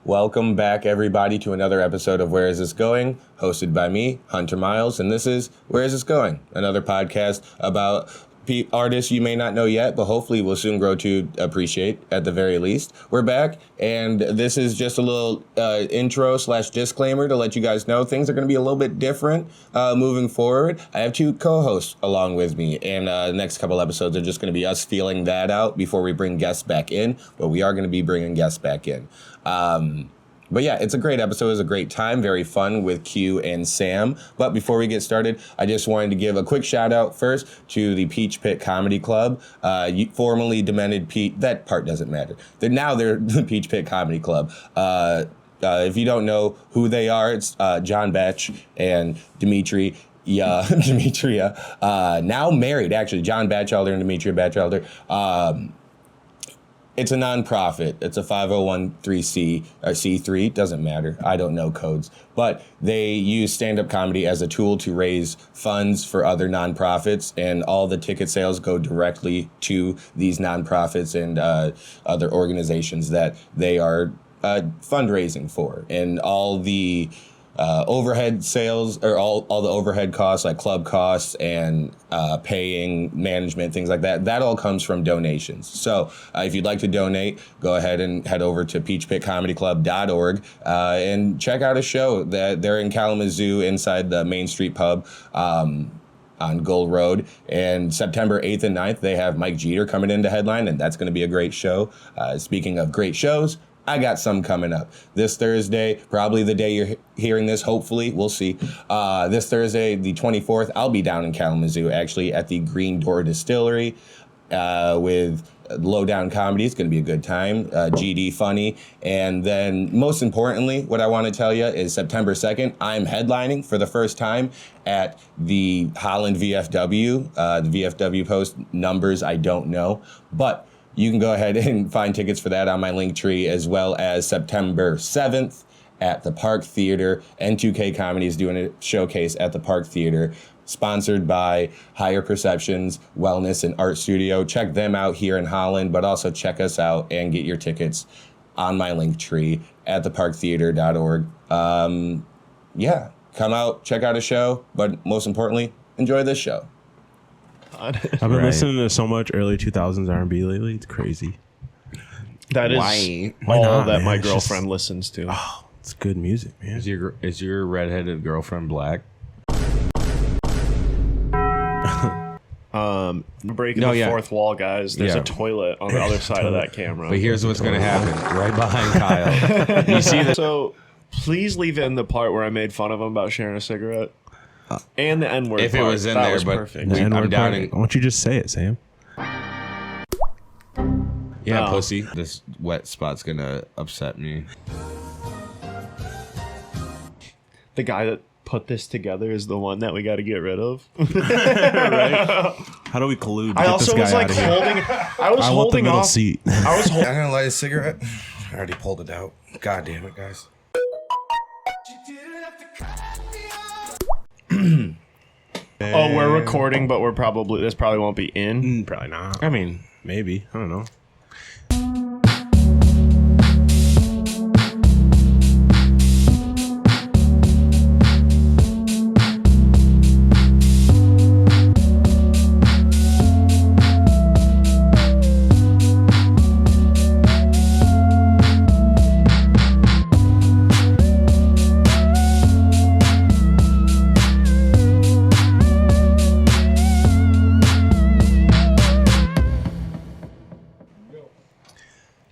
Welcome back, everybody, to another episode of Where Is This Going? Hosted by me, Hunter Miles, and this is Where Is This Going? Another podcast about artists you may not know yet, but hopefully will soon grow to appreciate at the very least. We're back, and this is just a little intro/disclaimer to let you guys know things are going to be a little bit different moving forward. I have two co-hosts along with me, and the next couple episodes are just going to be us feeling that out before we bring guests back in, but we are going to be bringing guests back in. But yeah, it's a great episode. It was a great time. Very fun with Q and Sam. But before we get started, I just wanted to give a quick shout out first to the Peach Pit Comedy Club. Formerly Demented Pete. That part doesn't matter. Now they're the Peach Pit Comedy Club. If you don't know who they are, it's John Batch and Demetria, now married, actually. John Batchelder and Demetria Batchelder. It's a nonprofit. It's a 501c or C3. Doesn't matter. I don't know codes. But they use stand-up comedy as a tool to raise funds for other nonprofits, and all the ticket sales go directly to these nonprofits and other organizations that they are fundraising for. And all the overhead sales, or all the overhead costs, like club costs and paying management, things like that, that all comes from donations. So if you'd like to donate, go ahead and head over to peachpitcomedyclub.org and check out a show that they're in Kalamazoo inside the Main Street Pub on Gold Road. And September 8th and 9th, they have Mike Jeter coming in to headline, and that's going to be a great show. Speaking of great shows, I got some coming up this Thursday, probably the day you're hearing this, hopefully. We'll see. This Thursday, the 24th, I'll be down in Kalamazoo, actually, at the Green Door Distillery with Lowdown Comedy. It's going to be a good time. GD Funny. And then, most importantly, what I want to tell you is September 2nd, I'm headlining for the first time at the Holland VFW. The VFW post numbers, I don't know. But you can go ahead and find tickets for that on my link tree, as well as September 7th at the Park Theater. N2K Comedy is doing a showcase at the Park Theater, sponsored by Higher Perceptions Wellness and Art Studio. Check them out here in Holland, but also check us out and get your tickets on my link tree at theparktheater.org. Yeah, come out, check out a show, but most importantly, enjoy this show. I've been listening to so much early 2000s R&B lately. It's crazy. That is Why all not, that man? my It's girlfriend just- listens to. Oh, it's good music, man. Is your redheaded girlfriend black? Breaking No, the yeah. fourth wall, guys. There's Yeah. a toilet on the other side of that camera. But here's what's gonna happen. Right behind Kyle. You see the So please leave in the part where I made fun of him about sharing a cigarette. And the N-word if it part. was in That there, was but perfect. The I'm N-word down part. in. Why don't you just say it, Sam? Yeah, Oh. pussy. This wet spot's gonna upset me. The guy that put this together is the one that we got to get rid of. Right? How do we collude to I get also this was guy like out of here? holding. I was I want the holding middle off. seat. I was holding. I'm gonna light a cigarette. I already pulled it out. God damn it, guys. Oh, we're recording, but this probably won't be in. Probably not. I mean, maybe. I don't know.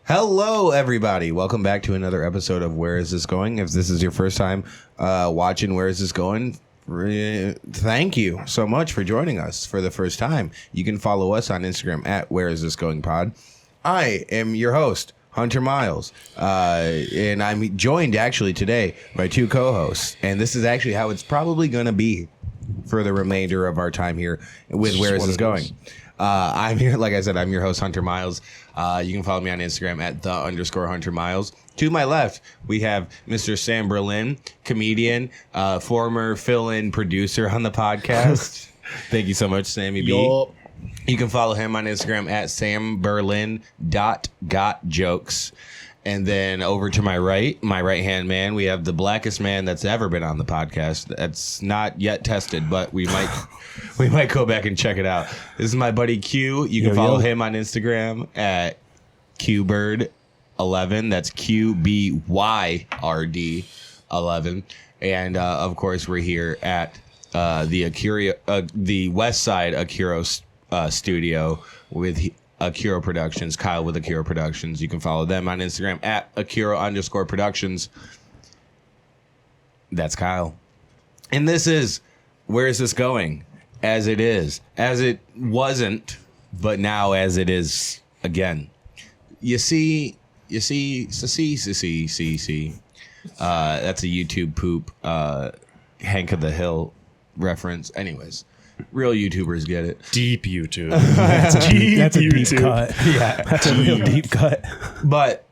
Hello, everybody. Welcome back to another episode of Where Is This Going? If this is your first time watching Where Is This Going, thank you so much for joining us for the first time. You can follow us on Instagram at Where Is This Going Pod. I am your host, Hunter Miles, and I'm joined actually today by two co-hosts, and this is actually how it's probably going to be for the remainder of our time here with Where Is This Going? I'm here, like I said, I'm your host, Hunter Miles. You can follow me on Instagram at _Hunter Miles. To my left, we have Mr. Sam Berlin, comedian, former fill-in producer on the podcast. Thank you so much, Sammy B. Yup. You can follow him on Instagram at samberlin.gotjokes. And then over to my right-hand man, we have the blackest man that's ever been on the podcast. That's not yet tested, but we might go back and check it out. This is my buddy Q. You can follow him on Instagram at QBird11. That's QBYRD11. And of course, we're here at the West Side Akira studio with Akira Productions, Kyle with Akira Productions. You can follow them on Instagram at Akira_Productions. That's Kyle. And this is Where Is This Going? As it is. As it wasn't, but now as it is again. You see. That's a YouTube poop Hank of the Hill reference. Anyways. Real YouTubers get it. Deep YouTube. That's a deep YouTube. cut. Yeah. That's a real deep cut. But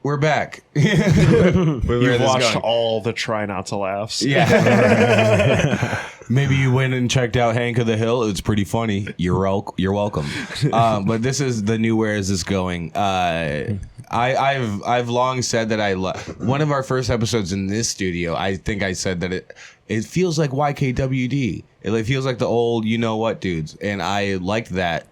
we're back. You've watched all the Try Not to Laughs. Yeah. Maybe you went and checked out Hank of the Hill. It's pretty funny. You're welcome. But this is the new Where Is This Going? I've long said that one of our first episodes in this studio, I think I said that it feels like YKWd. It feels like the old you know what dudes. And I liked that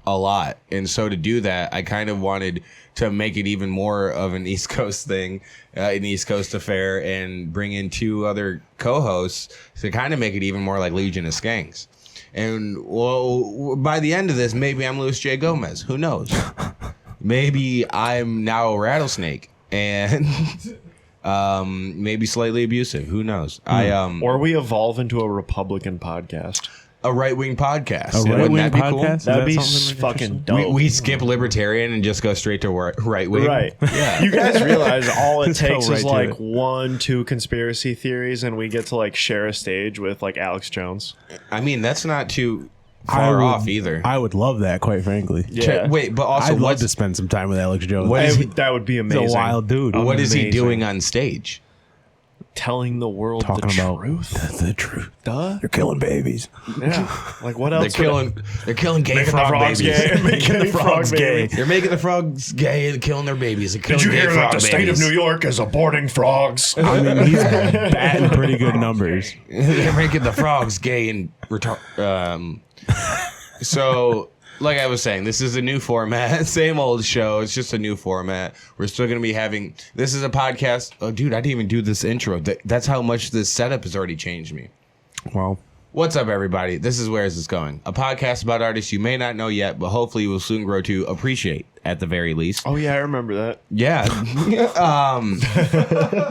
a lot. And so to do that, I kind of wanted to make it even more of an East Coast thing, an East Coast affair, and bring in two other co-hosts to kind of make it even more like Legion of Skanks. And well, by the end of this, maybe I'm Luis J. Gomez. Who knows? Maybe I'm now a rattlesnake and maybe slightly abusive. Who knows? Or we evolve into a Republican podcast. A right-wing podcast. A right-wing Wouldn't that be cool? podcast? That'd be something fucking dope. We skip libertarian and just go straight to right-wing. Right. Yeah. You guys realize all it Let's go takes right is to like it. 1-2 conspiracy theories and we get to like share a stage with like Alex Jones. I mean, that's not too far off either. I would love that, quite frankly. Yeah. Wait, but also, I'd love to spend some time with Alex Jones. What is he- That would be amazing. He's a wild dude. what is he amazing. doing on stage? Telling the world Talking the about truth. the truth. Duh. They're killing babies. Yeah. Like what else? They're killing gay Making the frog frogs babies. gay. Making the frogs gay. They're making the frogs gay and killing their babies. They're killing Did you gay hear frog that the state of babies. New York is aborting frogs? I mean, he's batting pretty good numbers. They're making the frogs gay and so, like I was saying, this is a new format. Same old show. It's just a new format. We're still going to be having... This is a podcast... Oh, dude, I didn't even do this intro. That's how much this setup has already changed me. Well, What's up, everybody? This is Where Is This Going? A podcast about artists you may not know yet, but hopefully you will soon grow to appreciate, at the very least. Oh yeah, I remember that. Yeah.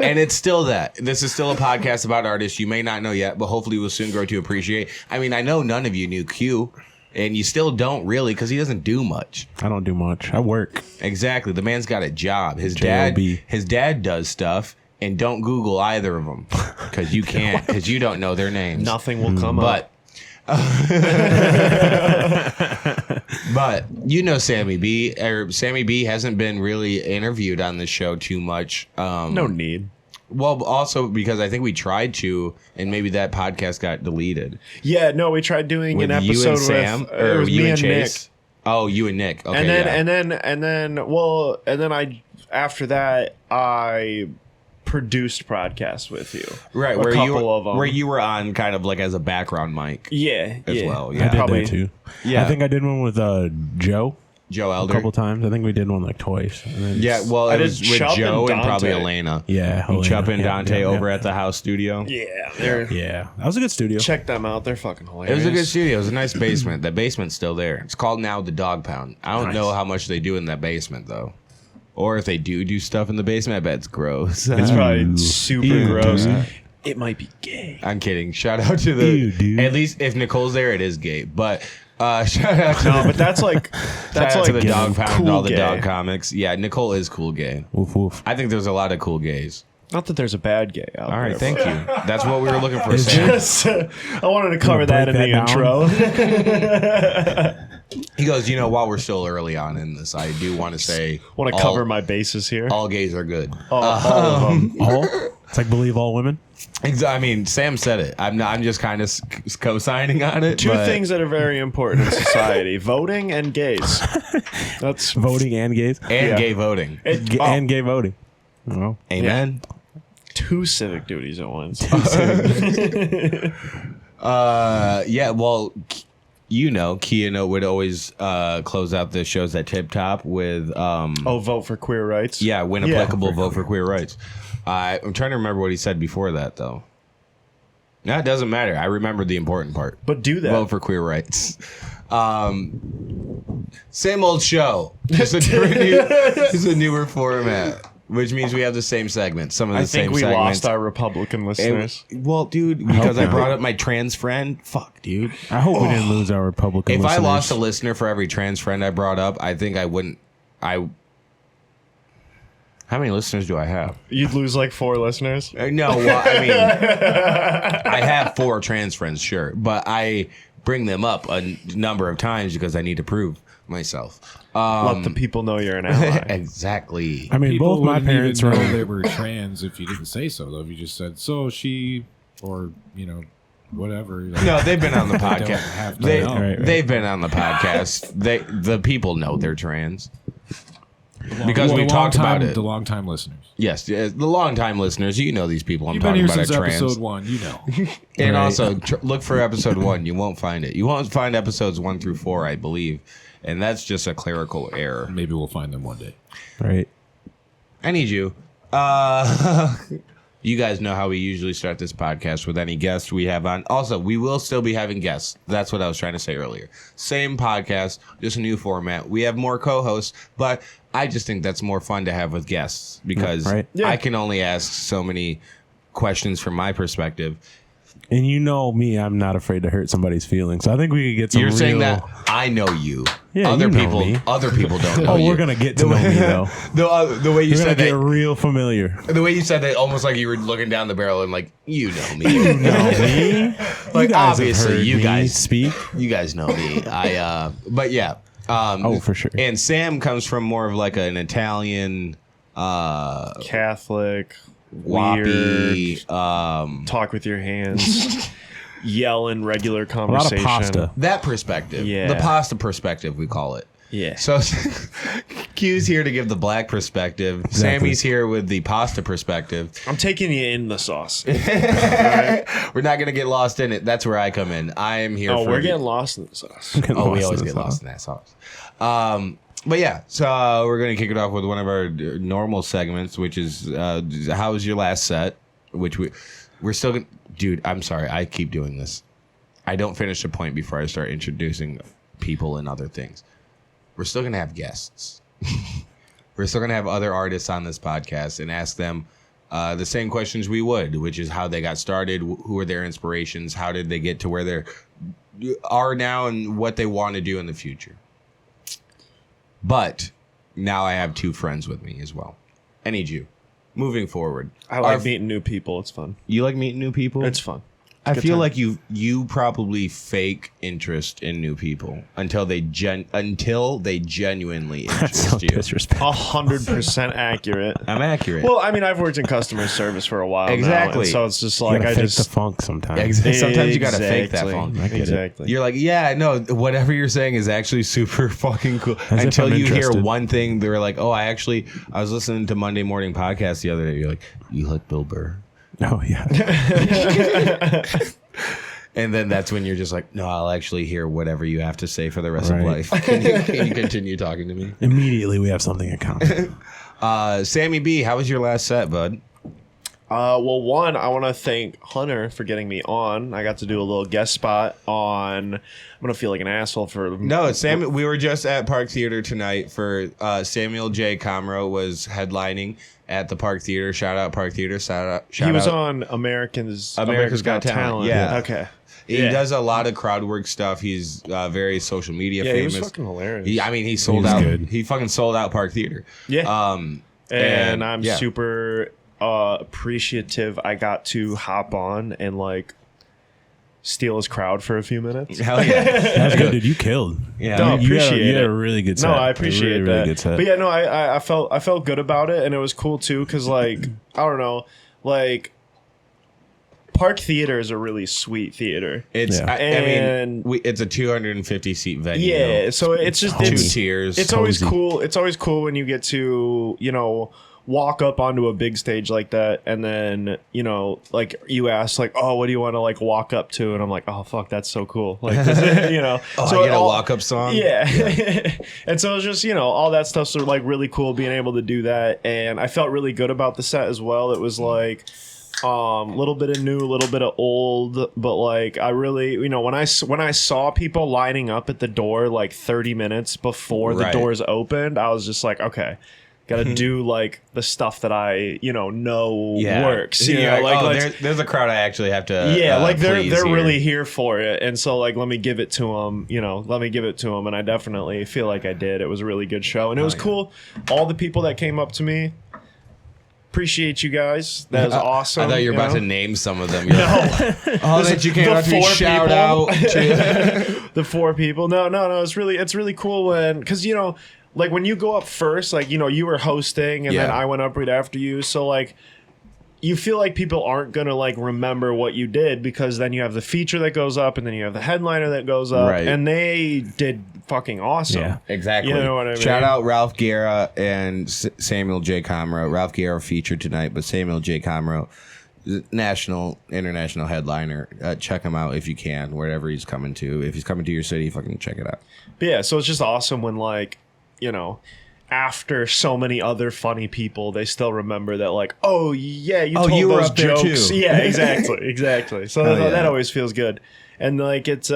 And it's still that. This is still a podcast about artists you may not know yet, but hopefully will soon grow to appreciate. I mean, I know none of you knew Q, and you still don't really, because he doesn't do much. I don't do much. I work. Exactly. The man's got a job. His J.O.B.. dad does stuff, and don't Google either of them, because you can't, because you don't know their names. Nothing will come up. But you know Sammy B. Sammy B hasn't been really interviewed on the show too much. No need. Well, also because I think we tried to, and maybe that podcast got deleted. Yeah, no, we tried doing With an you episode and Sam, with or it was you me and and Nick. Chase. Oh, you and Nick. Okay, And then yeah. and then I after that I produced podcasts with you. Right, a where couple of them. where you were on kind of like as a background mic. Yeah, as yeah. well, I yeah. did Probably. that too. Yeah. I think I did one with Joe Joe a Elder. couple times. I think we did one like twice. And then Yeah, well, I it did was with Chup and Joe and probably Dante. Elena. Yeah, Helena. Chup and Yeah, Dante yeah, over yeah. at the house studio. Yeah, Yeah, that was a good studio. check them out. They're fucking It hilarious. was a good studio. It was a nice basement. That basement's still there. It's called now the Dog Pound. I don't Nice. know how much they do in that basement though, or if they do stuff in the basement. I bet it's gross. It's probably super Ew, gross. dude. It might be gay. I'm kidding. Shout out to the. Ew, dude. At least if Nicole's there, it is gay. But shout out to No, but that's like that's shout out to like the Dog Pound and cool all the gay. dog comics. Yeah, Nicole is cool gay. Woof woof. I think there's a lot of cool gays. Not that there's a bad gay out All there. right, thank you. That's what we were looking for. Is Sam. Just, I wanted to cover Gonna that in break the that intro. He goes, while we're still early on in this, I do want to say, Want to cover my bases here. all gays are good. all of them. All? It's like believe all women. I mean, Sam said it. I'm just kind of co-signing on it. Two but- things that are very important in society: voting and gays. That's Voting and gays. and gay voting. And gay voting. Oh. Amen. two civic duties at once. Yeah. Well, Kia would always close out the shows at Tip Top with Vote for queer rights. yeah, when applicable, vote for queer rights. I'm trying to remember what he said before that, though. No, it doesn't matter. I remember the important part. But do that. Vote for queer rights. Same old show. Just a newer format, which means we have the same segments. Some of the I same think we segments. lost our Republican listeners. Well, dude, because I not. brought up my trans friend. Fuck, dude. I hope we didn't lose our Republican If listeners. I lost a listener for every trans friend I brought up, I think I wouldn't. How many listeners do I have? You'd lose like 4 listeners. No, well, I mean, I have 4 trans friends, sure, but I bring them up a number of times because I need to prove myself. Let the people know you're an ally. Exactly. I mean, People both my wouldn't parents even were. know they were trans if you didn't say so, though. If you just said, so she, or, whatever. No, they've been on the Don't podcast. have to know. Right. They've been on the podcast. The people know they're trans because we talked about it. The long-time listeners. Yes, the long-time listeners, you know these people I'm You've been talking here about are since trans. episode 1, you know. And Right. also, look for episode 1. You won't find it. You won't find episodes 1 through 4, I believe. And that's just a clerical error. Maybe we'll find them one day. Right. I need you. You guys know how we usually start this podcast with any guest we have on. Also, we will still be having guests. That's what I was trying to say earlier. Same podcast, just a new format. We have more co-hosts, but I just think that's more fun to have with guests because Right. I can only ask so many questions from my perspective. And you know me, I'm not afraid to hurt somebody's feelings. So I think we could get some You're saying real- that I know you. Yeah, other you know people, me. other people don't know Oh, you. we're gonna get to know me though. The way you We're gonna said get that, real familiar. the way you said that, almost like you were looking down the barrel and like, you know me. You know me. Like, you guys obviously, have heard you me guys- speak. You guys know me. But yeah. Oh, for sure. And Sam comes from more of like an Italian, Catholic, wappy, weird, talk with your hands, yell in regular A lot conversation. of pasta. that perspective. Yeah. The pasta perspective, we call it. Yeah. So Q's here to give the black perspective. Exactly. Sammy's here with the pasta perspective. I'm taking you in the sauce. We're not going to get lost in it. That's where I come in. I am here Oh, for we're the- getting lost in the sauce. Oh, we always get lost in that sauce. But yeah, so we're going to kick it off with one of our normal segments, which is how was your last set? Which we're still going to... Dude, I'm sorry. I keep doing this. I don't finish a point before I start introducing people and other things. We're still going to have guests. We're still going to have other artists on this podcast and ask them the same questions we would, which is how they got started, who are their inspirations, how did they get to where they are now, and what they want to do in the future. But now I have 2 friends with me as well. I need you. Moving forward. I like meeting new people. It's fun. You like meeting new people? It's fun. I good feel time. like you probably fake interest in new people until they genuinely That's so interest you. disrespectful. 100% accurate. I'm accurate. Well, I mean, I've worked in customer service for a while now, Exactly. and so it's just You like gotta I fake just the funk sometimes. Sometimes you gotta fake that Exactly. funk. I get it. Exactly. You're like, yeah, no, whatever you're saying is actually super fucking cool. As if Until I'm you hear interested. one thing, they're like, oh, I was listening to Monday Morning Podcast the other day. You're like, you like Bill Burr? Oh yeah. And then that's when you're just like, no, I'll actually hear whatever you have to say for the rest of Right. life. Can you continue talking to me? Immediately we have something in common. Sammy B, how was your last set, bud? Well, one, I want to thank Hunter for getting me on. I got to do a little guest spot on. I'm gonna feel like an asshole for No, Sam. We were just at Park Theater tonight for Samuel J. Comro was headlining at the Park Theater. Shout out Park Theater. Shout He was out. on America's Got Talent. Yeah. Okay. He Yeah. does a lot of crowd work stuff. He's very social media Yeah, he famous. was fucking hilarious. He sold was out. good. He fucking sold out Park Theater. Yeah. And I'm yeah. super appreciative I got to hop on and like steal his crowd for a few minutes. Hell yeah. That's good, dude. You killed. Yeah. No, You had appreciate a it. really good set. No, I appreciate really that. good set. But yeah, no, I felt good about it, and it was cool too because like I don't know, like Park Theater is a really sweet theater. It's Yeah. it's a 250 seat venue. Yeah, so it's just Two tiers. It's always cool. It's always cool when you get to walk up onto a big stage like that, and then like you ask like, oh, what do you want to like walk up to? And I'm like, oh fuck, that's so cool. Like Oh, so I get a walk up song. Yeah. And so it's just all that stuff's sort of like really cool being able to do that, and I felt really good about the set as well. It was like little bit of new, a little bit of old, but like I really when I saw people lining up at the door like 30 minutes before the Right. doors opened, I was just like, okay, gotta do like the stuff that I know works. There's a crowd I actually have to. Like they're please here. really here for it, and so like let me give it to them. And I definitely feel like I did. It was a really good show, and it was cool. All the people that came up to me. Appreciate you guys. That was awesome. I thought you were about to name some of them. You're No, that you came the up to me, 4 shout people. out to. The 4 people. No. It's really cool when because like when you go up first, like you were hosting and then I went up right after you. So like you feel like people aren't gonna like remember what you did because then you have the feature that goes up and then you have the headliner that goes up, Right. and they did fucking awesome. Yeah. Exactly. You know what I mean? Shout out Ralph Guerra and Samuel J. Comro. Ralph Guerra featured tonight, but Samuel J. Comro, international headliner. Check him out if you can, wherever he's coming to. If he's coming to your city, fucking check it out. But yeah, so it's just awesome when like after so many other funny people, they still remember that like, oh yeah, you told you were those up there jokes. too. Yeah, exactly. So that always feels good. And like it's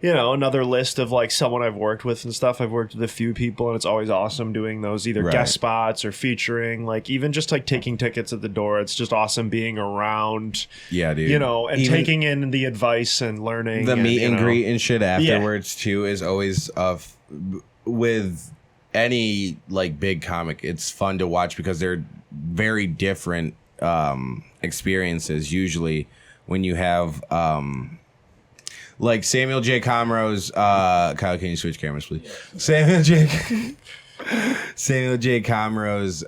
another list of like someone I've worked with and stuff. I've worked with a few people, and it's always awesome doing those either guest spots or featuring, like even just like taking tickets at the door. It's just awesome being around. Yeah, dude. And Even taking in the advice and learning. the meet and you know. greet and shit afterwards too is always with any like big comic. It's fun to watch because they're very different experiences. Usually, when you have like Samuel J. Comro's Kyle, can you switch cameras, please? Samuel J. Comro's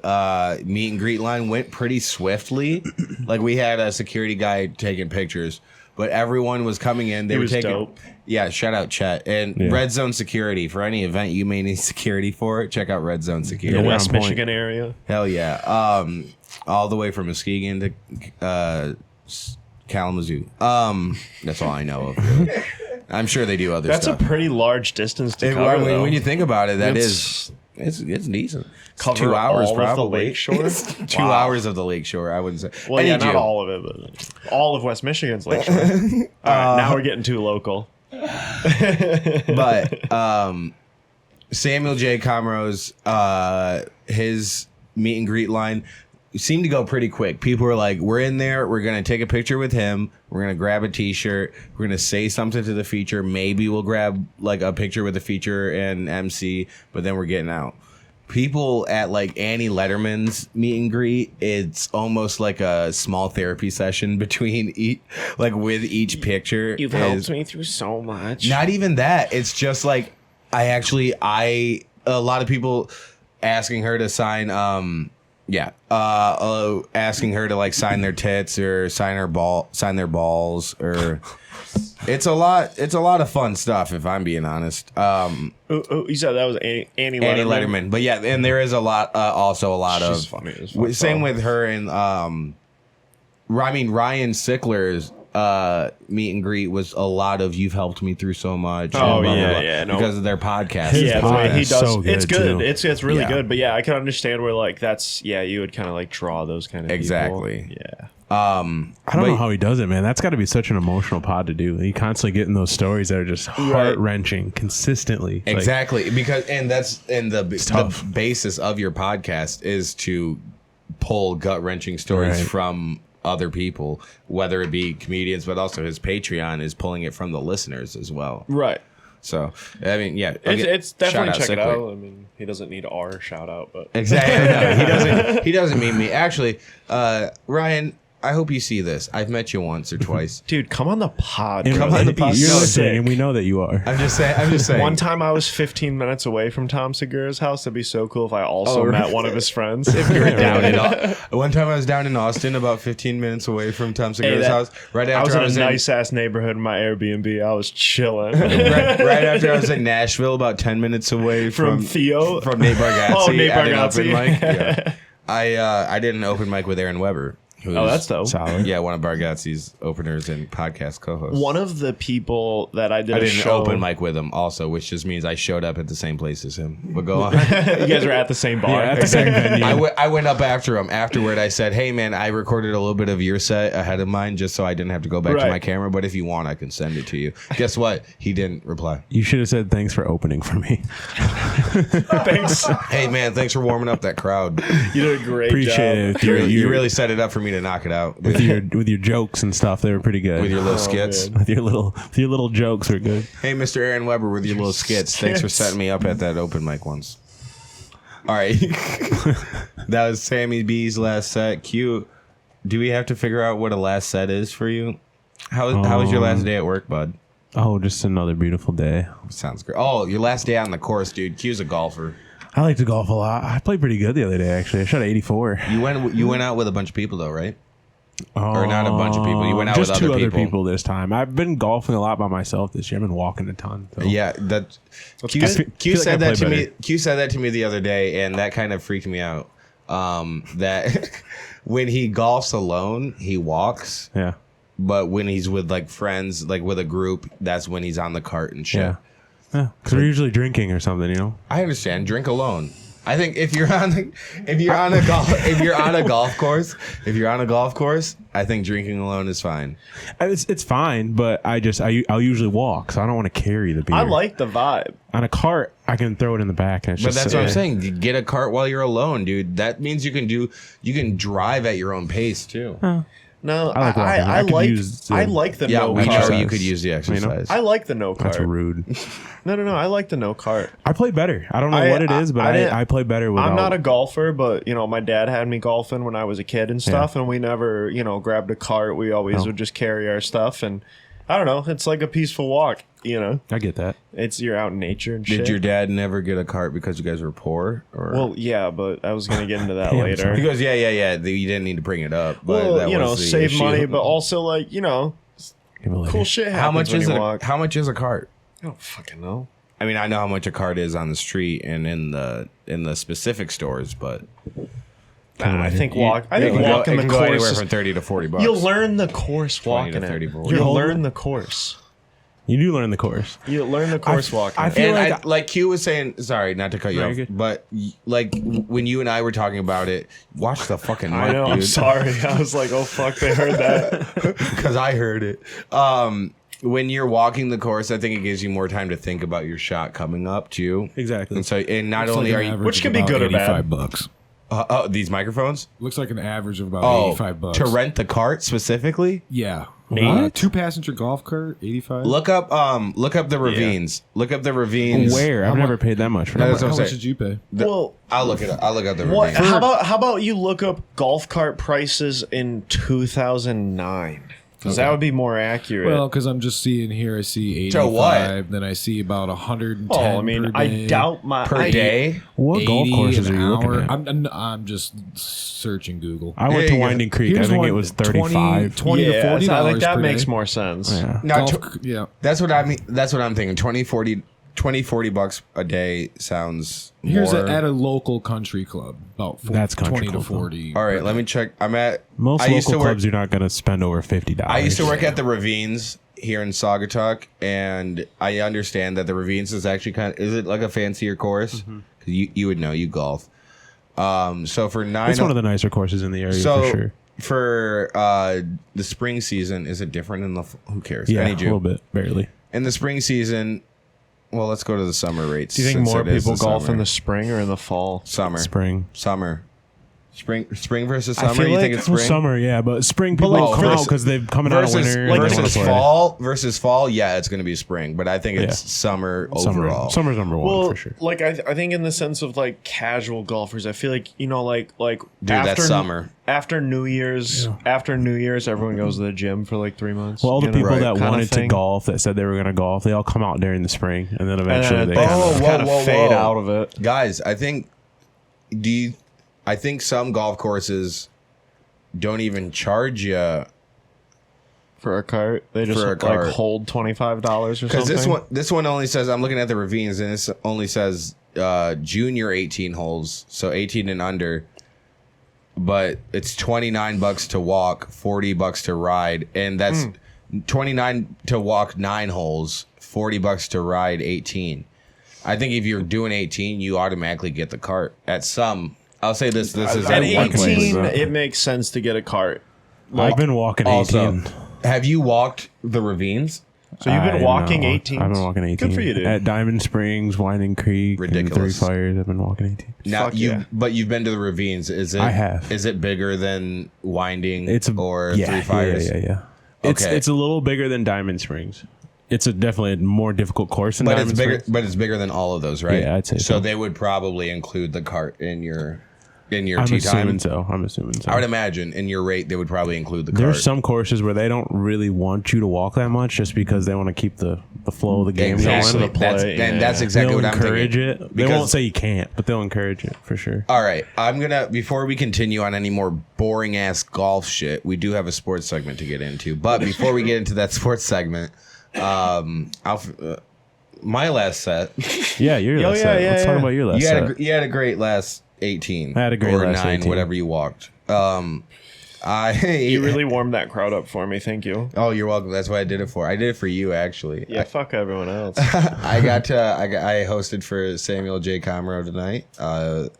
meet and greet line went pretty swiftly. Like we had a security guy taking pictures, but everyone was coming in. They were was taking. dope. Yeah, shout out Chet and Red Zone Security for any event you may need security for. Check out Red Zone Security. The Yeah, West on point. Michigan area. Hell yeah. All the way from Muskegon to Kalamazoo. That's all I know of. Really. I'm sure they do other That's stuff. a pretty large distance to It- cover. though. when you think about it, that It's- is it's decent. It's Cover 2 hours all of the probably. lakeshore? It's 2 Wow. hours of the lakeshore. I wouldn't say. Well, I yeah, need not you. all of it, but all of West Michigan's lakeshore. All right, now we're getting too local. But Samuel J. Comro's his meet and greet line seemed to go pretty quick. People were like, we're in there, we're gonna take a picture with him, we're gonna grab a t-shirt, we're gonna say something to the feature, maybe we'll grab like a picture with the feature and MC, but then we're getting out. People at like Annie Letterman's meet and greet, it's almost like a small therapy session between each, like with each picture. You've helped me through so much. Not even that. It's just like a lot of people asking her to sign asking her to like sign their tits or sign their balls, or it's a lot of fun stuff if I'm being honest. You said that was Annie Letterman. Annie Letterman. But yeah, and there is also a lot She's of funny as fuck, same though. with her and Ryan Sickler's meet and greet was a lot of you've helped me through so much. Oh, and blah, blah, yeah, blah, yeah, no. because of their podcast. His Yeah, the way he podcast does. so good, it's good. too. It's really Yeah. good. But yeah, I can understand where like that's you would kind of like draw those kind of Exactly. people. Yeah. I don't know how he does it, man. That's got to be such an emotional pod to do. You constantly getting those stories that are just heart wrenching consistently. Like, Exactly, that's the tough. basis of your podcast is to pull gut wrenching stories Right. from other people, whether it be comedians, but also his Patreon is pulling it from the listeners as well. Right. So I mean, yeah, It's definitely check it Sickler. out. I mean, he doesn't need our shout out, but Exactly, no, he doesn't. He doesn't mean me. Actually, Ryan, I hope you see this. I've met you once or twice. Dude, come on the pod. And- bro. on the pod. You're No, listening, and we know that you are. I'm just saying. One time I was 15 minutes away from Tom Segura's house. It'd be so cool if I also Oh, met one of his friends. If you're down in one time I was down in Austin, about 15 minutes away from Tom Segura's house. Right I was after in a nice ass neighborhood in my Airbnb. I was chilling. right after I was in Nashville, about 10 minutes away From Theo? from Nate Bargatze. Oh, Nate at an Bargatze. open mic. Yeah. I did an open mic with Aaron Weber. Oh, that's dope. Solid. Yeah, one of Bargatze's openers and podcast co-hosts. One of the people that I did I a did an show. open mic with him also, which just means I showed up at the same place as him. But go on. You guys were at the same bar. Yeah, at the same venue. I went up after him. Afterward, I said, "Hey, man, I recorded a little bit of your set ahead of mine just so I didn't have to go back to Right. my camera. But if you want, I can send it to you." Guess what? He didn't reply. You should have said thanks for opening for me. Thanks. Hey, man, thanks for warming up that crowd. You did a great Appreciate job. it. You really set it up for me to knock it out with your jokes and stuff. They were pretty good. with your little Oh, skits. man. with your little jokes were good. Hey, Mr. Aaron Weber, with your little skits. Thanks for Skits. setting me up at that open mic once. All right. That was Sammy B's last set. Q, do we have to figure out what a last set is for you? How was your last day at work, bud? Oh, just another beautiful day. Sounds great. Oh, your last day on the course, dude. Q's a golfer. I like to golf a lot. I played pretty good the other day, actually. I shot 84. You went out with a bunch of people though, right? Or not a bunch of people. You went out just with two other other people. people this time. I've been golfing a lot by myself this year. I've been walking a ton. So. Yeah, that Q, good. Q Feel like I said that play to me. better. Q said that to me the other day, and that kind of freaked me out. That when he golfs alone, he walks, Yeah. but when he's with like friends, like with a group, that's when he's on the cart and shit. Yeah. Yeah. Because we're usually drinking or something, you know? I understand. Drink alone. I think if you're on a golf course, I think drinking alone is fine. It's fine, but I'll usually walk, so I don't want to carry the beer. I like the vibe. On a cart, I can throw it in the back. And it's But just that's sit what I'm there. saying. You get a cart while you're alone, dude. That means you can drive at your own pace too. No, I like walking. I could use the- I like the Yeah, no we know cart. you could use the exercise. I like the no cart. That's rude. No, I like the no cart. I play better. I don't know what it is, but I play better without. I'm not a golfer, but my dad had me golfing when I was a kid and stuff, and we never, grabbed a cart. We always would just carry our stuff, and I don't know. It's like a peaceful walk. I get that. You're out in nature and shit. Did your dad never get a cart because you guys were poor? Or? Well, yeah, but I was gonna get into that Damn, later. sorry. he goes, yeah. You didn't need to bring it up, but Well, that was the save issue. money, but also like Give it later. cool shit happens How much when is you it? walk. How much is a cart? I don't fucking know. I mean, I know how much a cart is on the street and in the specific stores, but I think You- walking the it can go course. anywhere is- from $30 to $40. You'll learn the course 20 to walking 30 it. bucks. You'll You're learn the course. You do learn the course. You learn the course walking. I it. feel And like like Q was saying, sorry, not to cut you No, off, you're good. but like when you and I were talking about it, watch the fucking mic, I know. I'm dude. sorry. I was like, oh fuck, they heard that. Because I heard it. When you're walking the course, I think it gives you more time to think about your shot coming up too. Exactly. And so, and not Looks only like are an you average Which of could be about good or bad. $85. these microphones? Looks like an average of about Oh, $85 to rent the cart specifically. Yeah. What? 2-passenger golf cart, 85. Look up the ravines. Look up the ravines. Where? I've never paid that much for No, that. that's what How I'm much saying. did you pay? Well, I'll look it up. I'll look up the what? ravines. How about you look up golf cart prices in 2009? Because that would be more accurate. Well, because I'm just seeing here, I see 85. So what? Then I see about 110 oh, I mean, per I day, doubt my per day. What golf 80 courses are an you looking hour. at? I'm just searching Google. I went There to you go. Winding Creek. I think it was 35. 20 yeah, to 40 I think dollars that per makes day. more sense. Yeah. Now, Yeah. that's what I mean. That's what I'm thinking. 40 bucks a day sounds Here's more. at a local country club, about That's country 20 to club, though. 40. All right, let me check. I'm at Most I used local to work. clubs, you're not going to spend over $50. I used to work at the Ravines here in Saugatuck, and I understand that the Ravines is actually is it like a fancier course? 'Cause you would know, you golf. So for nine, It's one of the nicer courses in the area so for sure. for the spring season, is it different in the? Who cares? Yeah, I a need little you. bit, barely. In the spring season, well, let's go to the summer rates. Do you think since more it is people golf summer. in the spring or in the fall? summer? Spring. Summer. Spring versus I summer. feel You like think it's spring? Summer, yeah, but spring people like, come out versus- because they've coming out of Versus, winter. and they wanna versus play. fall. Yeah, it's going to be spring, but I think it's Yeah. summer Summer. overall. Summer's number one Well, for sure. like I think in the sense of like casual golfers, I feel like like Dude, that's summer. after New Year's, everyone goes to the gym for like 3 months. Well, all the you know, people Right. that kinda wanted to thing. golf, that said they were going to golf, they all come out during the spring, and then eventually And they then kind Oh, of. whoa, kind of whoa, fade whoa. out of it. Guys, I think some golf courses don't even charge you For a cart, they just For a like cart. hold $25 or something. because this one only says, I'm looking at the ravines, and this only says junior 18 holes, so 18 and under. But it's $29 to walk, $40 to ride, and that's $29 to walk 9 holes, $40 to ride 18. I think if you're doing 18, you automatically get the cart. At some, I'll say this is at at one place. 18, it makes sense to get a cart. I've been walking Also, 18. have you walked the ravines? So you've been I walking know. 18. I've been walking 18. Good for you, dude. At Diamond Springs, Winding Creek, and Three Ridiculous. Fires, I've been walking 18. Now Fuck yeah. but you've been to the ravines. Is it? I have. Is it bigger than Winding or yeah, Three Fires? Yeah. Okay. It's a little bigger than Diamond Springs. It's definitely a more difficult course than But Diamond it's bigger. Springs. But it's bigger than all of those, right? Yeah, I'd say so. so. They would probably include the cart in your I'm tee assuming time. so. I'm assuming so. I would imagine in your rate they would probably include the cart. There's some courses where they don't really want you to walk that much just because they want to keep the flow of the game exactly. going. That's, play, and that's exactly They'll what I'm encourage thinking. it. They won't say you can't, but they'll encourage it for sure. All right, I'm gonna before we continue on any more boring ass golf shit, we do have a sports segment to get into. But before we get into that sports segment, my last set, Yeah, your last set. Let's talk about your last set. you had a great last 18. I had a great or last 9, 18. whatever you walked. You really warmed that crowd up for me. Thank you. Oh, you're welcome. That's what I did it for. I did it for you, actually. Yeah, fuck everyone else. I hosted for Samuel J. Comro tonight,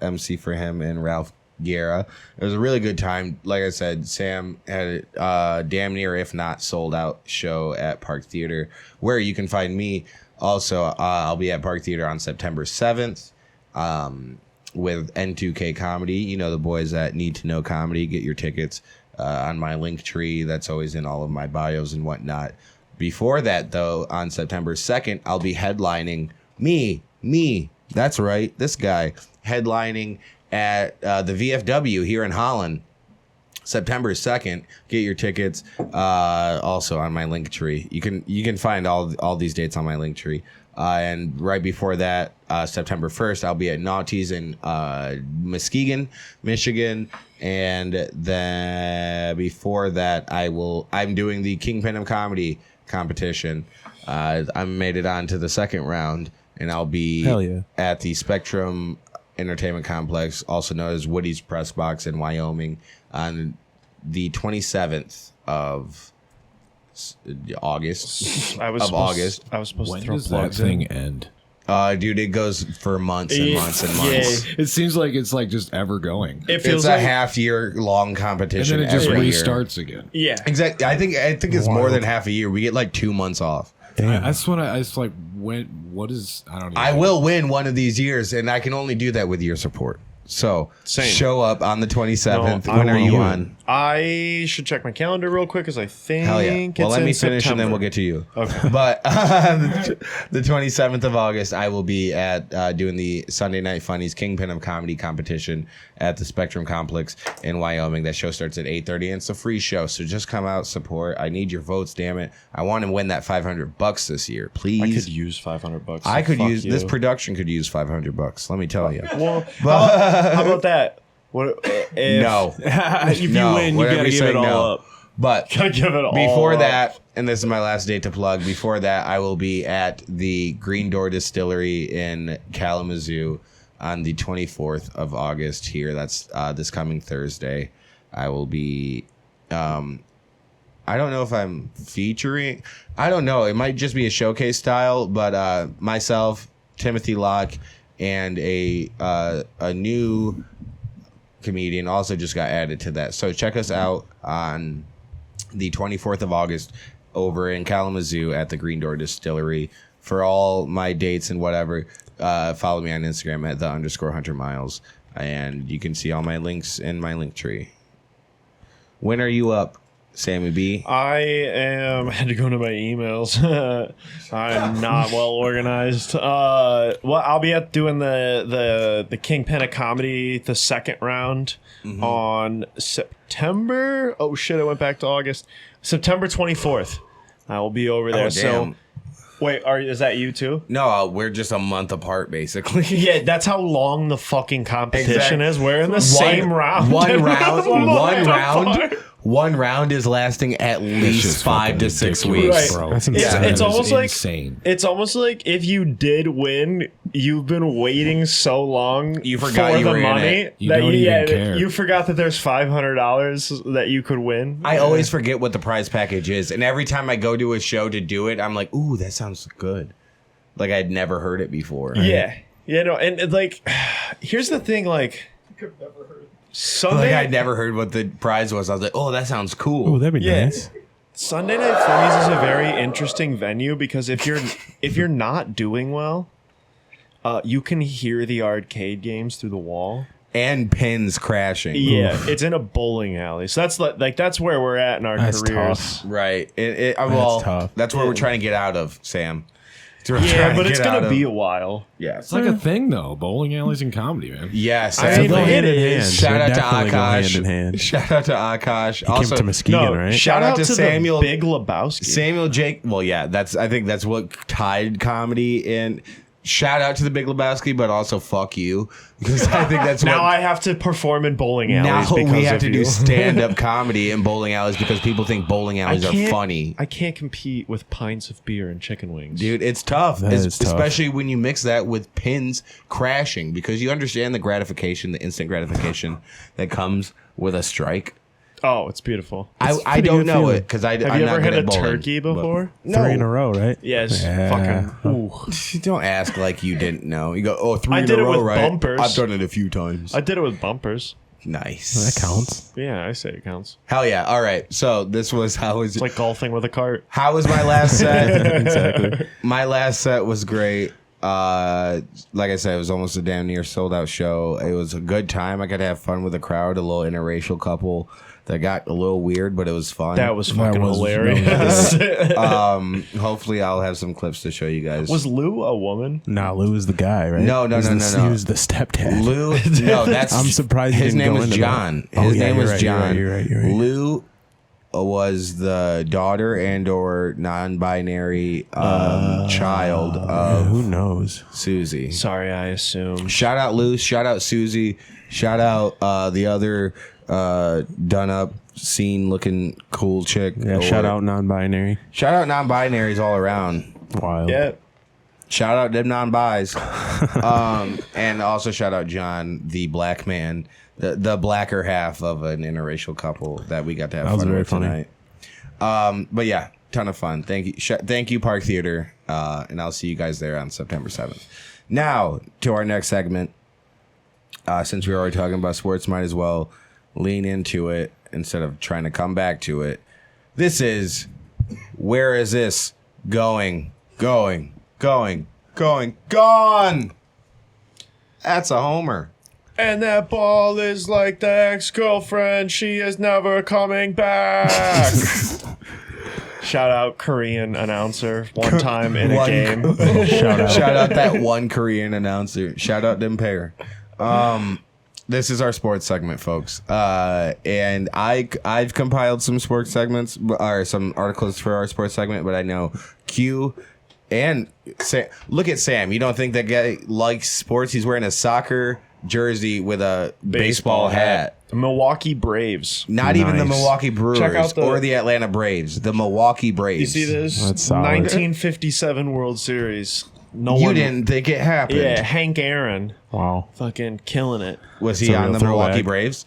MC for him and Ralph Guerra. It was a really good time. Like I said, Sam had a damn near, if not sold out show at Park Theater, where you can find me. Also, I'll be at Park Theater on September 7th with N2K Comedy. You know, the boys that Need to Know Comedy. Get your tickets on my link tree. That's always in all of my bios and whatnot. Before that, though, on September 2nd, I'll be headlining me. That's right, this guy headlining at the VFW here in Holland. September 2nd. Get your tickets also on my link tree. You can find all these dates on my link tree. And right before that, September 1st, I'll be at Naughty's in Muskegon, Michigan. And then before that, I'm doing the Kingpin of Comedy competition. I made it on to the second round, and I'll be Hell yeah. at the Spectrum Entertainment Complex, also known as Woody's Press Box in Wyoming, on the 27th of August. I was supposed When to throw does that plugs thing in. end? Dude, it goes for months and months and months. Yeah. It seems like it's like just ever going, It It's feels a like half year long and competition then it just every year. restarts again. yeah. Exactly. I think it's more than half a year. We get like 2 months off. Damn. That's what I was like. What is? I don't. Even I know. will win one of these years, and I can only do that with your support. So Same. show up on the 27th. No, I when are you won't. on? I should check my calendar real quick because I think Hell yeah. it's Well, let in me finish and then September. we'll get to you. Okay. But the 27th of August, I will be at doing the Sunday Night Funnies Kingpin of Comedy competition at the Spectrum Complex in Wyoming. That show starts at 8:30, and it's a free show. So just come out, support. I need your votes, damn it. I want to win that $500 this year, please. I could use $500. I could Fuck use you. this production could use $500. Let me tell you. Well, how about that? What if, No. if you No, win, you whatever gotta you give say, it all no. up. But Gotta give it all before up. that, and this is my last date to plug, before that, I will be at the Green Door Distillery in Kalamazoo on the 24th of August here. That's this coming Thursday. I will be, I don't know if I'm featuring, I don't know. It might just be a showcase style, but myself, Timothy Locke, and a new comedian also just got added to that. So check us out on the 24th of August over in Kalamazoo at the Green Door Distillery. for all my dates and whatever, follow me on Instagram at @the_100miles, and you can see all my links in my link tree. When are you up, Sammy B? I had to go to my emails. I'm not well organized. Well, I'll be doing the Kingpin of Comedy, the second round on September. Oh shit! I went back to August. September 24th. I will be over there. So, wait, is that you too? No, we're just a month apart, basically. Yeah, that's how long the fucking competition is. We're in the same round. One round is lasting at least 5 to 6 weeks. Right. bro. That's insane. It's almost like insane. It's almost like if you did win, you've been waiting so long. You forgot for you the were in money it. You don't even care. You forgot that there's $500 that you could win. I always forget what the prize package is, and every time I go to a show to do it, I'm like, "Ooh, that sounds good." Like I'd never heard it before. Yeah, no, and like, here's the thing, like, Sunday, Like I'd never heard what the prize was. I was like, "Oh, that sounds cool." Oh, that'd be Yeah. nice. Sunday Night Funnies is a very interesting venue because if you're not doing well, you can hear the arcade games through the wall. And pins crashing. Yeah, it's in a bowling alley, so that's where we're at in our That's careers. tough. Right. That's tough. That's where we're trying to get out of, Sam. Yeah, but it's gonna be a while. Yeah. It's like a thing, though. Bowling alleys and comedy, man. Yes. I mean, Go hand in is. hand. Shout They out to definitely go hand in Akash. hand. Shout out to Akash. He came Also, to Muskegon, right? Shout out to Samuel- the Big Lebowski. Samuel Jake. Well, yeah, I think that's what tied comedy in. Shout out to the Big Lebowski, but also fuck you, because I think that's now what. I have to perform in bowling alleys Now because we have of to you. do stand-up comedy in bowling alleys because people think bowling alleys are funny. I can't compete with pints of beer and chicken wings, Dude, it's tough. That is tough. Especially when you mix that with pins crashing, because you understand the gratification, the instant gratification that comes with a strike. Oh, it's beautiful. I pretty don't good know feeling. it because I'm Have you not ever good hit a at bowling, turkey but- before? 3 in a row, right? Yes. Yeah. Fucking. Ooh. Don't ask like you didn't know. You go, oh, 3 I in did a it row, with right? bumpers. I've done it a few times. I did it with bumpers. Nice. That counts. Yeah, I say it counts. Hell yeah. All right. So this was It's like golfing with a cart. how was my last set? Exactly. My last set was great. Like I said, it was almost a damn near sold out show. It was a good time. I got to have fun with the crowd. A little interracial couple that got a little weird, but it was fun. That was fucking was hilarious. Hopefully I'll have some clips to show you guys. Was Lou a woman? Nah, Lou was the guy, right? No, He was no, the- no. He was the stepdad. Lou? No, that's. I'm surprised he his didn't name go was into John. that. His Oh, yeah, name you're was right, John. You're right. Lou was the daughter and or non-binary child of Who knows? Susie. Sorry, I assume. Shout out Lou. Shout out Susie. Shout out the other done up, scene looking cool chick. Yeah, Or- shout out non-binary. Shout out non-binaries all around. Wild. Yeah. Shout out them non-bis. And also shout out John, the black man, the blacker half of an interracial couple that we got to have That was fun very with funny. tonight. But yeah, ton of fun. Thank you, thank you, Park Theater, and I'll see you guys there on September 7th. Now to our next segment. Since we're already talking about sports, might as well lean into it instead of trying to come back to it. This is where is this going? Gone. That's a homer. And that ball is like the ex-girlfriend. She is never coming back. Shout out Korean announcer one time in a One- game. Shout out. Shout out that one Korean announcer. Shout out them pair. This is our sports segment, folks. And I've compiled some sports segments or some articles for our sports segment, but I know Q and Sam. Look at Sam. You don't think that guy likes sports? He's wearing a soccer jersey with a baseball hat. Milwaukee Braves. Not even the Nice. Milwaukee Brewers Check out the- or the Atlanta Braves. The Milwaukee Braves. You see this? That's solid. 1957 World Series. No You one didn't think it happened. Yeah, Hank Aaron. Wow. Fucking killing it. Was It's he a on real the throwback. Milwaukee Braves?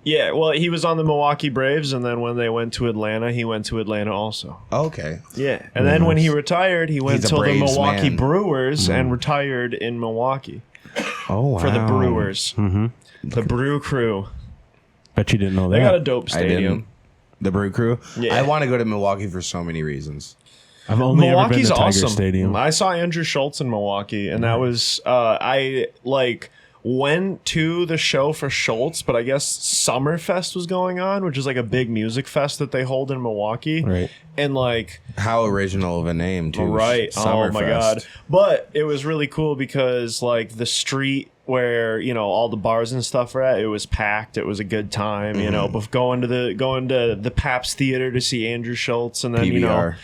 Yeah, well, he was on the Milwaukee Braves, and then when they went to Atlanta, he went to Atlanta also. Okay. Yeah, and then when he retired, he went He's a to the Braves Milwaukee man. Brewers and retired in Milwaukee Oh, wow. for the Brewers. Mm-hmm. The Brew Crew. Bet you didn't know that. They got a dope I didn't. stadium. The Brew Crew? Yeah. I want to go to Milwaukee for so many reasons. I've only Milwaukee's ever been to Tiger awesome. Stadium. I saw Andrew Schultz in Milwaukee, and that was I like went to the show for Schultz, but I guess Summerfest was going on, which is like a big music fest that they hold in Milwaukee. Right. And like, How original of a name, too. right. Oh my Summerfest. God. But it was really cool because like the street where, you know, all the bars and stuff are at, it was packed. It was a good time, you know, but going to the Pabst Theater to see Andrew Schultz, and then, you know, PBR.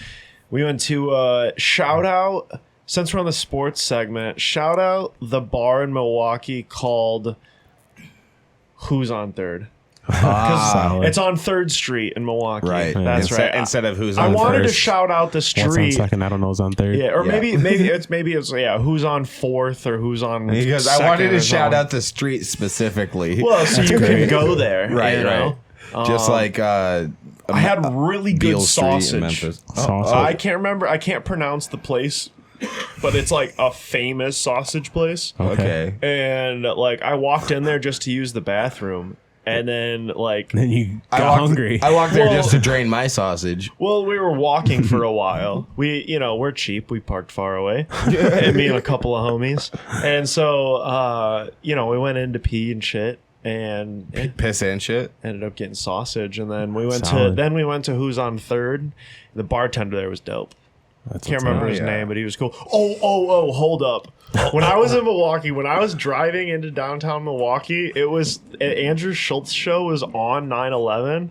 we went to shout out, since we're on the sports segment, shout out the bar in Milwaukee called Who's on Third? Solid. It's on 3rd Street in Milwaukee. Right. That's right. Instead of who's I on wanted to first. shout out the What's on street. second? I don't know. Who's on third? Yeah, or Yeah. maybe it's who's on 4th or who's on Because I second wanted to or shout something. out the street specifically. Well, so you can go there. right, you know? right. Just like I had really good Beale Street in sausage. Memphis. Sausage. I can't remember. I can't pronounce the place, but it's like a famous sausage place. Okay. And like I walked in there just to use the bathroom, and then like Then you I got walked, hungry. I walked there Well- just to drain my sausage. well, we were walking for a while. We're cheap. We parked far away, and me and a couple of homies. And so, we went in to pee and shit, and Piss and shit. ended up getting sausage. And then we went Solid. to Who's on Third. The bartender there was dope. That's Can't what's remember up. his yeah. name, but he was cool. Oh, hold up. When I was in Milwaukee, when I was driving into downtown Milwaukee, it was Andrew Schultz show was on 9/11.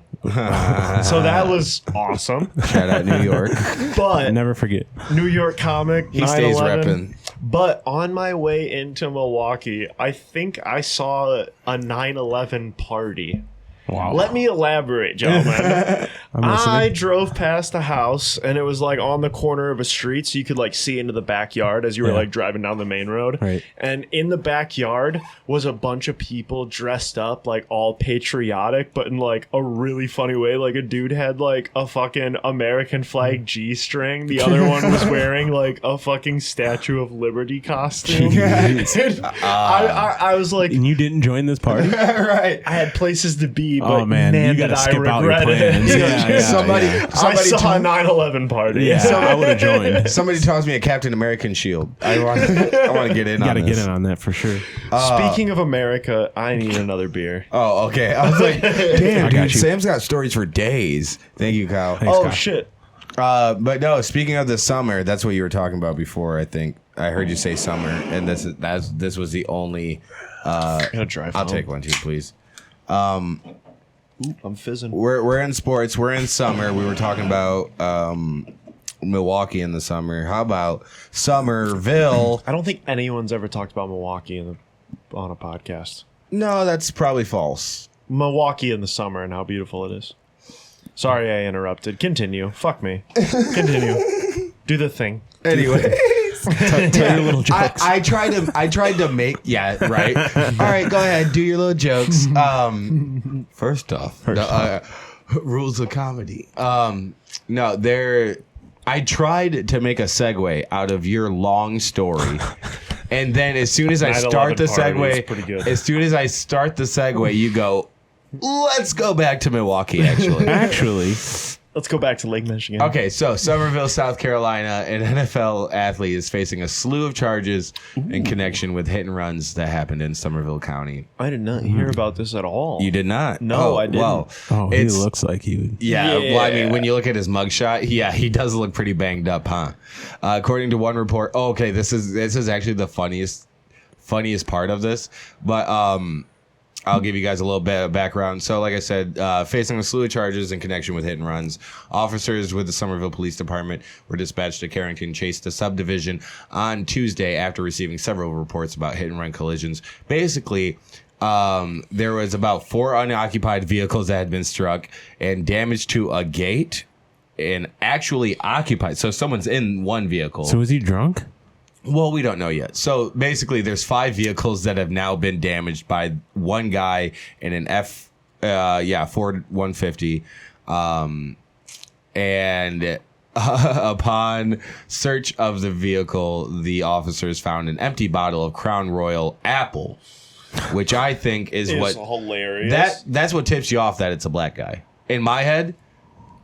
So that was awesome. Shout out New York. But Never forget. New York comic, He stays 9/11. repping. But on my way into Milwaukee, I think I saw a 9/11 party. Wow. Let me elaborate, gentlemen. I'm listening. I drove past a house, and it was like on the corner of a street, so you could like see into the backyard as you were Yeah. like driving down the main road. Right. And in the backyard was a bunch of people dressed up like all patriotic, but in like a really funny way. Like a dude had like a fucking American flag G-string. The other one was wearing like a fucking Statue of Liberty costume. And I was like, And you didn't join this party? right. I had places to be, but Oh, man, you did gotta I skip out your regret plans. it. Yeah, somebody I saw a 9/11 party. Yeah, I would have joined. somebody tells me a Captain American shield. I want to get in You on gotta this. get in on that for sure. Speaking of America, I need another beer. Oh, okay. I was like, damn, I got dude, you. Sam's got stories for days. Thank you, Kyle. Thanks, Oh Kyle. shit! But no, speaking of the summer, that's what you were talking about before. I think I heard you say summer, and this was the only. Gotta drive. I'll home. take one too, please. I'm fizzing. We're in sports. We're in summer. We were talking about Milwaukee in the summer. How about Somerville? I don't think anyone's ever talked about Milwaukee on a podcast. No, that's probably false. Milwaukee in the summer and how beautiful it is. Sorry, I interrupted. Continue. Fuck me. Continue. Do the thing. Anyway. Tell your little jokes. I tried to make right. All right, go ahead, do your little jokes. First off, rules of comedy. No, I tried to make a segue out of your long story. And then as soon as I 9/11 start the party was segue, pretty good. as soon as I start the segue, you go, let's go back to Milwaukee, actually. Actually, Let's go back to Lake Michigan. Okay, so Somerville, South Carolina, an NFL athlete is facing a slew of charges in connection with hit and runs that happened in Somerville County. I did not hear about this at all. You did not? No, I didn't. Well, oh, he it's- looks like he would. yeah, well, I mean, Yeah. when you look at his mugshot, yeah, he does look pretty banged up, huh? According to one report, okay, this is actually the funniest part of this, but I'll give you guys a little bit of background. So, like I said, facing a slew of charges in connection with hit and runs, officers with the Somerville Police Department were dispatched to Carrington Chase, the subdivision, on Tuesday after receiving several reports about hit and run collisions. Basically, there was about 4 unoccupied vehicles that had been struck and damage to a gate and actually occupied. So someone's in one vehicle. So is he drunk? Well, we don't know yet. So basically, there's 5 vehicles that have now been damaged by one guy in an Ford 150. And upon search of the vehicle, the officers found an empty bottle of Crown Royal Apple, which I think is It's what hilarious. that's what tips you off that it's a black guy. In my head,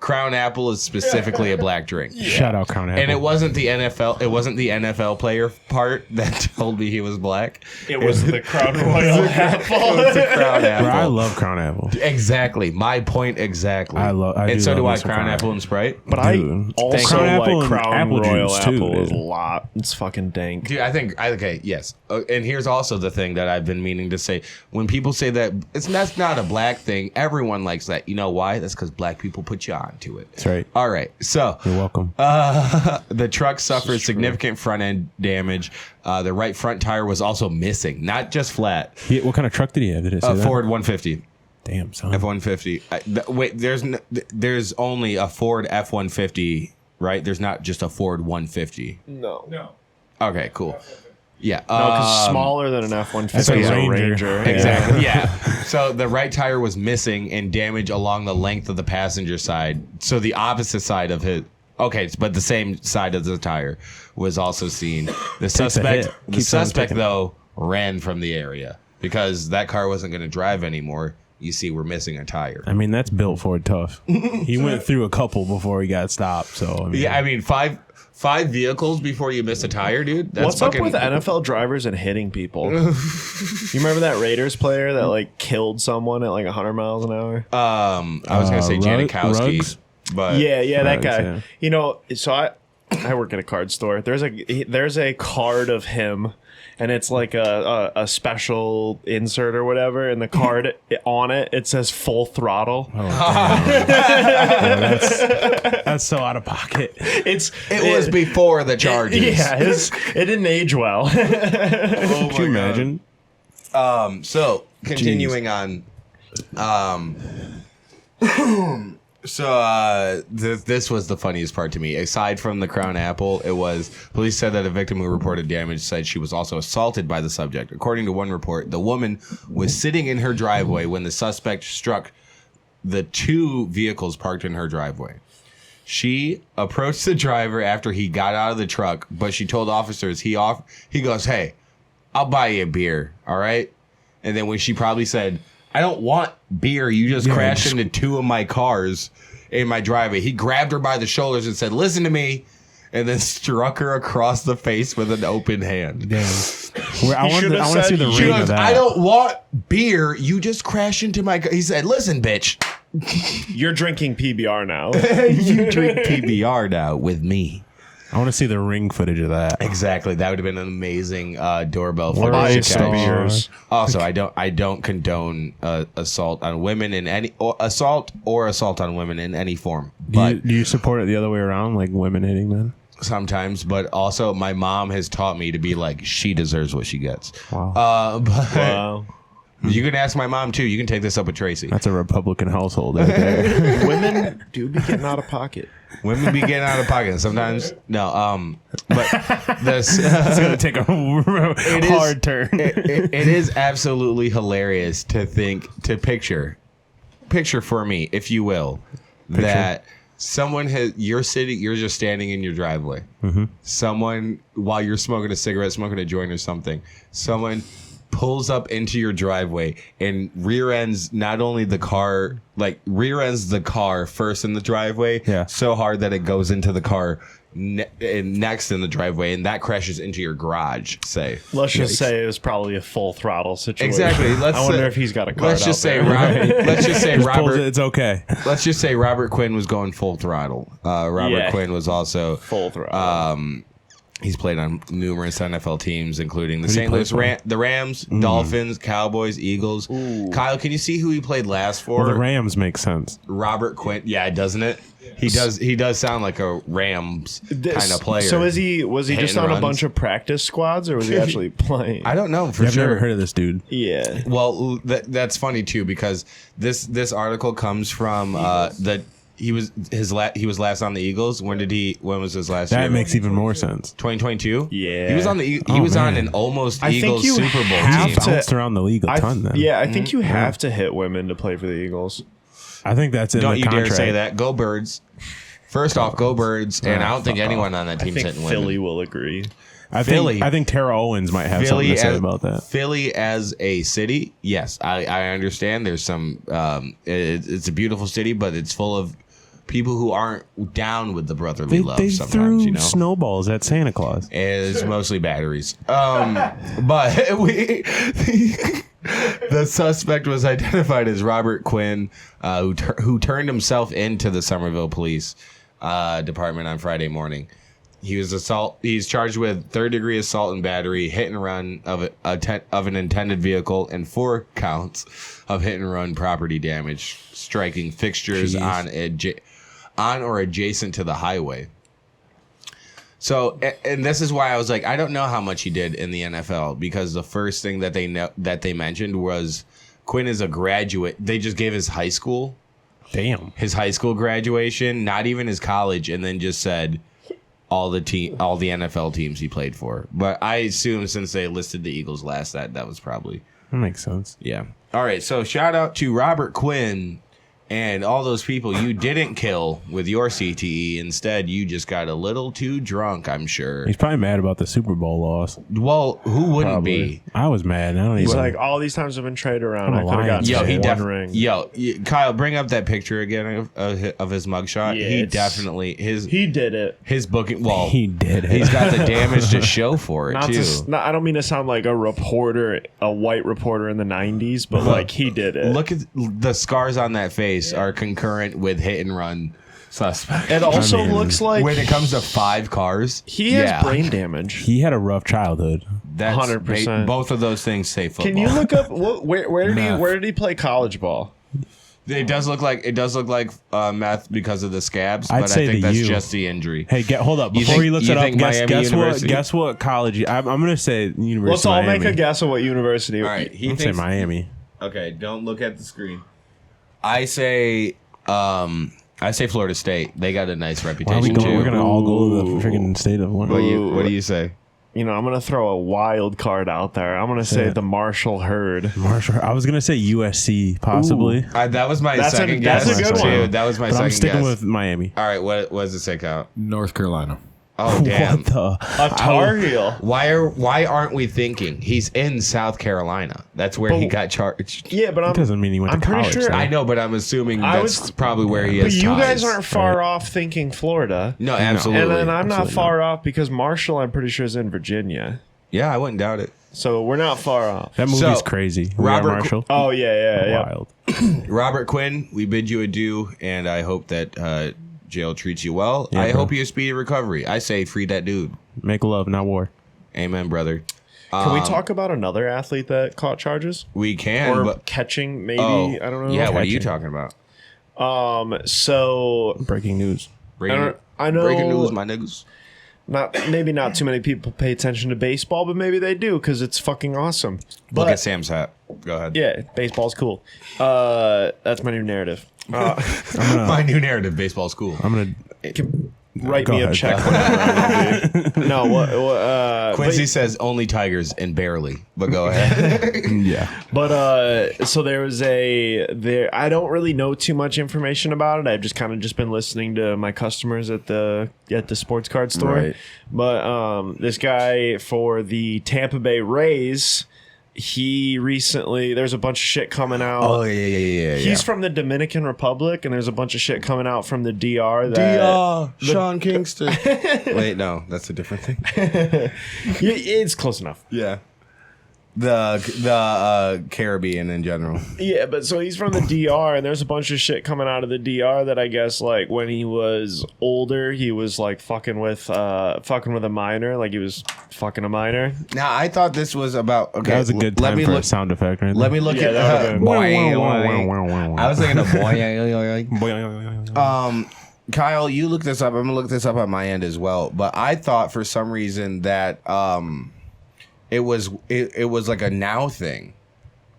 Crown Apple is specifically a black drink. Shout out Crown Apple. And it wasn't the NFL. It wasn't the NFL player part that told me he was black. It was the Crown Royal apple. It was the Crown Apple. Bro, I love Crown Apple. Exactly. My point exactly. I and so do I. love Crown Apple and Sprite. But Dude. I also Crown Apple like and Crown apple Royal juice, too, apple is a dude. lot. It's fucking dank. Dude, I think okay, yes. And here's also the thing that I've been meaning to say. When people say that that's not a black thing, everyone likes that. You know why? That's because black people put you onto it. That's right. All right. So You're welcome. the truck suffered significant front end damage. The right front tire was also missing, not just flat. What kind of truck did he have? Did it say that? Ford 150. Damn, son. F-150. Wait, there's only a Ford F-150, right? There's not just a Ford 150. No. Okay, cool. Yeah. No, because smaller than an F-150 That's a is a Ranger. Ranger. Exactly. Yeah. So the right tire was missing and damage along the length of the passenger side. So the opposite side of his. Okay, but the same side of the tire was also seen. The suspect, hit. Keeps on taking it. though, ran from the area because that car wasn't going to drive anymore. You see, we're missing a tire. I mean, that's built Ford tough. He went through a couple before he got stopped. So I mean, Yeah, I mean, five vehicles before you miss a tire, dude. That's What's up with NFL drivers and hitting people? You remember that Raiders player that like killed someone at like 100 miles an hour? I was going to say Janikowski, Ruggs? but Yeah, that Ruggs, guy. yeah. You know, so I work at a card store. There's a card of him, and it's like a special insert or whatever. And the card on it says full throttle. that's so out of pocket. It was before the charges. Yeah, it didn't age well. Could you imagine? So continuing on, this was the funniest part to me. Aside from the Crown Apple, it was police said that a victim who reported damage said she was also assaulted by the subject. According to one report, the woman was sitting in her driveway when the suspect struck the two vehicles parked in her driveway. She approached the driver after he got out of the truck, but she told officers he goes, "Hey, I'll buy you a beer, all right?" And then when she probably said, "I don't want beer, you just crashed into two of my cars in my driveway," he grabbed her by the shoulders and said, "Listen to me," and then struck her across the face with an open hand. Damn. I want to see the She ring goes, of that. "I don't want beer, you just crashed into my car." He said, "Listen, bitch, You're drinking PBR now. you drink PBR now with me." I want to see the ring footage of that. Exactly. That would have been an amazing doorbell Where footage is to the catch. beers? Also, I don't condone assault on women in any assault on women in any form. But Do you support it the other way around, like women hitting men? sometimes, but also my mom has taught me to be like, she deserves what she gets. Wow. But Wow. you can ask my mom too. You can take this up with Tracy. That's a Republican household right there. Women do be getting out of pocket. Women be getting out of pocket sometimes. No, but this It's going to take a hard turn. it is absolutely hilarious to picture for me, if you will, that someone you're just standing in your driveway. Mm-hmm. Someone, while you're smoking a cigarette, smoking a joint or something, someone pulls up into your driveway and rear ends not only the car, like rear ends the car first in the driveway, so hard that it goes into the car next in the driveway, and that crashes into your garage. Let's just say it was probably a full throttle situation. Exactly. I wonder if he's got a car. Let's just say Robert. It's okay. Let's just say Robert Quinn was going full throttle. Robert Quinn was also full throttle. He's played on numerous NFL teams, including the St. Louis the Rams, Dolphins, Cowboys, Eagles. Ooh. Kyle, can you see who he played last for? Well, the Rams make sense. Robert Quinn. Yeah, doesn't it? He does sound like a Rams kind of player. So was he just on a bunch of practice squads, or was he actually playing? I don't know for I've sure. never heard of this dude. Yeah. Well, that's funny too, because this article comes from he was last on the Eagles. When was his last year? That makes even more sense. 2022. Yeah. He was on on an almost Eagles Super Bowl team. Bounced around the league a ton. Then Yeah, I think you have to hit women to play for the Eagles. I think that's in Don't the you contract. dare say that. Go Birds. First off, go Birds, and I don't think anyone on that I team's think hitting Philly women. will agree. I think Tara Owens might have something to say about that. Philly as a city, yes, I understand. There's some. It's a beautiful city, but it's full of people who aren't down with the brotherly They, love they sometimes, threw you know. snowballs at Santa Claus. It's mostly batteries. But the suspect was identified as Robert Quinn, who turned himself into the Somerville Police Department on Friday morning. He's charged with third-degree assault and battery, hit and run of an intended vehicle, and 4 counts of hit and run property damage, striking fixtures on or adjacent to the highway. So, and this is why I was like, I don't know how much he did in the NFL, because the first thing that they mentioned was Quinn is a graduate. They just gave his high school. Damn. His high school graduation, not even his college, and then just said all the NFL teams he played for. But I assume since they listed the Eagles last, that was probably... That makes sense. Yeah. All right, so shout out to Robert Quinn and all those people you didn't kill with your CTE. Instead, you just got a little too drunk, I'm sure. He's probably mad about the Super Bowl loss. Well, who wouldn't Probably. be? I was mad. I don't He's even. like, all these times I've been traded around, I I'm could have lying. gotten Yo, he one definitely. ring. Kyle, bring up that picture again of his mugshot. Yeah, He it's- definitely He did it. his booking. Well, he did it. he's got the damage to show for it too. I don't mean to sound like a reporter, a white reporter in the 90s, but like he did it. Look at the scars on that face are concurrent with hit and run suspect. It also I mean, looks like When it comes to 5 cars, he has yeah, brain damage. He had a rough childhood. that's 100%. Both of those things say football. Can you look up Meth. where did he play college ball? It does look like meth because of the scabs, I'd but say I think the that's U. just the injury. Hey, hold up. You Before think- he looks you it up, think Miami University? guess what college? I'm going to say University Let's of all Miami. make a guess of what university. All right, he I'd say thinks. Miami. Okay, don't look at the screen. I say Florida State. They got a nice Why are reputation we going? too. We're going to all go to the freaking state of What do you say? You know, I'm gonna throw a wild card out there. I'm gonna say Yeah. the Marshall Herd. Marshall. I was going to say USC, possibly. That was my That's a- second that's guess a good too. one. That was my But second I'm sticking guess. with Miami. All right, what does it say, Kyle? North Carolina. Oh damn! What the? A Tar Heel. Why aren't we thinking he's in South Carolina? That's where he But- got charged. Yeah, but That doesn't mean he went I'm to pretty college. sure- though. I know, but I'm assuming I that's was- probably where he But is. you guys aren't far off thinking Florida. No, absolutely. And then I'm not Absolutely far off because Marshall, I'm pretty sure, is in Virginia. Yeah, I wouldn't doubt it. So we're not far off. That movie's So, crazy. Robert- Marshall. Oh yeah. Wild. Robert Quinn, we bid you adieu, and I hope that jail treats you well. Yeah, I bro. hope you a speedy recovery. I say free that dude. Make love, not war. Amen, brother. Can we talk about another athlete that caught charges We can, or but catching? Maybe oh, I don't know. yeah. What are you Catching. talking about? So Breaking news. I know breaking news, my niggas. maybe not too many people pay attention to baseball, but maybe they do because it's fucking awesome. Look But at Sam's hat. Go ahead. yeah, baseball's cool. That's my new narrative. My new narrative: baseball school. I'm gonna. Write Go me a ahead. check. Whenever I will be. No, what Quincy says only Tigers and barely, but go ahead. Yeah. But so there was I don't really know too much information about it. I've just kind of just been listening to my customers at the sports card store. Right. But this guy for the Tampa Bay Rays, he recently there's a bunch of shit coming out. Oh yeah. He's from the Dominican Republic, and there's a bunch of shit coming out from the DR. That Sean Kingston. Wait, no, that's a different thing. It's close enough. Yeah. The Caribbean in general. Yeah, but so he's from the DR, and there's a bunch of shit coming out of the DR that I guess like when he was older, he was like fucking with a minor, like he was fucking a minor. Now I thought this was about. Okay, That was a good let time me for look. a sound effect, right? Let me look Yeah, that at. would've been- I was thinking of boy. there. Kyle, you look this up. I'm gonna look this up on my end as well. But I thought for some reason that it was like a now thing,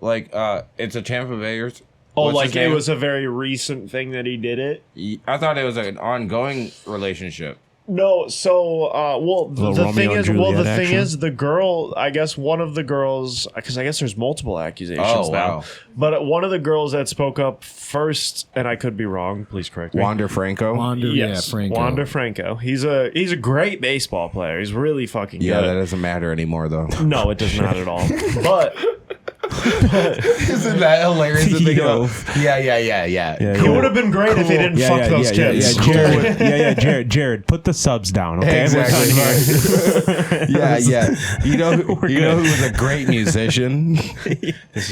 like it's a Tampa Bayers. Oh, What's like his it name? was a very recent thing that he did it. I thought it was like an ongoing relationship. No, so Little the Romeo thing and is, Juliet action. the girl. I guess one of the girls, because I guess there's multiple accusations Oh, now. wow. But one of the girls that spoke up first, and I could be wrong. Please correct me. Wander Franco. Wander, Yes, yeah, Franco. Wander Franco. He's a great baseball player. He's really fucking Yeah, good. that doesn't matter anymore though. No, it does not at all. But Isn't that hilarious? To think about? Yeah. It would have been great if he didn't fuck those kids. Jared, put the subs down, okay? Exactly. Yeah. You know who was a great musician?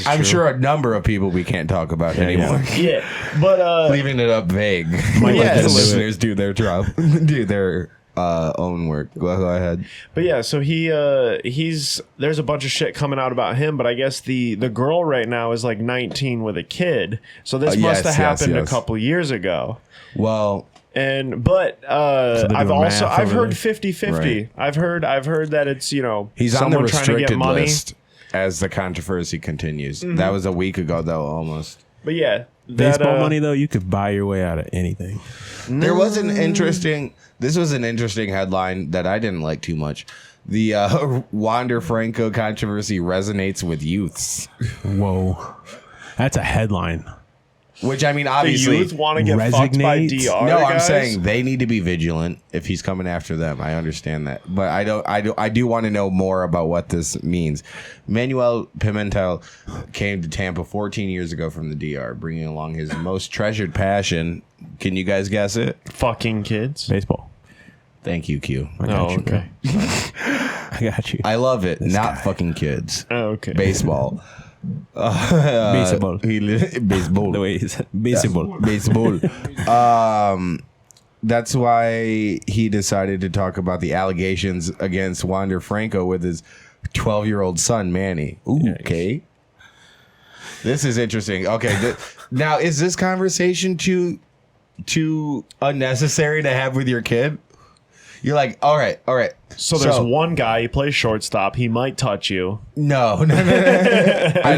I'm sure a number of people we can't talk about anymore. Yeah, but Leaving it up vague. Yes. The listeners do their job, do their own work. Go ahead. But yeah, so he's there's a bunch of shit coming out about him, but I guess the girl right now is like 19 with a kid. So this must have happened a couple years ago. Well, but I've heard 50-50. Right. I've heard that it's, you know, he's on the someone trying to get restricted money. list as the controversy continues. That was a week ago though, almost. But yeah, baseball money though, you could buy your way out of anything. There was an interesting. This was an interesting headline that I didn't like too much. The Wander Franco controversy resonates with youths. Whoa, that's a headline. Which, I mean, the obviously, youth want to get fucked by Resonate? DR. no, I'm guys? saying they need to be vigilant if he's coming after them. I understand that, but I do want to know more about what this means. Manuel Pimentel came to Tampa 14 years ago from the DR, bringing along his most treasured passion. Can you guys guess it? fucking kids. Baseball. Thank you, Q. I got you, okay. I got you. I love it. Not guy. fucking kids. Oh, okay. Baseball. Baseball. Baseball. The way he's baseball. Baseball. That's why he decided to talk about the allegations against Wander Franco with his 12-year-old son, Manny. Ooh, okay. This is interesting. Okay. Now, is this conversation too unnecessary to have with your kid? You're like, all right. So there's one guy, he plays shortstop. He might touch you. No. I'd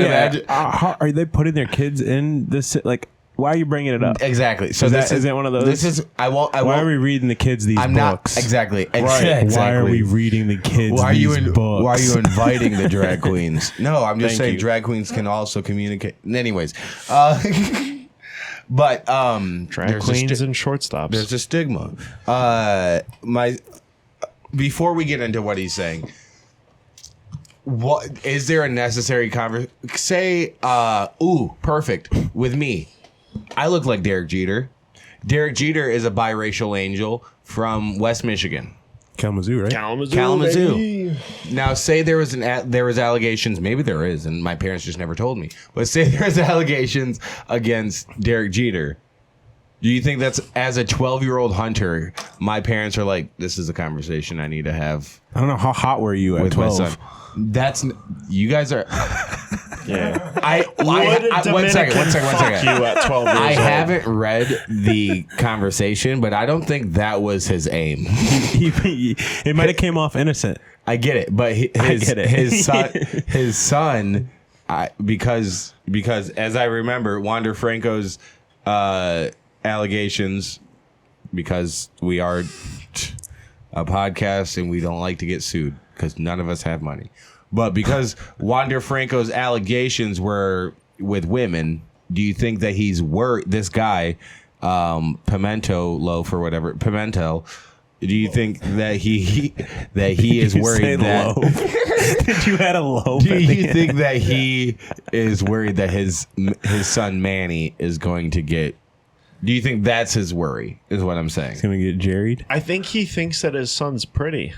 imagine. How, are they putting their kids in this? Like, why are you bringing it up? Exactly. So This isn't one of those. This is. I won't. Why are we reading the kids these I'm books? not exactly. Right. Why are we reading the kids these books? Why are you inviting the drag queens? No, I'm just Thank saying you. drag queens can also communicate. Anyways, but Drag there's queens and shortstops. there's a stigma. Before we get into what he's saying, what is there a necessary conversation? Say, perfect with me. I look like Derek Jeter. Derek Jeter is a biracial angel from West Michigan. Kalamazoo, right? Kalamazoo. baby. Now, say there was allegations. Maybe there is, and my parents just never told me. But say there's allegations against Derek Jeter. Do you think that's, as a 12-year-old hunter, my parents are like, this is a conversation I need to have I don't know, how hot were you at with 12? my son? You guys are. Yeah. One second. You at 12 years I old. haven't read the conversation, but I don't think that was his aim. It might have came off innocent. I get it, but his son, because as I remember, Wander Franco's allegations, because we are a podcast and we don't like to get sued because none of us have money, but because Wander Franco's allegations were with women, do you think that he's worried? This guy, Pimentel, do you think that he is worried that? Did you add a low? Do you think that he is worried that his son Manny is going to get? Do you think that's his worry? Is what I'm saying. He's gonna get jerried? I think he thinks that his son's pretty.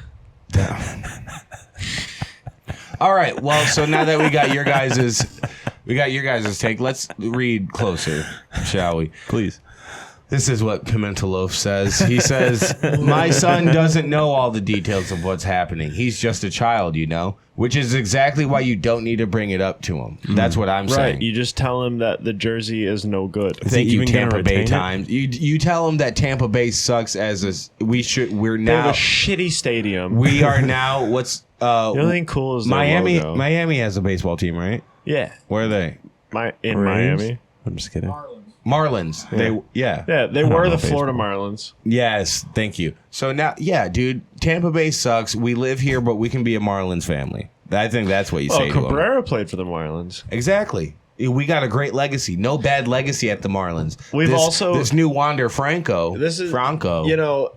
All right. Well, so now that we got your guys's take, let's read closer, shall we? Please. This is what Pimentelov says. He says, my son doesn't know all the details of what's happening. He's just a child, which is exactly why you don't need to bring it up to him. That's what I'm saying. Right. You just tell him that the jersey is no good. Thank you, even gonna Tampa Bay retain it? Times. You tell him that Tampa Bay sucks we're They have now, a shitty stadium. we are now, the only thing cool is their Miami. logo. Miami has a baseball team, right? Yeah. Where are they? In Raiders? Miami. I'm just kidding. Marlins. Yeah, they don't were know the Florida baseball. Marlins. Yes, thank you. So now, yeah, dude, Tampa Bay sucks. We live here, but we can be a Marlins family. I think that's what you say to them. Cabrera played for the Marlins. Exactly. We got a great legacy. No bad legacy at the Marlins. We've also- this new Wander Franco. Franco.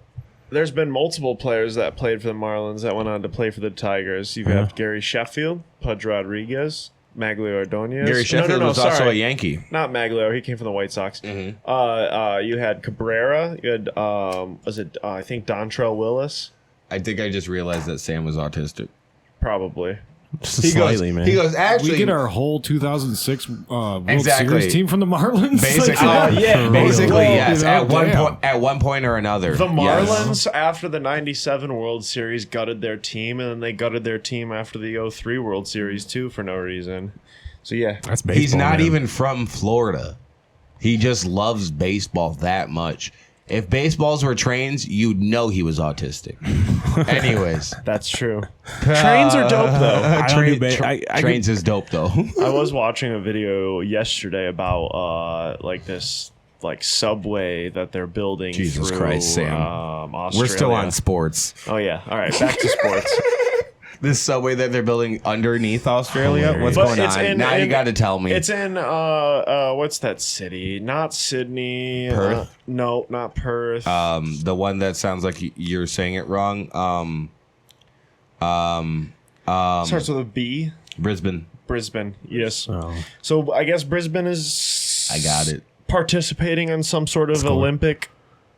There's been multiple players that played for the Marlins that went on to play for the Tigers. You have Gary Sheffield, Pudge Rodriguez, Maglio Ordonez. Gary Sheffield was also a Yankee. Not Maglio. He came from the White Sox. You had Cabrera. You had I think Dontrell Willis. I think I just realized that Sam was autistic. Probably. Just slightly, man. He goes, actually, We get our whole 2006 World Exactly. Series team from the Marlins. basically, yeah, basically, well, yes. damn. At one point or another, The yes. Marlins, after the 97 World Series, gutted their team, and then they gutted their team after the 03 World Series, too, for no reason. So, yeah. That's baseball. He's not man. even from Florida. He just loves baseball that much. If baseballs were trains, you'd know he was autistic. Anyways, That's true. Trains are dope, though. I don't do trains is dope though. I was watching a video yesterday about this subway that they're building. Jesus through, Christ, Sam. Australia. We're still on sports. Oh yeah. All right. Back to sports. This subway that they're building underneath Australia. Hilarious. What's But going it's on? Now you got to tell me. It's in what's that city? Not Sydney. Perth? No, not Perth. The one that sounds like you're saying it wrong. Starts with a B. Brisbane. Brisbane. Yes. Oh. So I guess Brisbane is. I got it. Participating in some sort of Olympic.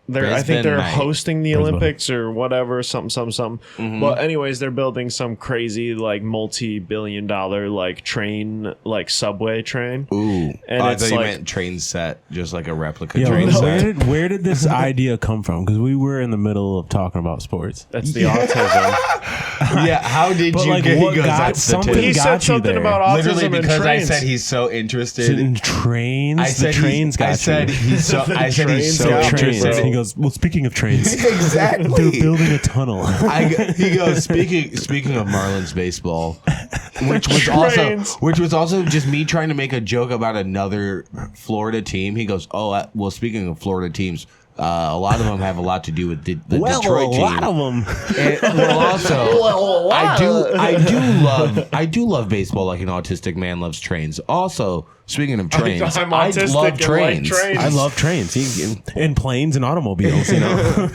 I think Brisbane, they're mate. hosting the Brisbane. Olympics or whatever, something. But anyways, they're building some crazy multi-billion-dollar train, subway train. Ooh. And I it's thought you like- meant train set, just like a replica Yo, train set. where did this idea come from? Because we were in the middle of talking about sports. That's the autism. Yeah, how did But you like, get? what He goes, got that's the something? tip. He got said you something there. about autism Literally and because trains. I said he's so interested. In trains, I said the trains got I said you. he's so. I said he's trains so got you, trains. bro. interested. He goes, well, speaking of trains, Exactly. they're building a tunnel. He goes, speaking of Marlins baseball, which Trains. was also just me trying to make a joke about another Florida team. He goes, oh well, speaking of Florida teams, a lot of them have a lot to do with the Detroit team. a lot of them. And, well, also, I do love baseball like an autistic man loves trains. Also, speaking of trains, I'm I autistic love and like trains. trains. I love trains. And planes and automobiles, you know.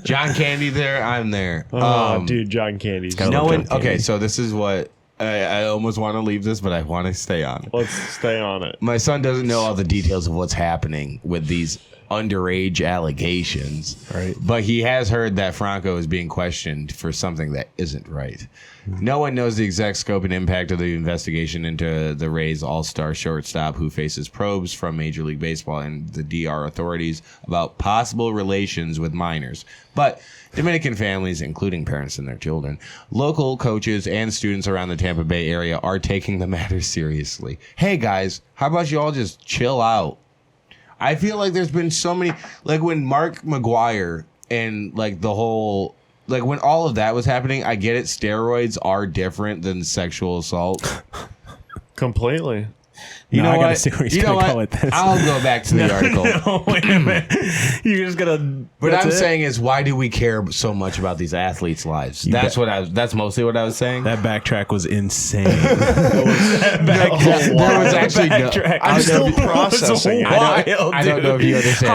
John Candy there, I'm there. Oh, dude, John Candy's. No one. John Okay, Candy. so this is what I almost want to leave this, but I want to stay on it. Let's stay on it. My son doesn't know all the details of what's happening with these underage allegations. Right. But he has heard that Franco is being questioned for something that isn't right. No one knows the exact scope and impact of the investigation into the Rays all-star shortstop who faces probes from Major League Baseball and the DR authorities about possible relations with minors. But Dominican families, including parents and their children, local coaches, and students around the Tampa Bay area are taking the matter seriously. Hey, guys, how about you all just chill out? I feel like there's been so many, like when Mark McGuire and like the whole, like when all of that was happening, I get it. Steroids are different than sexual assault. Completely. You No, know I gotta what? see where he's You know gonna go what? with this. I'll go back to the article. No, wait a minute. You're just gonna. What that's I'm it? saying is, why do we care so much about these athletes' lives? That's mostly what I was saying. That backtrack was insane. There was actually no, Backtrack. I'm was still processing it. I don't know if you understand.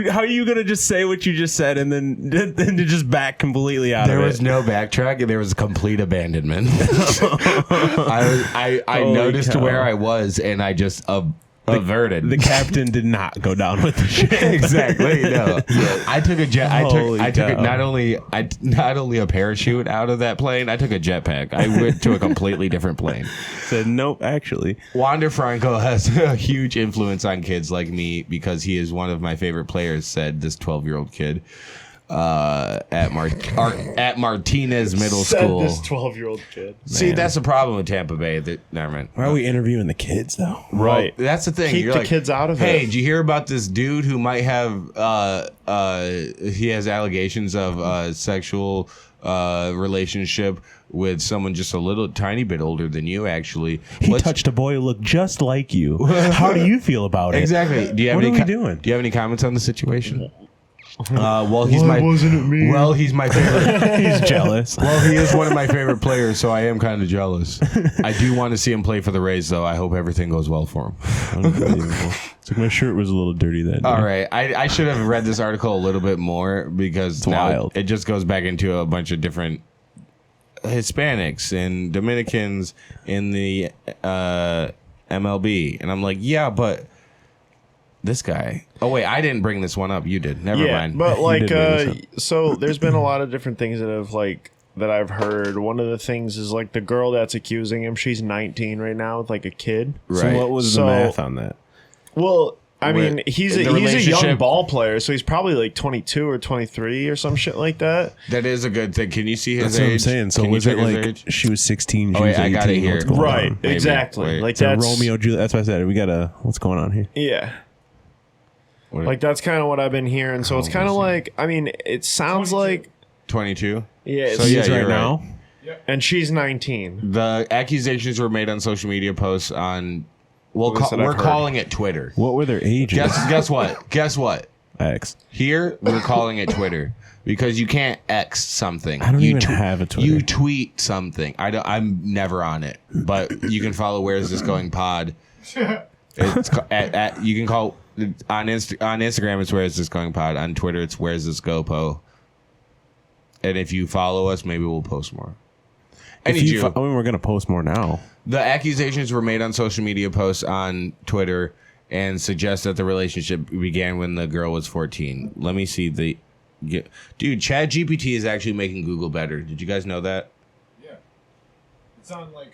How are you gonna just say what you just said and then to just back completely out There of was it? no backtrack. There was complete abandonment. I Holy noticed cow. where I was, and I just averted. The captain did not go down with the ship. Exactly. No. I took a jet. I Holy took cow. not only a parachute out of that plane. I took a jetpack. I went to a completely different plane. Said nope. Actually, Wander Franco has a huge influence on kids like me because he is one of my favorite players. Said this 12-year-old kid at Martinez Middle School. This 12-year-old kid. See, that's the problem with Tampa Bay. Never mind. why are we interviewing the kids though? Right. Well, that's the thing. Keep You're the like, kids out of hey, it. did you hear about this dude who might have he has allegations of sexual relationship with someone just a little tiny bit older than you? Actually, He touched a boy who looked just like you. How do you feel about it? exactly. Do you have What any are we doing? Do you have any comments on the situation? Well, he's he's my favorite. He's jealous. Well, he is one of my favorite players, so I am kind of jealous. I do want to see him play for the Rays, though. I hope everything goes well for him. Unbelievable. It's like my shirt was a little dirty that day. All right, I should have read this article a little bit more because now wild. it just goes back into a bunch of different Hispanics and Dominicans in the MLB, and I'm like, yeah, but this guy. Oh wait, I didn't bring this one up. You did. Never mind. But You like, did bring this up. so there's been a lot of different things that have like that I've heard. One of the things is like the girl that's accusing him. She's 19 right now with like a kid. So what was So- the math on that? Well, I mean, Wait, he's the a young relationship- ball player, so he's probably like 22 or 23 or some shit like that. That is a good thing. Can you see his That's age? what I'm saying. So Can you was it check his like age? she was 16? She Oh, wait, was I 18? got it here. What's going Right, on? Maybe. exactly. Wait. Like So that's Romeo Juliet. That's what I said. We got to. What's going on here? Yeah. What- Like that's kind of what I've been hearing. So it's kind of like, I mean, it sounds like 22. yeah. So It's, yeah, Is you're right right. now. and she's 19. The accusations were made on social media posts on. Well, At least that I've we're heard. calling it Twitter. What were their ages? Guess what? Guess what? X. Here we're calling it Twitter because you can't X something. I don't you even have a Twitter. You tweet something. I'm never on it, but you can follow Where's This Going Pod. It's you can call on Instagram. It's Where's This Going Pod. On Twitter, it's Where's This Go Po. And if you follow us, maybe we'll post more. I need you. I mean, we're gonna post more now. The accusations were made on social media posts on Twitter and suggest that the relationship began when the girl was 14. Let me see the... Dude, ChatGPT is actually making Google better. Did you guys know that? Yeah. It's on like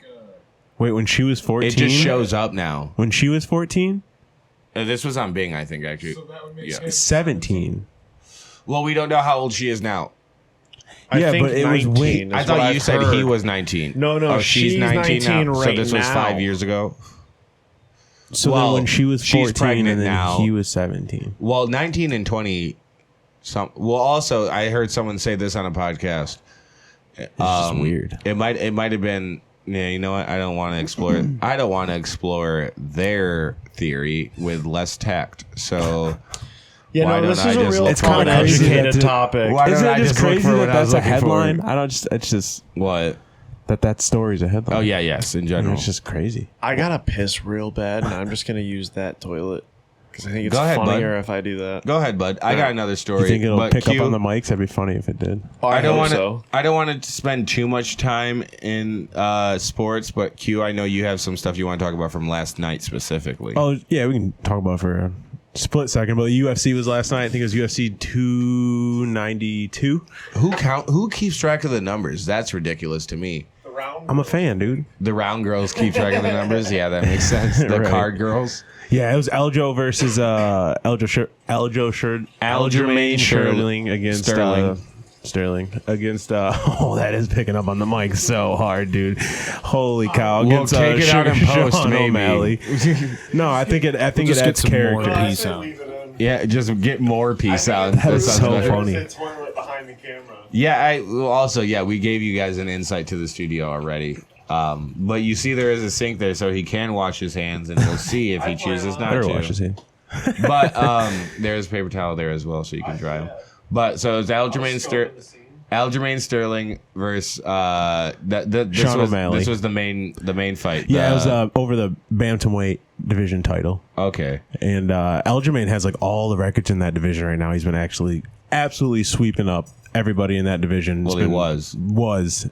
Wait, when she was 14, It just shows up now. When she was 14, This was on Bing, I think, actually. so that would make Yeah. sense. 17. Well, we don't know how old she is now. Yeah, I think but it was 19 way- is I what thought you I've said he heard. was 19. No, Oh, she's 19 now. So right this was now. 5 years ago. So Well, then when she was she's 14 pregnant and then now. he was 17. Well, 19 and 20. Well, also, I heard someone say this on a podcast. It's just weird. It might have been. Yeah, you know what? I don't want to explore. I don't want to explore their theory with less tact. So Yeah, why no, this don't is I a just real look It's kinda for what I was crazy looking- uneducated that- topic. Why Isn't don't it I just just look crazy for that what I that's was a looking for? headline? I don't just. It's just What? that story's a headline. Oh yeah, yes. In general, It's just crazy. I gotta piss real bad, and I'm just gonna use that toilet because I think it's Go ahead, bud. funnier if I do that. Go ahead, bud. I got another story. You think it'll but pick Q, up on the mics? That'd be funny if it did. I don't hope want to. so. I don't want to spend too much time in sports, but Q, I know you have some stuff you want to talk about from last night specifically. Oh yeah, we can talk about it for a split second. But the UFC was last night. I think it was UFC 292. Who keeps track of the numbers? That's ridiculous to me. I'm a fan, dude. The round girls keep track of the numbers. Yeah, that makes sense. The Right. card girls. Yeah, it was Aljo versus Aljamain Sterling against Sterling against oh, that is picking up on the mic so hard, dude. Holy cow! We'll Against take it out in post, Sean maybe. O'Malley. No, I think it Just get adds some more character. peace out. Yeah, just get more peace out. That is sounds so better. funny. behind the camera. Yeah, also, we gave you guys an insight to the studio already. But you see there is a sink there, so he can wash his hands, and we'll see if he chooses not Better to. watch his hand. But there's a paper towel there as well, so you can dry them. But so it's Aljamain Sterling versus Sean O'Malley. This was the main fight. Yeah, it was over the bantamweight division title. Okay. And Aljamain has like all the records in that division right now. He's been actually absolutely sweeping up everybody in that division. Well, he was,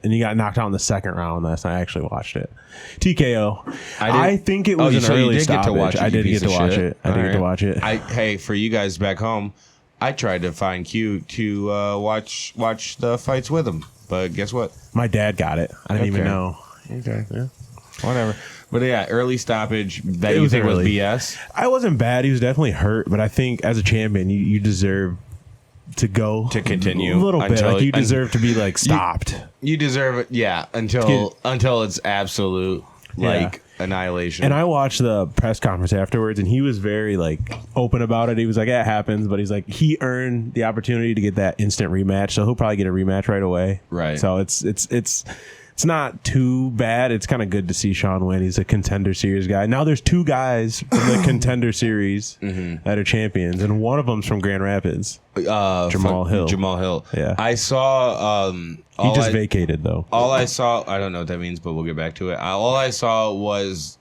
and he got knocked out in the second round last night. I actually watched it. TKO. I I think it was an so you early did get to stoppage. watch it, I you did piece get to of watch shit. it. I did get to watch it. Hey, for you guys back home, I tried to find Q to watch the fights with him, but guess what? My dad got it. I didn't even Okay. know. Okay, yeah, whatever. But yeah, early stoppage that It you was think was early. BS. I wasn't bad. He was definitely hurt, but I think as a champion, you deserve to go To continue a little bit. until- Like you deserve to be like stopped. You deserve it, yeah, until it's absolute like annihilation. And I watched the press conference afterwards, and he was very like open about it. He was like, "It happens," but he's like, he earned the opportunity to get that instant rematch, so he'll probably get a rematch right away. Right. So it's not too bad. It's kind of good to see Sean win. He's a contender series guy. Now there's two guys from the contender series that are champions, and one of them's from Grand Rapids. Jamal Hill. Jamal Hill. Yeah. I saw. He just vacated though. All I saw, I don't know what that means, but we'll get back to it. All I saw was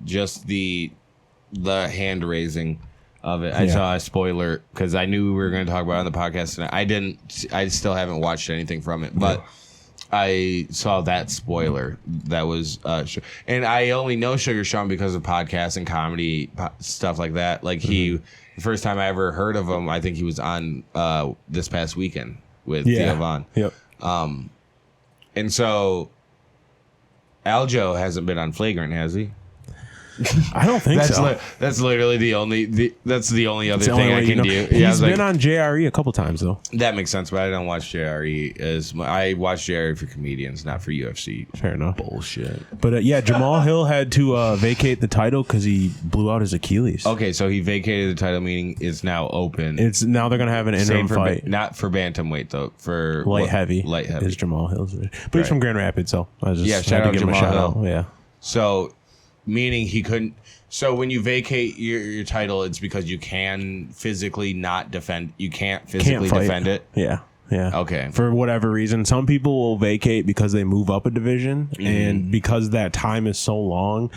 just the hand raising of it. I saw a spoiler because I knew we were going to talk about it on the podcast tonight. I still haven't watched anything from it, but I saw that spoiler. That was, and I only know Sugar Sean because of podcasts and comedy stuff like that. Like the first time I ever heard of him, I think he was on this past weekend with Theo Von. Yep. And so Aljo hasn't been on Flagrant, has he? I don't think so. That's literally the only other thing I can do. He's been on JRE a couple times though. That makes sense, but I don't watch JRE I watch JRE for comedians, not for UFC. Fair enough. Bullshit. But Jamal Hill had to vacate the title because he blew out his Achilles. Okay, so he vacated the title, meaning it's now open. It's now they're gonna have an interim fight. Not for bantamweight though. For Light heavy is Jamal Hill's, but he's from Grand Rapids, so I just shout had to out give him a shout Jamal out. Yeah. So, meaning he couldn't. So when you vacate your title, it's because you can physically not defend. You can't physically defend it. Yeah. Okay. For whatever reason, some people will vacate because they move up a division, and because that time is so long,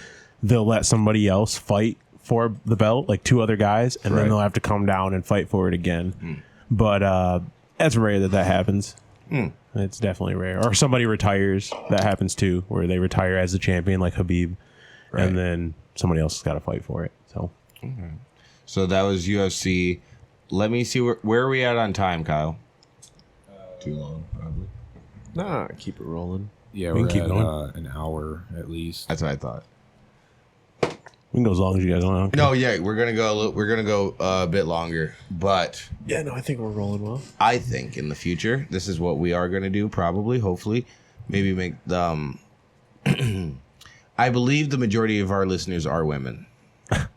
they'll let somebody else fight for the belt, like 2 other guys, and then they'll have to come down and fight for it again. But that's rare that happens. It's definitely rare. Or somebody retires. That happens too, where they retire as the champion, like Habib, and then somebody else has got to fight for it. So that was UFC. Let me see where are we at on time, Kyle? Too long, probably. Nah, keep it rolling. Yeah, We we're can keep at going. an hour at least. That's what I thought. We can go as long as you guys want. No, yeah, we're gonna go a bit longer, but Yeah, no, I think we're rolling well. I think in the future this is what we are gonna do. Probably, hopefully, maybe make I believe the majority of our listeners are women.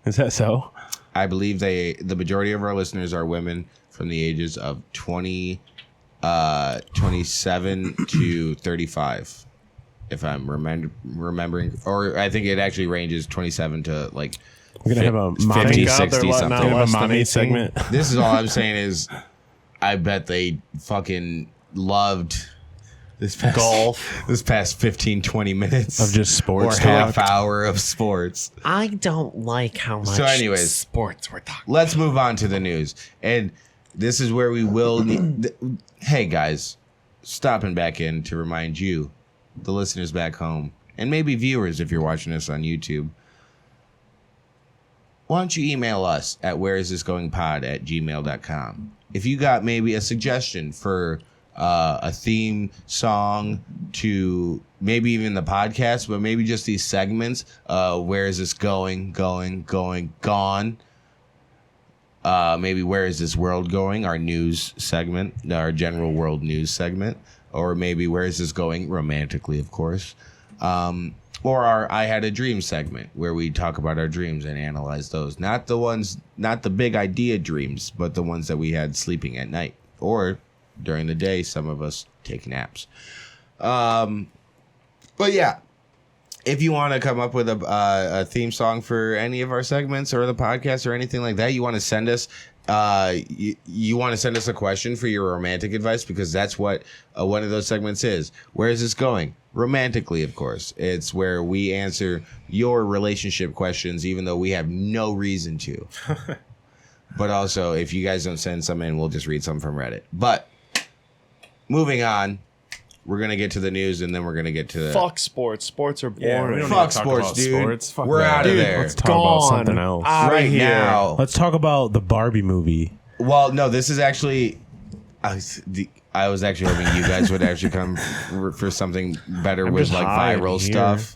Is that so? I believe the majority of our listeners are women from the ages of 27 to 35. If I'm remembering, or I think it actually ranges 27 to like We're gonna have a mommy, 50, Thank God they're 60 letting something. out have a less than mommy 18. segment. This is all I'm saying is I bet they fucking loved this past Golf. this past 15, 20 minutes Of just sports or half talk. hour of sports. I don't like how much So anyways, sports we're talking. let's move on to the news. And this is where we will need... Hey, guys, stopping back in to remind you, the listeners back home, and maybe viewers if you're watching this on YouTube, why don't you email us at whereisthisgoingpod@gmail.com. If you got maybe a suggestion for a theme song to maybe even the podcast, but maybe just these segments, where is this going, gone? Maybe where is this world going? Our news segment, our general world news segment, or maybe where is this going romantically, of course, or our I Had a Dream segment where we talk about our dreams and analyze those. Not the big idea dreams, but the ones that we had sleeping at night or during the day. Some of us take naps. But yeah. If you want to come up with a theme song for any of our segments or the podcast or anything like that, you want to send us you want to send us a question for your romantic advice, because that's what one of those segments is. Where is this going? Romantically, of course. It's where we answer your relationship questions, even though we have no reason to. But also, if you guys don't send some in, we'll just read some from Reddit. But moving on. We're going to get to the news, and then we're going to get to the... Fuck sports. Sports are boring. Fuck sports, dude. We're out of there. Let's talk about something else. Right now. Let's talk about the Barbie movie. Well, no, this is actually... I was actually hoping you guys would actually come for something better with like viral stuff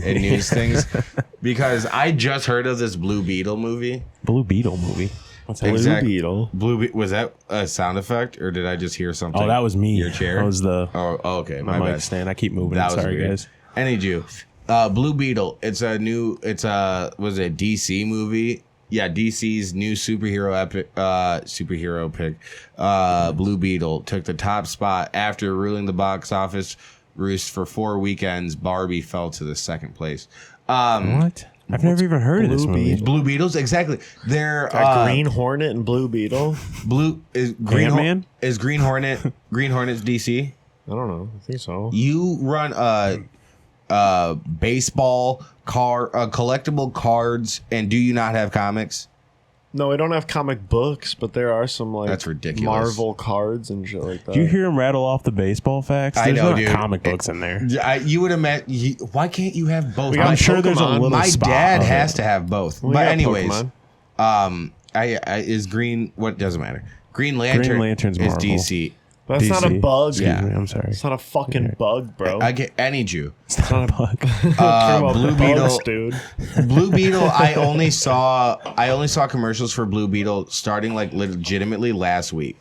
and news things. Because I just heard of this Blue Beetle movie. Blue Beetle movie. What's that? Blue Beetle. Was that a sound effect, or did I just hear something? Oh, that was me. Your chair? That was the okay. my My mic bad. stand. I keep moving. That was Sorry, weird. guys. Blue Beetle. Was it DC movie? Yeah, DC's new superhero pick. Blue Beetle took the top spot after ruling the box office roost for 4 weekends. Barbie fell to the second place. What? I've never even heard of this movie. Blue Beetles, exactly. They're Green Hornet and Blue Beetle. Ant-Man? Is Green Hornet's DC? I don't know. I think so. You run baseball collectible cards, and do you not have comics? No, we don't have comic books, but there are some like That's ridiculous. Marvel cards and shit like that. Do you hear him rattle off the baseball facts? I There's know, not dude. comic books in there. You would imagine. Why can't you have both? got I'm sure there's a Pokemon. little My spot dad of has it. to have both. We But got anyways, Pokemon. is Green. What doesn't matter. Green Lantern. Lantern's is Marvel. DC. That's not a DC. bug. Excuse Yeah. me, I'm sorry. It's not a fucking bug, bro. I need you. It's not a bug. Blue Bugs, Beetle. dude. Blue Beetle. I only saw commercials for Blue Beetle starting like legitimately last week,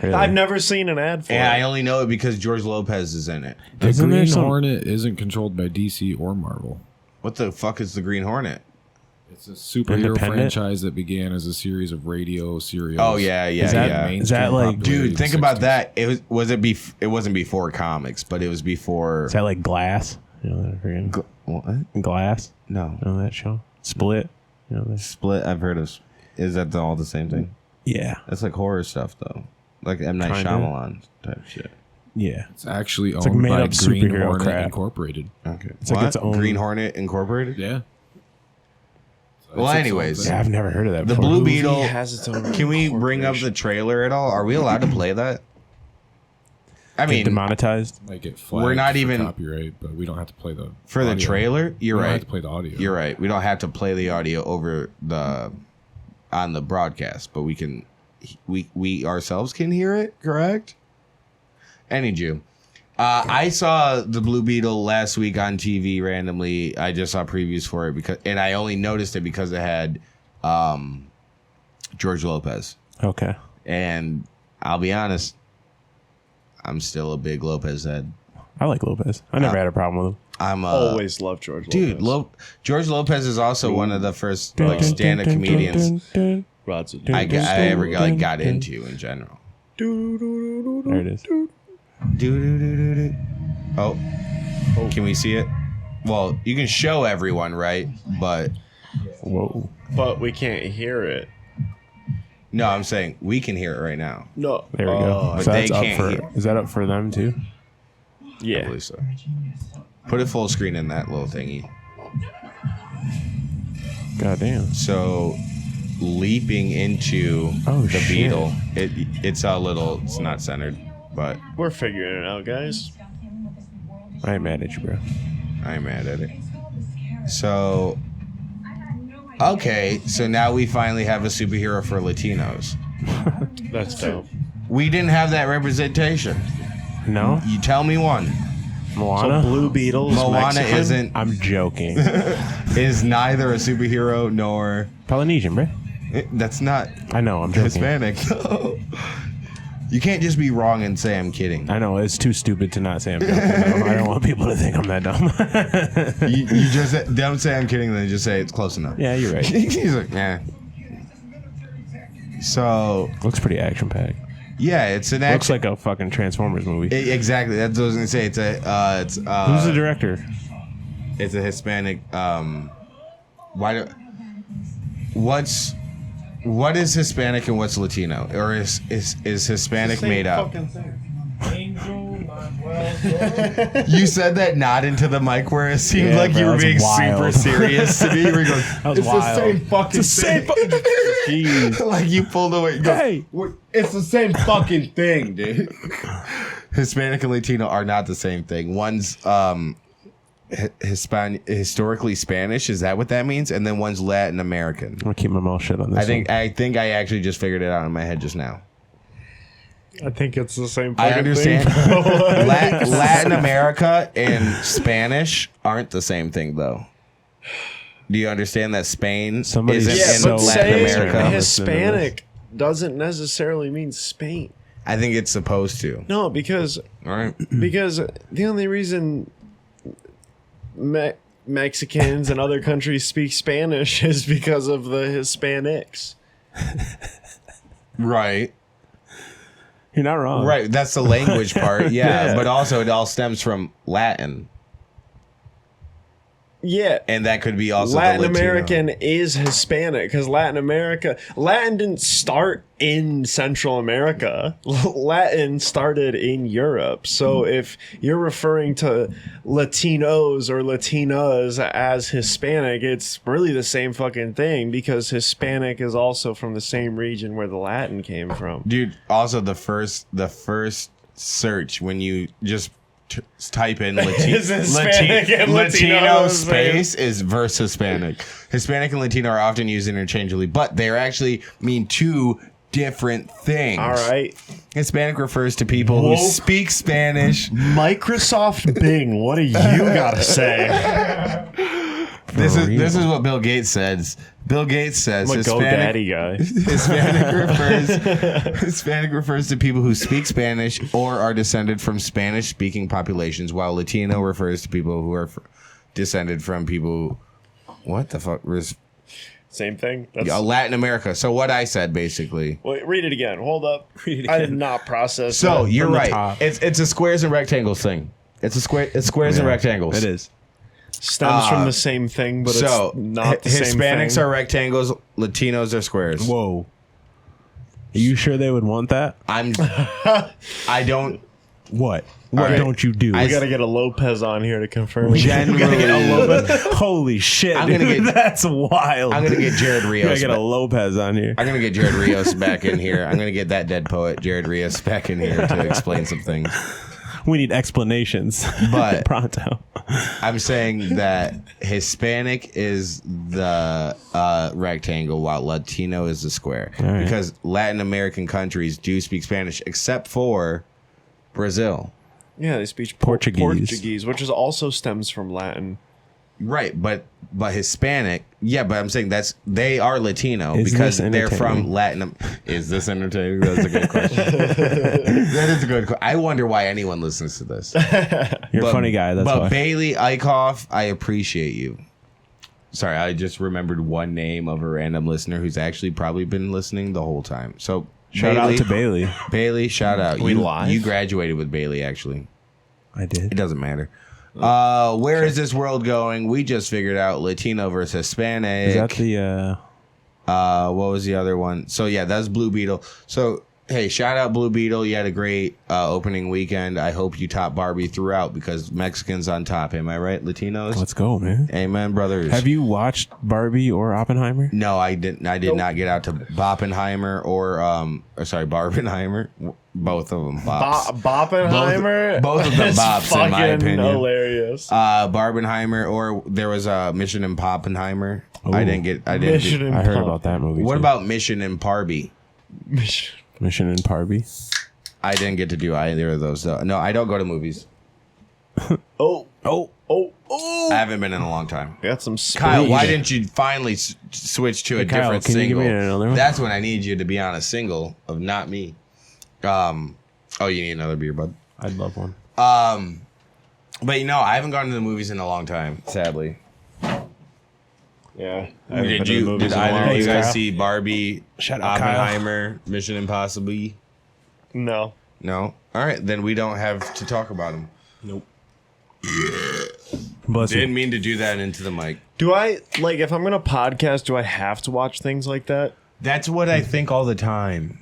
Really? I've never seen an ad for and I it. only know it because George Lopez is in it. The Isn't there Green some- Hornet isn't controlled by DC or Marvel. What the fuck is the Green Hornet? It's a superhero Independent? franchise that began as a series of radio serials. Oh yeah, Is that- yeah. is that like- Dude, think about that. It wasn't before comics, but it was before. Is that like Glass? You know that freaking What? Glass? No. You know that show? Split? You know that? Split. I've heard of. Is that all the same thing? Yeah. That's like horror stuff though, like M Night Kinda. Shyamalan type shit. Yeah. It's actually like owned made by up Green superhero Hornet crap. Incorporated. Okay. It's like its own. Green Hornet Incorporated? Yeah. Well, It's its own anyways, thing. Yeah, I've never heard of that The before. Blue Beetle. has its own Can we bring up the trailer at all? Are we allowed to play that? I Get mean, demonetized. Might get flagged We're not for even- copyright, but we don't have to play the for the audio. trailer, you're We don't right. have to play the audio. You're right. We don't have to play the audio over on the broadcast, but we ourselves can hear it, correct? Any Jew. I saw the Blue Beetle last week on TV randomly. I just saw previews for it and I only noticed it because it had George Lopez. Okay. And I'll be honest, I'm still a big Lopez head. I like Lopez. I never had a problem with him. I'm Always loved George dude. Lopez. George Lopez is also one of the first like stand-up comedians Rod's a I ever got into in general. There it is. Oh, can we see it? Well, you can show everyone, right? But Whoa. But we can't hear it. no, I'm saying we can hear it right now. No. There we go. but So they that's up can't for. hear. Is that up for them too? I Yeah. believe so. Put it full screen in that little thingy. God damn. So, leaping into Oh, the shit. beetle, it's not centered, but We're figuring it out, guys. I ain't mad at you, bro. I'm mad at it. So, okay, so now we finally have a superhero for Latinos. That's dope. We didn't have that representation. No? You tell me one. Moana? Blue Beetles. Moana Mexican? I'm joking. is neither a superhero nor Polynesian, bro. that's not I know, I'm joking. Hispanic. You can't just be wrong and say I'm kidding. I know, it's too stupid to not say I'm joking. though. I don't want people to think I'm that dumb. You just don't say I'm kidding, then just say it's close enough. Yeah, you're right. He's like, yeah. So Looks pretty action packed. yeah, it's an action. Looks like a fucking Transformers movie. Exactly. That's what I was gonna say. It's Who's the director? it's a Hispanic. What is Hispanic and what's Latino, or is Hispanic made up? You said that not into the mic where it seemed Yeah, like you bro, were that's being wild. super serious to me. We're going, That was it's wild. the same fucking thing. Jeez. Like you pulled away. You go, Hey. it's the same fucking thing, dude. Hispanic and Latino are not the same thing. One's historically Spanish. Is that what that means? And then one's Latin American. I'm gonna keep my mouth shut on this. I think I actually just figured it out in my head just now. I think it's the same I fucking understand. thing. Latin America and Spanish aren't the same thing, though. Do you understand that Spain Somebody's isn't Yeah, in so but Latin saying America? Hispanic doesn't necessarily mean Spain. I think it's supposed to. No, because All right. the only reason Mexicans and other countries speak Spanish is because of the Hispanics. Right. You're not wrong. Right. That's the language part. Yeah. Yeah. But also, it all stems from Latin. Yeah. And that could be also Latin the Latino. American is Hispanic because Latin didn't start in Central America. Latin started in Europe. So if you're referring to Latinos or Latinas as Hispanic, it's really the same fucking thing because Hispanic is also from the same region where the Latin came from. Dude, also the first search when you just type in Is Hispanic and Latino Latino space is versus Hispanic. Hispanic and Latino are often used interchangeably, but they actually mean two different things. All right. Hispanic refers to people who speak Spanish. Microsoft Bing, what do you gotta say? This is what Bill Gates says. Bill Gates says I'm a GoDaddy guy. Hispanic refers to people who speak Spanish or are descended from Spanish-speaking populations, while Latino refers to people who are descended from people. What the fuck? Same thing. Latin America. So what I said basically. Wait, read it again. Hold up. Read it I did again. not process. So that. you're From the right. top. It's a squares and rectangles thing. It's squares and rectangles. It is. Stems from the same thing, but So it's not the same Hispanics thing. are rectangles. Latinos are squares. Whoa. Are you sure they would want that? I don't. What? What right. don't you do? We gotta get a Lopez on here to confirm. Generally, Holy shit! I'm gonna dude. get- That's wild. I'm gonna get Jared We gotta Rios. get a Lopez on here. I'm gonna get Jared Rios back in here. I'm gonna get that dead poet Jared Rios back in here to explain some things. We need explanations. But- pronto. I'm saying that Hispanic is the rectangle, while Latino is the square. right. Because Latin American countries do speak Spanish, except for Brazil. Yeah, they speak Portuguese. which is also stems from Latin. Right, but Hispanic, yeah, but I'm saying they are Latino Is because this they're from entertaining? Latin. Is this entertaining? That's a good question. That is a good question. I wonder why anyone listens to this. You're a funny guy. That's but why. Bailey Eichhoff, I appreciate you. Sorry, I just remembered one name of a random listener who's actually probably been listening the whole time. So Shout out to Bailey. Bailey, shout out. We live? You graduated with Bailey, actually. I It did. doesn't matter. Where is this world going? We just figured out Latino versus Hispanic. Is that the? What was the other one? So yeah, that's Blue Beetle. So hey, shout out Blue Beetle. You had a great opening weekend. I hope you top Barbie throughout because Mexicans on top. Am I right? Latinos. Let's go, man. Amen, brothers. Have you watched Barbie or Oppenheimer? No, I didn't. I did not get out to Boppenheimer or Barbenheimer. Both of them bops. Boppenheimer. Both of them is bops, in my fucking opinion. hilarious. Barbenheimer, or there was a Mission in Poppenheimer. I didn't get. I didn't. Mission do- in I heard Pump. about that movie. What too. about Mission in Parby? Mission in Barbie? I didn't get to do either of those though. No, I don't go to movies. Oh, Oh, I haven't been in a long time. got some Kyle, speed. why didn't you finally switch to a Kyle, different can you give single? me another one? That's when I need you to be on a single of not me. Oh, you need another beer, bud. I'd love one. But I haven't gone to the movies in a long time, sadly. Yeah. Did either of you guys Kyle. see Barbie, Shout out, Kyle. Oppenheimer, Mission Impossible? No. No? All right, then we don't have to talk about them. Nope. Bless Didn't you. mean to do that into the mic. Do I if I'm gonna podcast? Do I have to watch things like that? That's what I think all the time.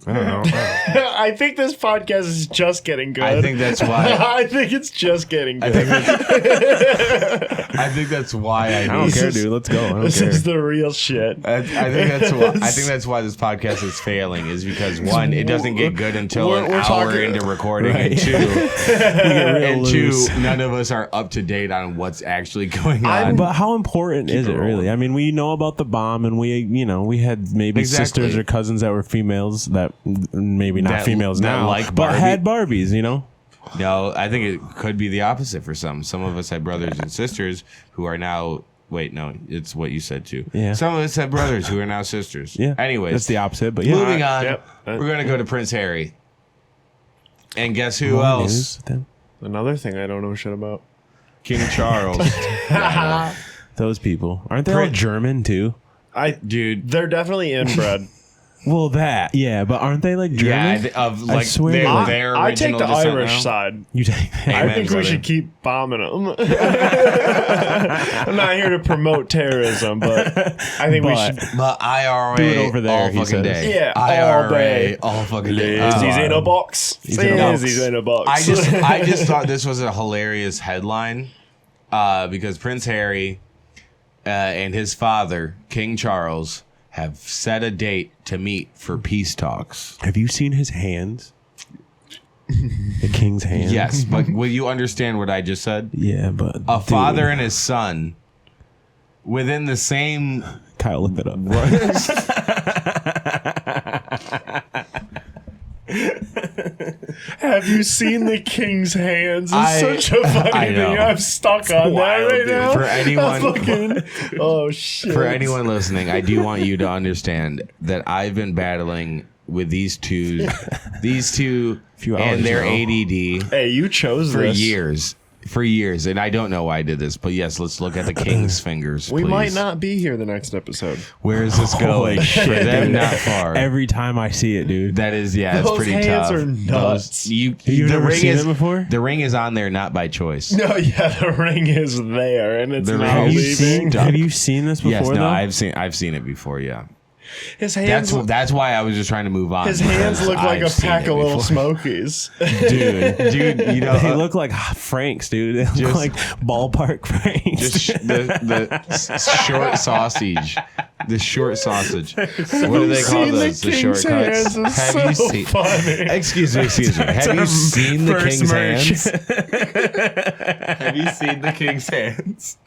I don't know. I think this podcast is just getting good. I think that's why. I think it's just getting I good. think that's why I I don't care, dude. Let's go. I don't This care. is the real shit. I think that's why this podcast is failing is because one, it doesn't get good until We're an hour talking- into recording, and Right. two, real loose. none of us are up to date on what's actually going on. But how important is it it rolling. really? I mean, we know about the bomb, and we had maybe Exactly. sisters or cousins that were females that maybe not That- females that now, like but Barbie. had Barbies. No, I think it could be the opposite for some. Some of us had brothers and sisters who are now. Wait, no, it's what you said too. Yeah. Some of us had brothers who are now sisters. Yeah. Anyways, that's the opposite. But yeah, moving on. Yep. We're gonna go to Prince Harry. And guess who More else? news with them. Another thing I don't know shit about. King Charles. Those people aren't they all Prince- German too? I Dude, they're definitely inbred. Well, but aren't they like German? Yeah, of like swear, their, like- their I take original the descent Irish now. side. You take I Amen, think we brother. should keep bombing them. I'm not here to promote terrorism, but I think we should. But IRA Do it over there, all he fucking says. day. Yeah, all IRA day. all fucking day. He's in a box. He's in a box. He's in a box. I just thought this was a hilarious headline because Prince Harry and his father, King Charles, have set a date to meet for peace talks. Have you seen his hands? The king's hands. Yes, but will you understand what I just said? Yeah, but A father and his son within the same. Kyle, look that up. Have you seen the king's hands? It's I- such a funny I know. thing. I'm stuck on that wild, right dude. now. For anyone- Fucking- oh shit. For anyone listening, I do want you to understand that I've been battling with these two Few hours and their now. ADD Hey, you chose for this. years, and I don't know why I did this, but yes, let's look at the king's fingers. We please. might not be here the next episode. Where is this going? Holy shit, For them, dude. not far. Every time I see it, dude. That is, yeah, it's Those pretty hands tough. are nuts. You've the never ring seen is it before? The ring is on there not by choice. No, yeah, the ring is there and it's The not ring Have you is leaving. seen? Have you seen this before? Yes, no, though? I've seen it before. Yeah, His hands, that's why I was just trying to move on. his hands because look like I've a seen pack it of little before. Smokies. dude. You know, They look like Franks, dude. They look Just- like ballpark Franks. just the short sausage. The short sausage. What do they call Seen the those? The king's shortcuts. hands is Have so you seen? funny. Excuse me. Have you seen the first king's merch. hands? Have you seen the king's hands?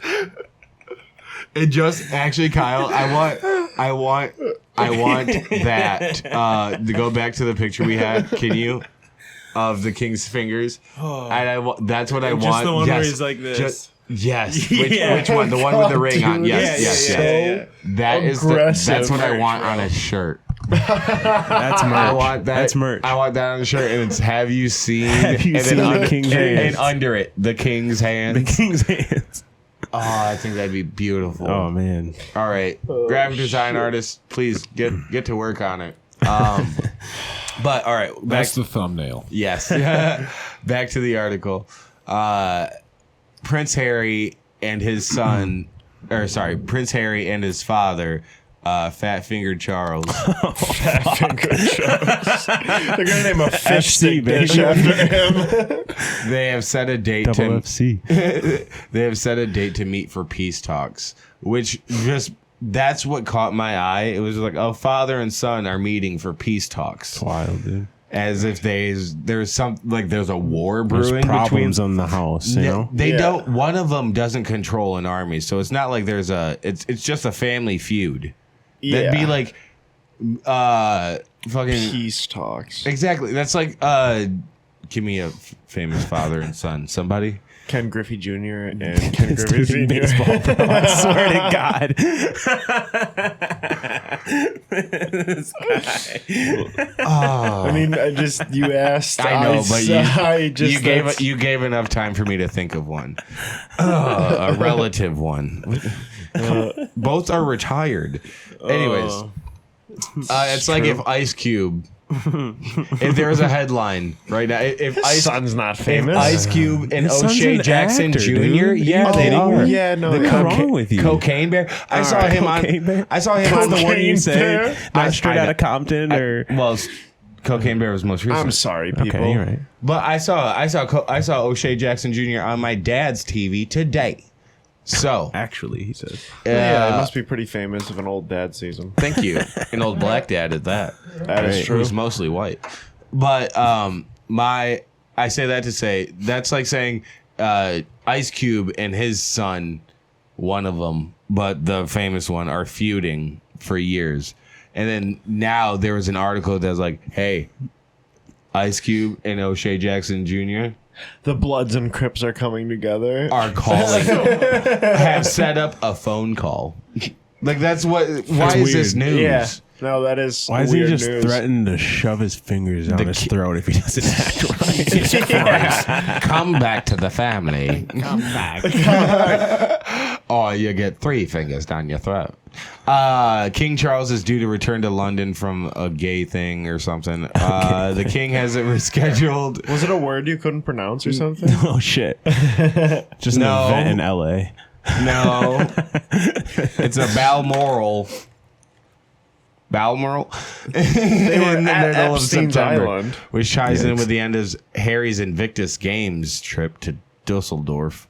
It just actually, Kyle. I want that to go back to the picture we had. Can you? Of the king's fingers, and that's what I want. Just the one yes. where he's like this. Yes. Yeah. Which one? The one with the ring on. Dude, Yes. it's Yes. so That is aggressive that's what I merch, want bro. on a shirt. That's merch. I want that. That's merch. I want that on the shirt, and it's have you seen? Have you and seen then the king's hands? And under it, the king's hands. The king's hands. Oh, I think that'd be beautiful. Oh man. All right, graphic design artists, please get to work on it. But all right, back That's the thumbnail. yes, back to the article. Prince Harry and his son, Prince Harry and his father, Fat Fingered Charles. They're gonna name a fish FC, stick dish baby. after him. They have set a date Double to FC. they have set a date to meet for peace talks, which just that's what caught my eye. It was like, oh, father and son are meeting for peace talks, Wild, dude. as if there's some like there's a war There's brewing problems between. in the house, you know. They Yeah. don't. One of them doesn't control an army, so it's not like there's a. It's just a family feud. That'd be like, fucking peace talks. exactly. That's like, give me a famous father and son. Somebody. Ken Griffey Jr. and Ken It's Griffey dude in Sr. baseball, bro. I swear to God. This guy. I mean, you asked. I know, but you you gave enough time for me to think of one, a relative one. Both are retired. Anyways, it's like if Ice Cube. If there was a headline right now, if Ice son's not If famous. Ice Cube and His son's O'Shea an Jackson actor, Jr. dude. Yeah, Oh, they are. yeah, no, the what's wrong with you? Cocaine Bear. I saw him Cocaine on. Bear? I saw him That's on the one you Cocaine say. Bear? Not straight I out of Compton or. Well, Cocaine Bear was most recent. I'm sorry, people. Okay, you're right. But I saw O'Shea Jackson Jr. on my dad's TV today. So Actually, he says. Yeah, it must be pretty famous if an old dad sees him. thank you, an old black dad at that. That is true. Who's mostly white. But I say that to say that's like saying Ice Cube and his son, one of them, but the famous one, are feuding for years. And then now there was an article that's like, hey, Ice Cube and O'Shea Jackson Jr. The Bloods and Crips are coming together. are calling, have set up a phone call. Like that's what. Why is this weird. news? Yeah. No, that is Why is he weird just news. threatening to shove his fingers down his throat if he doesn't act right? Come back to the family. Come back. or you get 3 fingers down your throat. King Charles is due to return to London from a gay thing or something. The king has it rescheduled. Was it a word you couldn't pronounce or something? Oh shit! Just an No. event in L.A. No, it's a Balmoral. Balmoral. They were in the at middle of Epstein's September, Island. which ties in with the end of Harry's Invictus Games trip to Dusseldorf.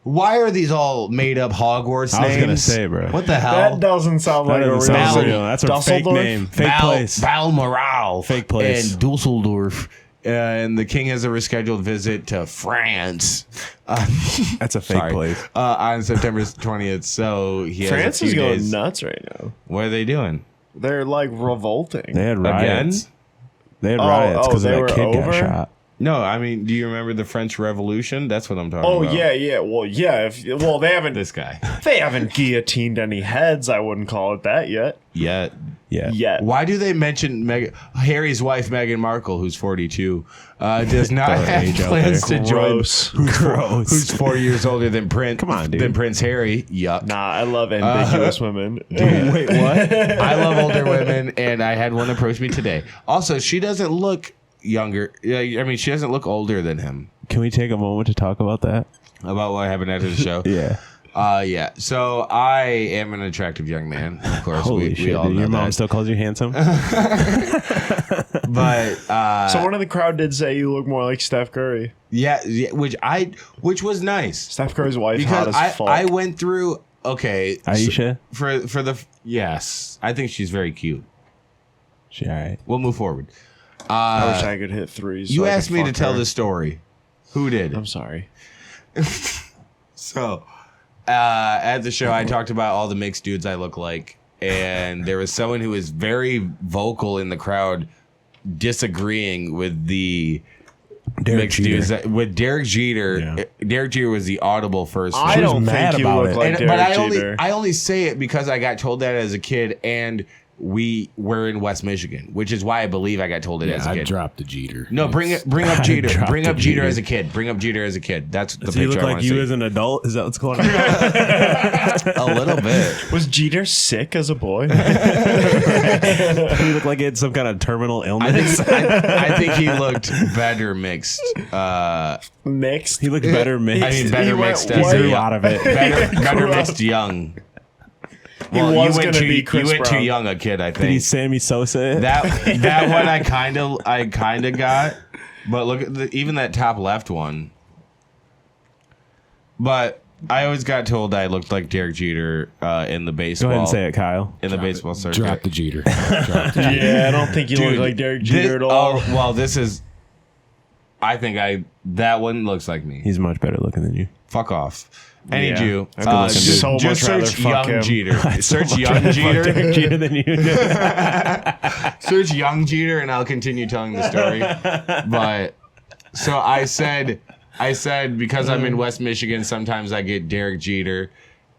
Why are these all made up Hogwarts names? I was gonna say, bro. What the hell? That doesn't sound like That a doesn't real sound city. real. That's a fake Dusseldorf? name, fake place. Balmoral. Fake place. And Dusseldorf. And the king has a rescheduled visit to France. That's a fake place. On September 20th. So he has France a few is going days. nuts right now. What are they doing? They're like revolting. They had riots. Again? They had riots because they that were kid over? got shot. No, I mean, do you remember the French Revolution? That's what I'm talking Oh about. yeah. Well, yeah. They haven't. This guy. They haven't guillotined any heads. I wouldn't call it that yet. Yet. Yeah. Yet. Why do they mention Harry's wife, Meghan Markle, who's 42, does not have age out plans there. to join? Gross. Gross. Who's 4 years older than Prince? Come on, dude. Than Prince Harry? Yuck. Nah, I love ambiguous women. Wait, what? I love older women, and I had one approach me today. Also, she doesn't look younger. I mean, she doesn't look older than him. Can we take a moment to talk about that? About what happened after the show? Yeah. Yeah. So I am an attractive young man. Of course, Holy we shit! all Dude, know your mom that. still calls you handsome. But So one of the crowd did say you look more like Steph Curry. yeah, which was nice Steph Curry's wife hot because as fuck. I went through. Okay, Aisha, for the yes, I think she's very cute. she all right? We'll move forward. I wish I could hit threes. You so I asked could me to fuck tell her. the story. Who did? I'm sorry. So, at the show, I talked about all the mixed dudes I look like, and there was someone who was very vocal in the crowd, disagreeing with the Derek mixed Jeter. dudes. With Derek Jeter, Yeah. Derek Jeter was the audible first. I was don't mad think you about look it. like And- Derek but Jeter. I only say it because I got told that as a kid, and we were in West Michigan, which is why I believe I got told it as a I kid. dropped the Jeter. No, bring up I Jeter. dropped Bring up the Jeter Jeter. as a kid. Bring up Jeter as a kid. That's the Does he picture look I like want to you see. as an adult? Is that what's going on? A little bit. Was Jeter sick as a boy? He looked like he had some kind of terminal illness. I think he looked better mixed. Mixed. He looked better mixed. I mean, better He went mixed He as grew a out of it. better mixed young. He Well, was you went gonna too, be you Chris went too Brown. young a kid, I Did he think. Sammy Sosa it? That one I kind of got, but look at even that top left one. But I always got told I looked like Derek Jeter in the baseball. Go ahead and say it, Kyle. In the baseball circuit. Drop the Jeter. Drop the Jeter. Yeah, I don't think you Dude, look like Derek Jeter at this- all. Oh, well, this is. I think that one looks like me. He's much better looking than you. Fuck off. I need Yeah. you. I'd looking so much just rather search fuck young him. Jeter. Search Much young better fuck Jeter. Derek Jeter than you. Search young Jeter, and I'll continue telling the story. But so I said because I'm in West Michigan, sometimes I get Derek Jeter,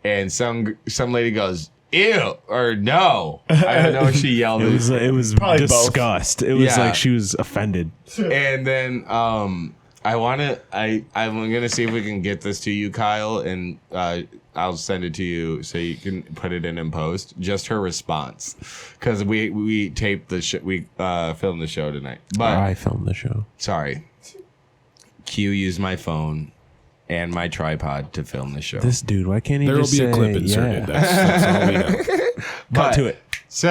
and some lady goes, ew, or no. I don't know what she yelled. It was Probably both. disgust. It was Yeah. like she was offended. And then I'm gonna see if we can get this to you, Kyle, and I'll send it to you so you can put it in post. Just her response, because we taped the we filmed the show tonight. But I filmed the show. sorry, Q used my phone and my tripod to film the show. This dude, why can't he There will just be say, a clip inserted. Yeah. That's all we know. Cut to it. So,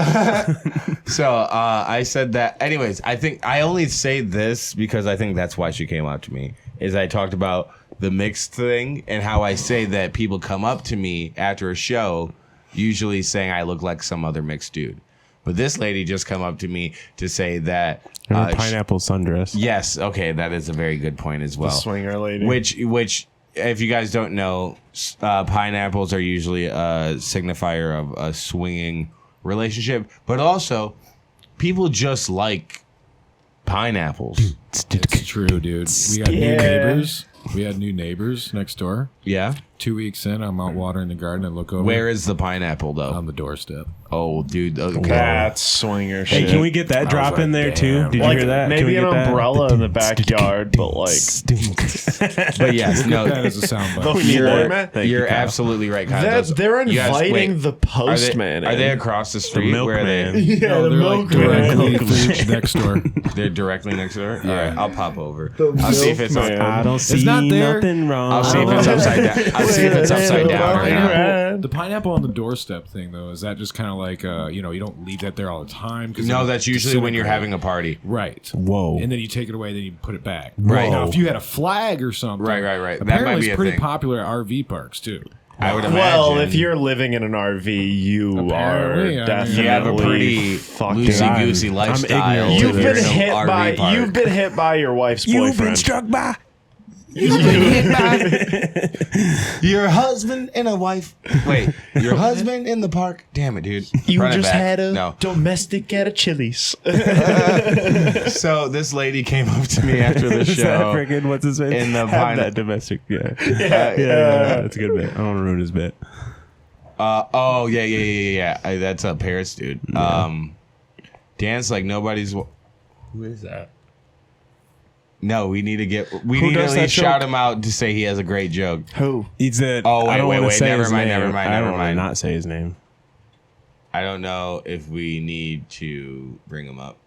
I said that. Anyways, I think I only say this because I think that's why she came up to me. Is I talked about the mixed thing and how I say that people come up to me after a show, usually saying I look like some other mixed dude. But this lady just come up to me to say that. Her pineapple sundress. Yes. Okay, that is a very good point as well. Swinger lady. Which, if you guys don't know, pineapples are usually a signifier of a swinging relationship, but also people just like pineapples. It's true, dude. We had new neighbors. We had new neighbors next door. Yeah. 2 weeks in, I'm out watering the garden and look over. Where is the pineapple though? On the doorstep. Oh, dude. Okay. That's swinger Hey, shit. can we get that drop in there too? Did you like hear that? Can we maybe an get that? umbrella in the backyard, but like But yes, no. That is a soundbite. You're absolutely right, Kyle. that they're You guys- inviting wait, the postman. Are they in. across the street? Where are milkman. they? Yeah, No, the they're like milkman. directly next door. They're directly next door. All right, I'll pop over. The I'll see if it's. milkman. I don't see not there. nothing wrong. I'll see if it's upside down. I'll see if it's upside down or not. The pineapple on the doorstep thing, though, is that just kind of like, you don't leave that there all the time? No, that's usually when you're having a party. Right. Whoa. And then you take it away, then you put it back. Right. Now, if you had a flag or something. Right. That might Apparently, be it's a pretty thing. popular at RV parks, too. I would imagine. Well, if you're living in an RV, you Apparently, are I mean, definitely you have a pretty fucking. loosey goosey lifestyle. ignorant You've to been this. hit RV by. park. You've been hit by your wife's boyfriend. struck by. Your husband and a wife. Wait, your husband in the park? Damn it, dude. You Run it just back. had a No. domestic at a Chili's. So this lady came up to me after the Is that show. freaking what's his name? In the Have pine- that domestic. Yeah. yeah, That's a good bit. I don't want to ruin his bit. Yeah. That's a Paris dude. Dance like nobody's. Who is that? No, we need to get. We need to at does that least shout joke? him out to say he has a great joke. Who? He's a. Oh, I don't wait, wanna wait, say never his mind, name. never mind, I never don't wanna mind. not say his name. I don't know if we need to bring him up.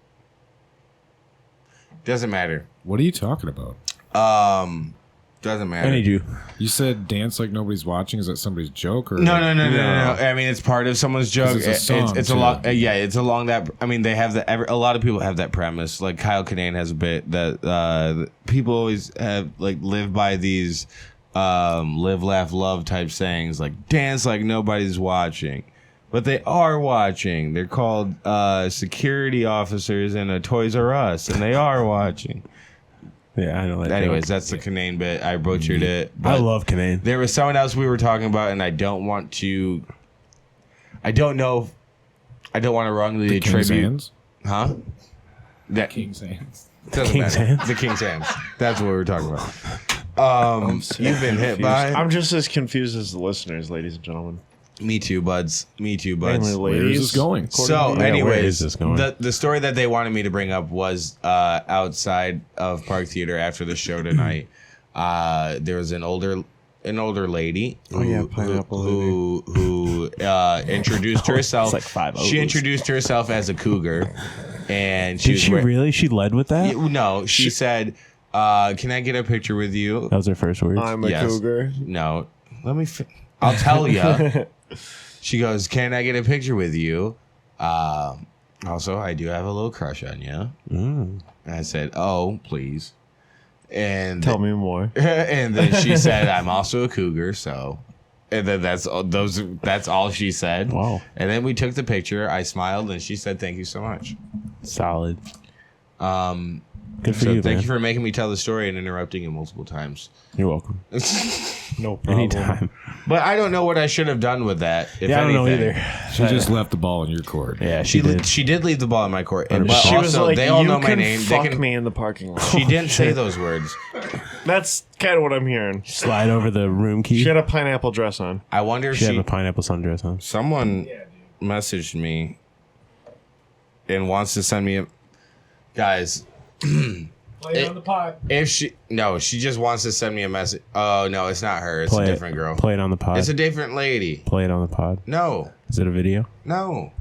Doesn't matter. What are you talking about? Doesn't matter. I need you. You said dance like nobody's watching. Is that somebody's joke? Or No. I mean, it's part of someone's joke. 'Cause it's a song, it's too. along. It's along that. I mean, they have a lot of people have that premise. Like Kyle Kinane has a bit that people always have live by these live, laugh, love type sayings, like dance like nobody's watching. But they are watching. They're called security officers in a Toys R Us, and they are watching. Yeah, I know that. Anyways, joke. that's the Kinane bit. I butchered it. I but- love Kinane. There was someone else we were talking about, and I don't want to. I don't know. I don't want to wrongly the King's attribute. hands? Huh? That King's hands. doesn't King's matter. hands? The King's hands. That's what we were talking about. You've been hit by. I'm just as confused as the listeners, ladies and gentlemen. Me too, buds. Me too, Mainly buds. Where is ladies. this going? So, Yeah, where anyways, is this going? the story that they wanted me to bring up was outside of Park Theater after the show tonight. There was an older lady who introduced herself. It's like 5 She O's. introduced herself as a cougar, and Did she wear- really? She led with that? No, she said, "Can I get a picture with you?" That was her first words. I'm a Yes. cougar. No, let me. I'll tell you. She goes, "Can I get a picture with you?" Also, I do have a little crush on you. And I said, "Oh, please." And Tell me more. and then she said, "I'm also a cougar." So, and then that's all she said. Wow. And then we took the picture. I smiled, and she said, "Thank you so much." Solid. Good for So you, thank man. you for making me tell the story and interrupting it multiple times. You're welcome. No problem. Anytime. But I don't know what I should have done with that. If Yeah, I don't know anything. either. She just left the ball in your court. Yeah, she did. She did leave the ball in my court, and but She also was like, they all "You know my can name. They fuck can. me in the parking lot." She didn't say those words. That's kind of what I'm hearing. Slide over the room key. She had a pineapple dress on. I wonder if She had a pineapple sundress on. someone messaged me and wants to send me a guys. On the pod. If she just wants to send me a message. Oh no, it's not her. It's a different girl. Play it on the pod. It's a different lady. Play it on the pod. No, Is it a video? no.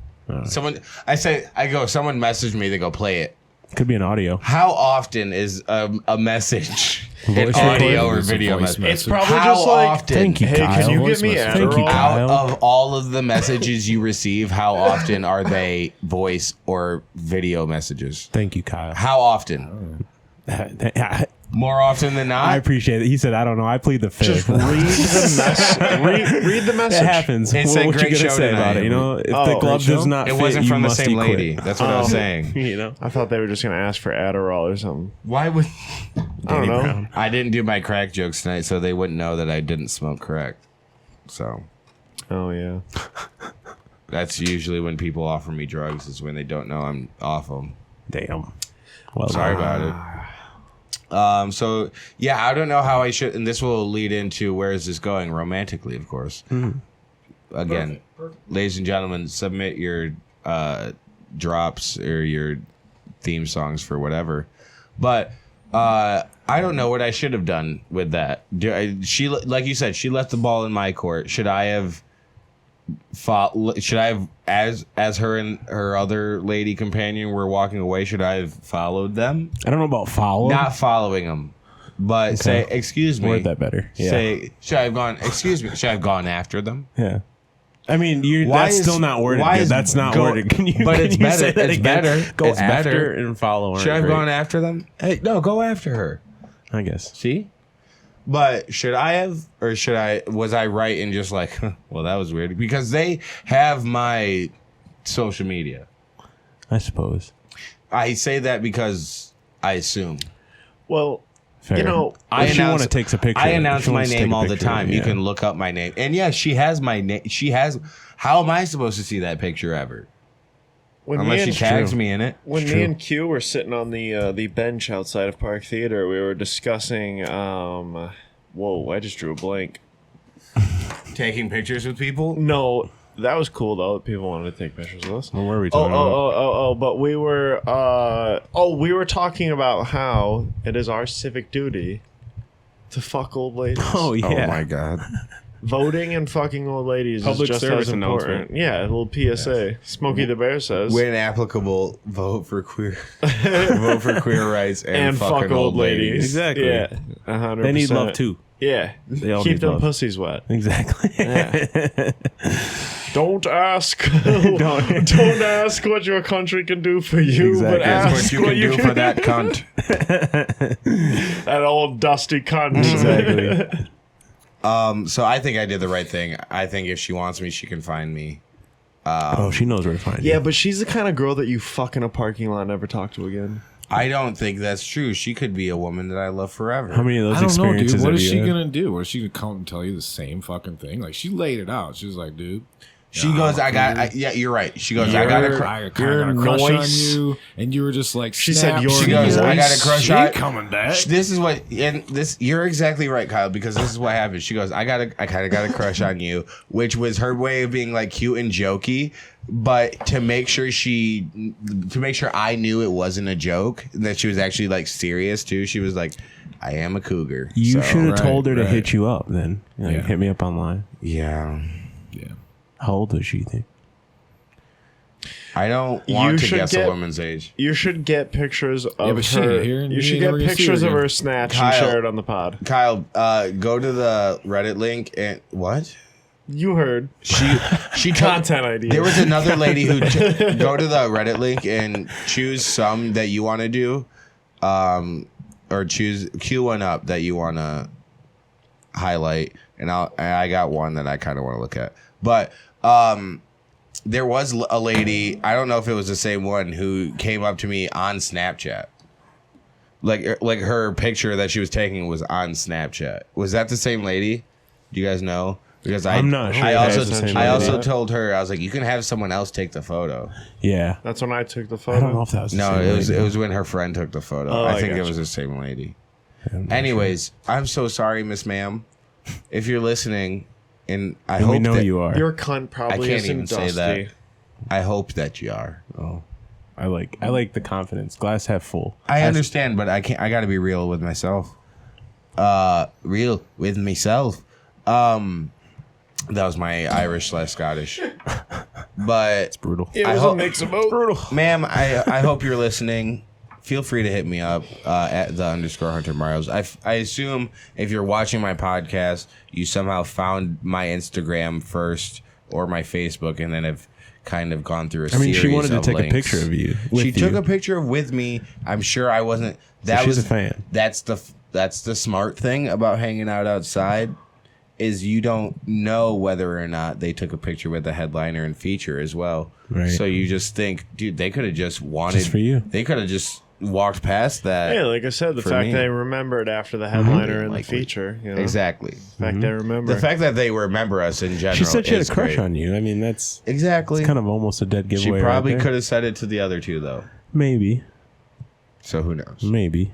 Someone. Someone messaged me. They go play it. Could be an audio. How often is a message an Voice audio or recording? It's a video voice message? It's probably How just like, often? Thank you, hey, Kyle. can you Voice get me message. Thank you, Adderall? Kyle. Out of all of the messages you receive, how often are they voice or video messages? Thank you, Kyle. How often? I More often than not? appreciate it. He said, I don't know. I plead the Just fifth. read the message. Read the message. It happens. It said What you great gonna show say about tonight. it? You know, if Oh, the great glove show? does not It fit, wasn't you from the must same quit. lady. That's what I was saying. You know, I thought they were just gonna ask for Adderall or something. Why would... I don't know. Brown. I didn't do my crack jokes tonight, so they wouldn't know that I didn't smoke crack. So... Oh yeah. That's usually when people offer me drugs, is when they don't know I'm off them. Damn. Well, Sorry about it. So yeah, I don't know how I should, and this will lead into where is this going romantically, of course. Again, ladies and gentlemen, submit your drops or your theme songs for whatever. But I don't know what I should have done with that. She, like you said, she left the ball in my court. Should I have as her and her other lady companion were walking away, should I have followed them? I don't know about follow. Not following them, but say, excuse me. Word that better. Yeah. Say, should I have gone, excuse me, should I have gone after them? Yeah. I mean, that's still not worded good. That's not worded. Can you, but it's can you better. say that It's again? better. Go It's after better. and follow her. Should I have gone after them? Hey, no, go after her. I guess. See? But should I have, or was I right in just like, well, that was weird? Because they have my social media. I suppose. I say that because I assume. Well, Fair. you know, If she want to take a picture. I announce if she my wants to name take a all the picture, time. You yeah. can look up my name. And yeah, she has my name. She has, how am I supposed to see that picture ever? when Unless she tags me in it. When me and Q were sitting on the bench outside of Park Theater, we were discussing. Whoa! I just drew a blank. Taking pictures with people? No, that was cool though. That people wanted to take pictures with us. What were we talking about? But we were. We were talking about how it is our civic duty to fuck old ladies. Oh, yeah. Oh my God. Voting and fucking old ladies Public is just service as important. announcement. Yeah, a little PSA. Smokey the Bear says. When applicable, vote for queer rights and fucking old ladies. Exactly. Yeah, 100%. They need love too. Yeah, They all keep need them love. pussies wet. Exactly. Don't ask. Don't ask what your country can do for you, Exactly. but That's ask What you can do for that cunt. that old dusty cunt. Exactly. So I think I did the right thing. I think if she wants me, she can find me. Oh, she knows where to find you. Yeah, but she's the kind of girl that you fuck in a parking lot and never talk to again. I don't think that's true. She could be a woman that I love forever. How many of those I don't know, experiences dude. What have is you she had? gonna do? Or is she gonna come and tell you the same fucking thing? Like, she laid it out. She was like, dude. She goes, yeah, you're right. She goes, I got a I got a crush on you, and you were just like, She said, "You're She goes, I got a crush She on ain't coming back. This is what, and this, you're exactly right, Kyle, because this is what happened. She goes, I kind of got a crush on you, which was her way of being like cute and jokey, but to make sure I knew it wasn't a joke, that she was actually like serious too. She was like, I am a cougar. You So, should have told her to right. hit you up then. Like, Yeah. hit me up online. yeah. Yeah. How old is she, think? I don't want to should guess get- a woman's age. You should get pictures of but she her. ain't here and You you should ain't get never gonna see her pictures of again. her snatched Kyle. and share it on the pod. Kyle, go to the Reddit link and what? You heard She content ideas. There was another lady who go to the Reddit link and choose some that you want to do, or choose Q one up that you want to highlight, and I got one that I kind of want to look at, but there was a lady, I don't know if it was the same one, who came up to me on Snapchat. Like her picture that she was taking was on Snapchat. Was that the same lady? Do you guys know? Because I'm not sure I if also that's the same I lady. also told her, I was like, you can have someone else take the photo. Yeah. That's when I took the I photo. don't know if that was the No, same it was lady. it was when her friend took the photo. Oh, I I think it gotcha. was the same lady. I'm not Anyways, I'm so sorry, Miss Ma'am, if you're listening, and I sure. hope We know that, you are. Your cunt probably I can't isn't even say dusty. that. I hope that you are. Oh, I like the confidence. Glass half full. I understand, but I can't. I got to be real with myself. Real with myself. That was my Irish / Scottish. But Brutal. It I was hope- a mix of both. Brutal. ma'am, I hope you're listening. Feel free to hit me up at the _Hunter Marios. I assume if you're watching my podcast, you somehow found my Instagram first or my Facebook, and then have kind of gone through a I mean, series she wanted to of take links. a picture of you. She took a picture with me. I'm sure I wasn't. That she's was a fan. That's the smart thing about hanging out outside, is you don't know whether or not they took a picture with the headliner and feature as well. Right. So you just think, dude, they could have just wanted Just for you. They could have just walked past that. Yeah, like I said, the For fact me. they remembered after the headliner and the Likely. feature. You know? Exactly. The fact they remember. The fact that they remember us in general. She said she had a is crush great. on you. I mean, that's Exactly. kind of almost a dead She giveaway. probably right there. could have said it to the other two though. Maybe. So who knows? Maybe.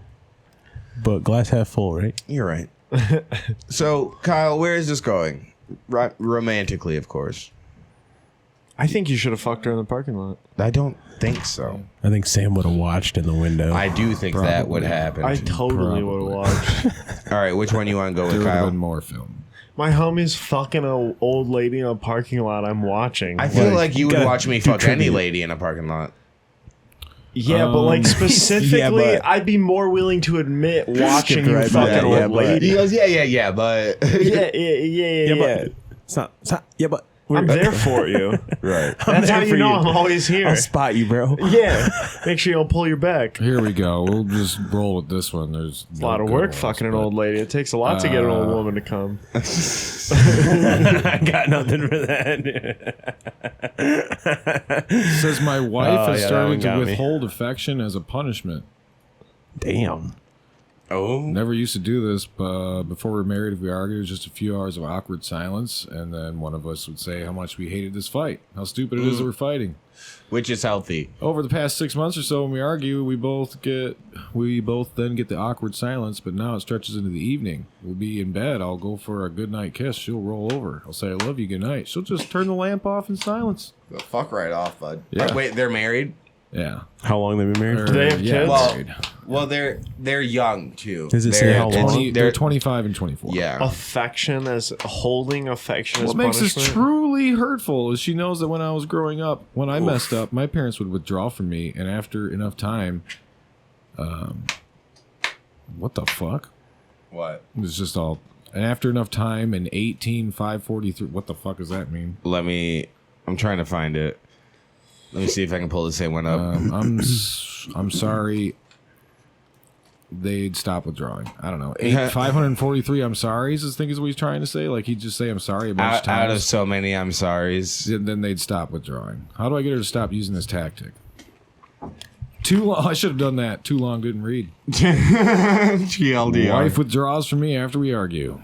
but glass half full, right? You're right. So, Kyle, where is this going? Romantically, of course. I think you should have fucked her in the parking lot. I don't think so. I think Sam would have watched in the window. I do think that would happen. I totally would have watched. All right, which one you want to go There with, would have Kyle? been more film. My homie's fucking an old lady in a parking lot. I'm watching. I feel like you would gotta watch me do fuck any tribute. lady in a parking lot. yeah, but like specifically, Yeah, but- I'd be more willing to admit watching you right fucking by that, old yeah, but- lady. He goes, yeah, but Yeah. but it's not. Yeah, but I'm there for you. right. That's how there you for know you. I'm always here. I'll spot you, bro. Yeah. Make sure you don't pull your back. Here we go. We'll just roll with this one. There's It's a lot of work fucking an old lady. It takes a lot to get an old woman to come. I got nothing for that. Says my wife Oh, has yeah, that started one to got me. withhold affection as a punishment. Damn. Oh. Never used to do this, but before we were married, if we argued, it was just a few hours of awkward silence, and then one of us would say how much we hated this fight, how stupid it is that we're fighting. Which is healthy. Over the past 6 months or so, when we argue, we both then get the awkward silence, but now it stretches into the evening. We'll be in bed. I'll go for a good night kiss. She'll roll over. I'll say, I love you, good night. She'll just turn the lamp off in silence. The fuck right off, bud. Yeah. Wait, they're married? Yeah. How long they been married? Do they have Yeah, kids? married. Well, they're young too. Does it say They're- how long? it's- They're 25 and 24. Yeah. Affection as holding affection as What makes this punishment. truly hurtful is she knows that when I was growing up, when I messed up, my parents would withdraw from me, and after enough time, what the fuck? What? It was just all. And after enough time, in 18,543, what the fuck does that mean? I'm trying to find it. Let me see if I can pull the same one up. I'm sorry. They'd stop withdrawing. I don't know. 543 I'm sorry's, I think is what he's trying to say. Like he'd just say I'm sorry a bunch of out of times. so many I'm sorry's. Then they'd stop withdrawing. How do I get her to stop using this tactic? Too long. I should have done that. Too long, didn't read. GLDR. Wife withdraws from me after we argue.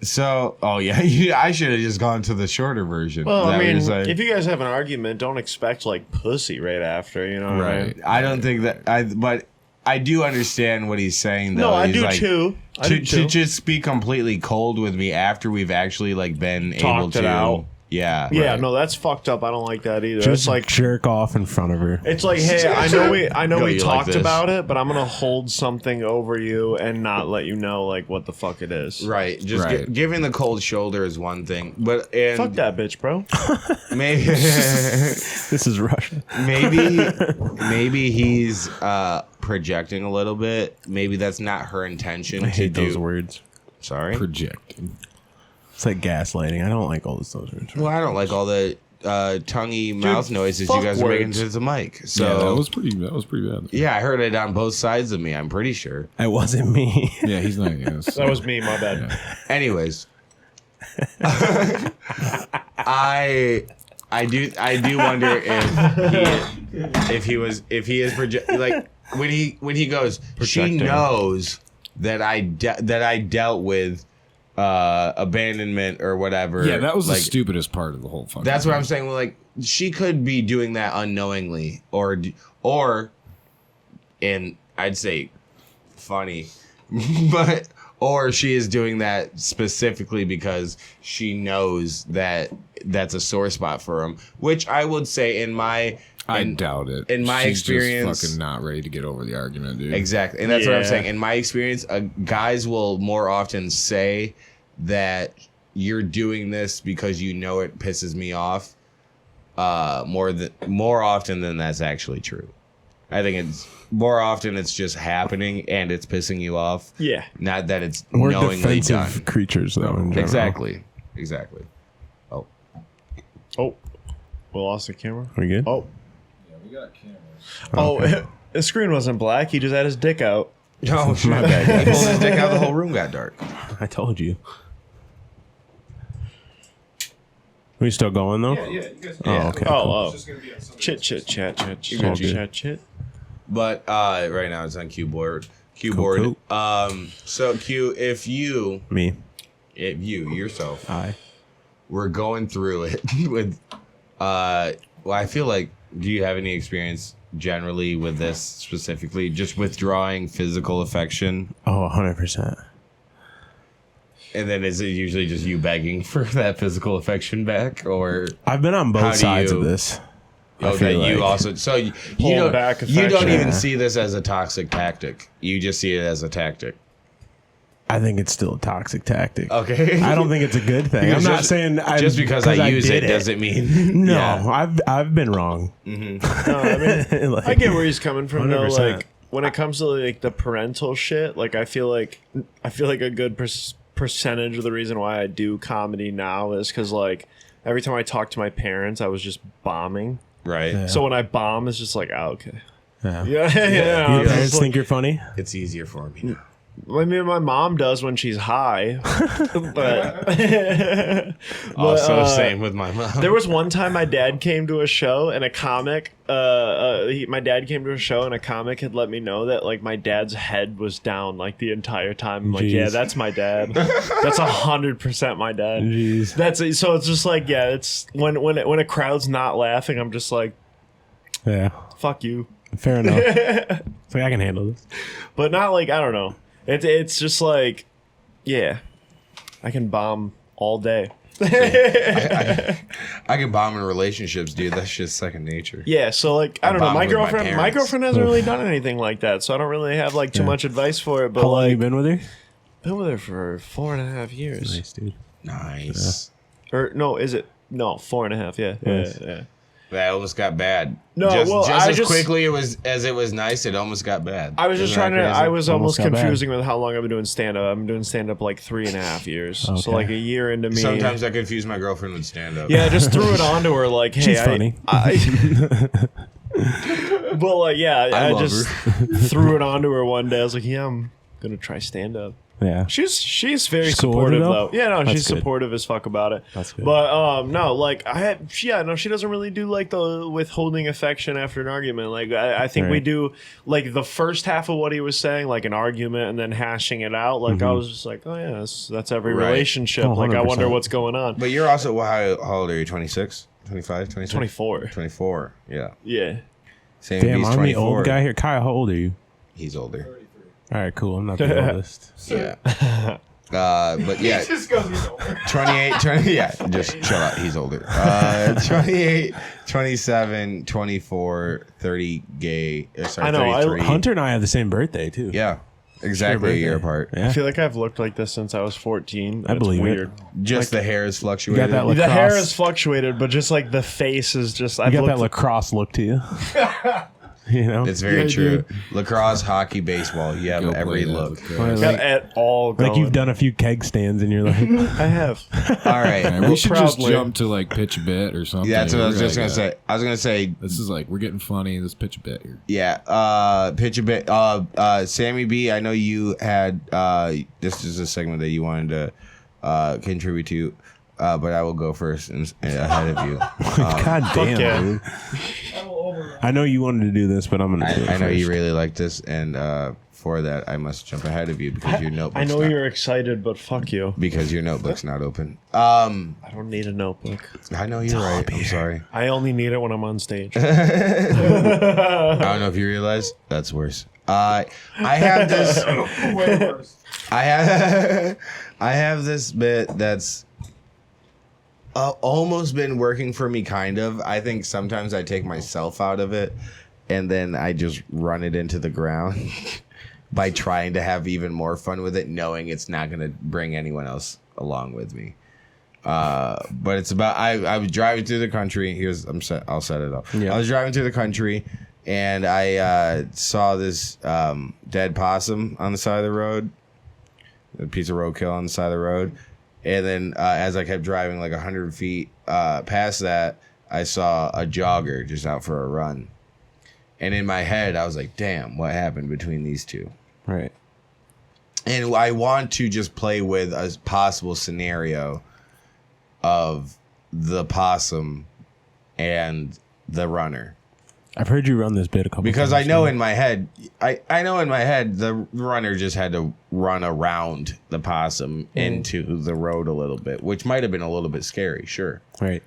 So, oh yeah, I should have just gone to the shorter version. Well, Is that I what you're mean, saying? if you guys have an argument, don't expect like pussy right after. You know what I mean? I don't think that but I do understand what he's saying though. No, I He's do like, too. I To do too. just be completely cold with me after we've actually like been able Talked to it out. Yeah. Yeah, right. no, that's fucked up. I don't like that either. Just It's like jerk off in front of her. it's like, hey, I know Go, we you like talked this. about it, but I'm gonna hold something over you and not let you know like what the fuck it is. Right. Just Right. giving the cold shoulder is one thing, but Fuck that bitch, bro. maybe This is Russia. maybe he's projecting a little bit. Maybe that's not her intention I to hate do. those words. Sorry. Projecting. It's like gaslighting. I don't like all those words. Well, I don't like all the tonguey mouth noises you fuck guys are making words. to the mic. So Yeah, that was pretty bad. yeah, I heard it on both sides of me. I'm pretty sure. It wasn't me. Yeah, he's not. Yes. That was me. My bad. Anyways, I do wonder if he is like when he goes. She Projecting. knows that I dealt with abandonment or whatever. Yeah, that was like, the stupidest part of the whole fucking That's what thing. I'm saying. Like she could be doing that unknowingly, or, and I'd say funny, but or she is doing that specifically because she knows that that's a sore spot for him. Which I would say I doubt it. in my She's experience- just fucking not ready to get over the argument, dude. Exactly, and that's what I'm Yeah. saying. In my experience, guys will more often say that you're doing this because you know it pisses me off. More often than that's actually true. I think it's more often it's just happening and it's pissing you off. Yeah. Not that it's We're knowingly defensive done. creatures, though. In general. Exactly. Oh, Oh, we lost the camera. We good? Oh, Yeah, we got cameras. oh, the screen wasn't black. He just had his dick out. no, my bad. He pulled his dick out. The whole room got dark. I told you. We still going though? Yeah, you guys. Oh, okay. Oh, It's gonna be on somebody's- chit chat chat All chat good. chat chit. But right now it's on keyboard. Keyboard. Cool. So Q, if you Me. yourself I. were going through it with well, I feel like Do you have any experience generally with this specifically, just withdrawing physical affection? Oh, 100%. And then is it usually just you begging for that physical affection back, or I've been on How both do sides you- of this. okay, feel you like- also you Pull don't back you don't affection. even Yeah. see this as a toxic tactic. You just see it as a tactic. I think it's still a toxic tactic. Okay, I don't think it's a good thing. I'm not saying just because I use it did doesn't mean No, Yeah. I've been wrong. No, I mean, Like, I get where he's coming from though. 100%. Like when it comes to like the parental shit, like I feel like a good percentage of the reason why I do comedy now is because like every time I talk to my parents, I was just bombing. right. Yeah. So when I bomb, it's just like, oh, okay. Yeah. Yeah. Your It's parents just think you're funny? It's easier for me now. I mean, my mom does when she's high, but Also, same with my mom. there was one time my dad came to a show and a comic. My dad came to a show and a comic had let me know that like my dad's head was down like the entire time. I'm like, Jeez. yeah, that's my dad. That's 100% my dad. Jeez. That's it. So it's just like, yeah, it's when a crowd's not laughing, I'm just like, Yeah. fuck you. Fair enough. It's like I can handle this. But not like, I don't know. It's just like, yeah, I can bomb all day. I can bomb in relationships, dude. That's just second nature. Yeah, so like I don't know. bombed My with my girlfriend, parents. hasn't really done anything like that, so I don't really have like too much advice for it. But How long like, you been with her? been with her for 4.5 years. Nice, dude. Nice. Or no, is it? No, 4.5. Yeah, Nice. yeah. That almost got bad. No, just, well, just I as just- quickly as it was nice, it almost got bad. I was just Isn't that trying to. crazy? I was Almost almost got bad. confusing with how long I've been doing stand up. I've been doing stand up like 3.5 years. So Okay. like a year into me. Sometimes I confuse my girlfriend with stand up. Yeah, I just threw it onto her like, hey, She's funny. But like, yeah, I love just threw it onto her one day. I was like, yeah, I'm gonna try stand up. Yeah. She's very She's cool with supportive it, though. though? Yeah, no, That's she's good. supportive as fuck about it. That's good. But no, like she doesn't really do like the withholding affection after an argument. Like I think we Right. do like the first half of what he was saying, like an argument, and then hashing it out. Like I was just like, oh yeah, that's every Right. relationship. Oh, like I wonder 100%. what's going on. But you're also, how old are you? 26? 25? 26? 24. 24, yeah. Yeah. Same Damn, he's I'm the 24. old guy here. Kyle, how old are you? He's older. All right, cool. I'm not the oldest. Yeah. But yeah, 28, 20, yeah, just chill out. He's older. 28, 27, 24, 30 gay. Sorry, I know, 33. Hunter and I have the same birthday, too. Yeah, exactly a year apart. I Yeah. feel like I've looked like this since I was 14. I It's believe it. weird. Just the hair is You fluctuated. got that The hair lacrosse. has fluctuated, but just like the face is just. You I've got that looked. lacrosse look to you. You know? It's very Yeah, true. dude. Lacrosse, hockey, baseball. You have Go every play that look. lacrosse. Like- got it all going. Like you've done a few keg stands in your life. I have. All right. Man, we should just Proudly. jump to like pitch a bet or something. Yeah, that's what I was We're just gonna like, say. I was gonna say, This is like we're getting funny. Let's pitch a bet here. yeah. Pitch a bit. Sammy B. I know you had. This is a segment that you wanted to contribute to, but I will go first and ahead of you. God damn, yeah. dude. I know you wanted to do this, but I'm going to do it I know you first. really like this, and for that, I must jump ahead of you because your I notebook's know not, you're excited, but fuck you. because your notebook's not open. I don't need a notebook. I know you're right. I'm sorry. I only need it when I'm on stage. I don't know if you realize that's worse. I have this. Way worse. I have this bit that's almost been working for me, kind of. I think sometimes I take myself out of it, and then I just run it into the ground by trying to have even more fun with it, knowing it's not going to bring anyone else along with me. But it's about I was driving through the country. I'll set it up. Yeah. I was driving through the country, and I saw this dead possum on the side of the road, a piece of roadkill on the side of the road. And then as I kept driving like 100 feet past that, I saw a jogger just out for a run. And in my head, I was like, damn, what happened between these two? Right. And I want to just play with a possible scenario of the possum and the runner. I've heard you run this bit a couple Because times. I know in my head, I know in my head the runner just had to run around the possum into the road a little bit, which might have been a little bit scary, sure. Right.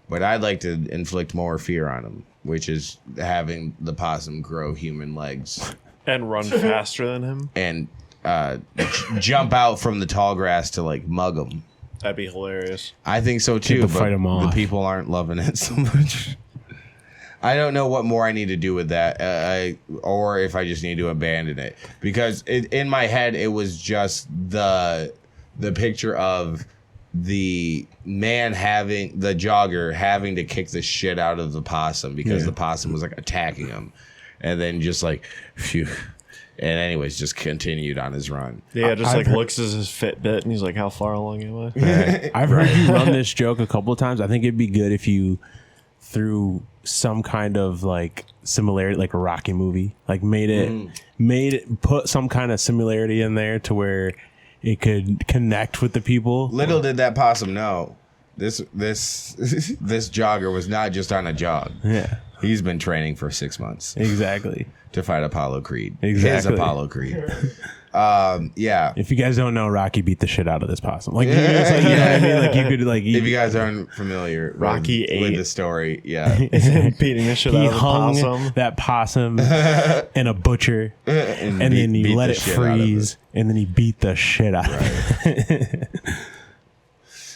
But I'd like to inflict more fear on him which is having the possum grow human legs And run faster than him. and jump out from the tall grass to like mug them. That'd be hilarious. I think so too, to but fight 'em the off. people aren't loving it so much. I don't know what more I need to do with that, or if I just need to abandon it, because in my head it was just the picture of the man the jogger having to kick the shit out of the possum because the possum was like attacking him, and then just like phew. And anyways, just continued on his run. Yeah, just like looks at his Fitbit and he's like, "How far along am I?" I've heard you run this joke a couple of times. I think it'd be good if you threw some kind of like similarity, like a Rocky movie, like made it put some kind of similarity in there to where it could connect with the people. Little did that possum know, this jogger was not just on a jog. Yeah, He's been training for 6 months exactly. to fight Apollo Creed. Exactly. His Apollo Creed. Yeah. If you guys don't know, Rocky beat the shit out of this possum. Like, you know what I mean? Like, you could like If you guys aren't familiar Rocky with 8. the story, yeah. Beating the shit he out of the hung possum. that possum in a butcher, and then he beat let the it shit out of freeze, and then he beat the shit out of it.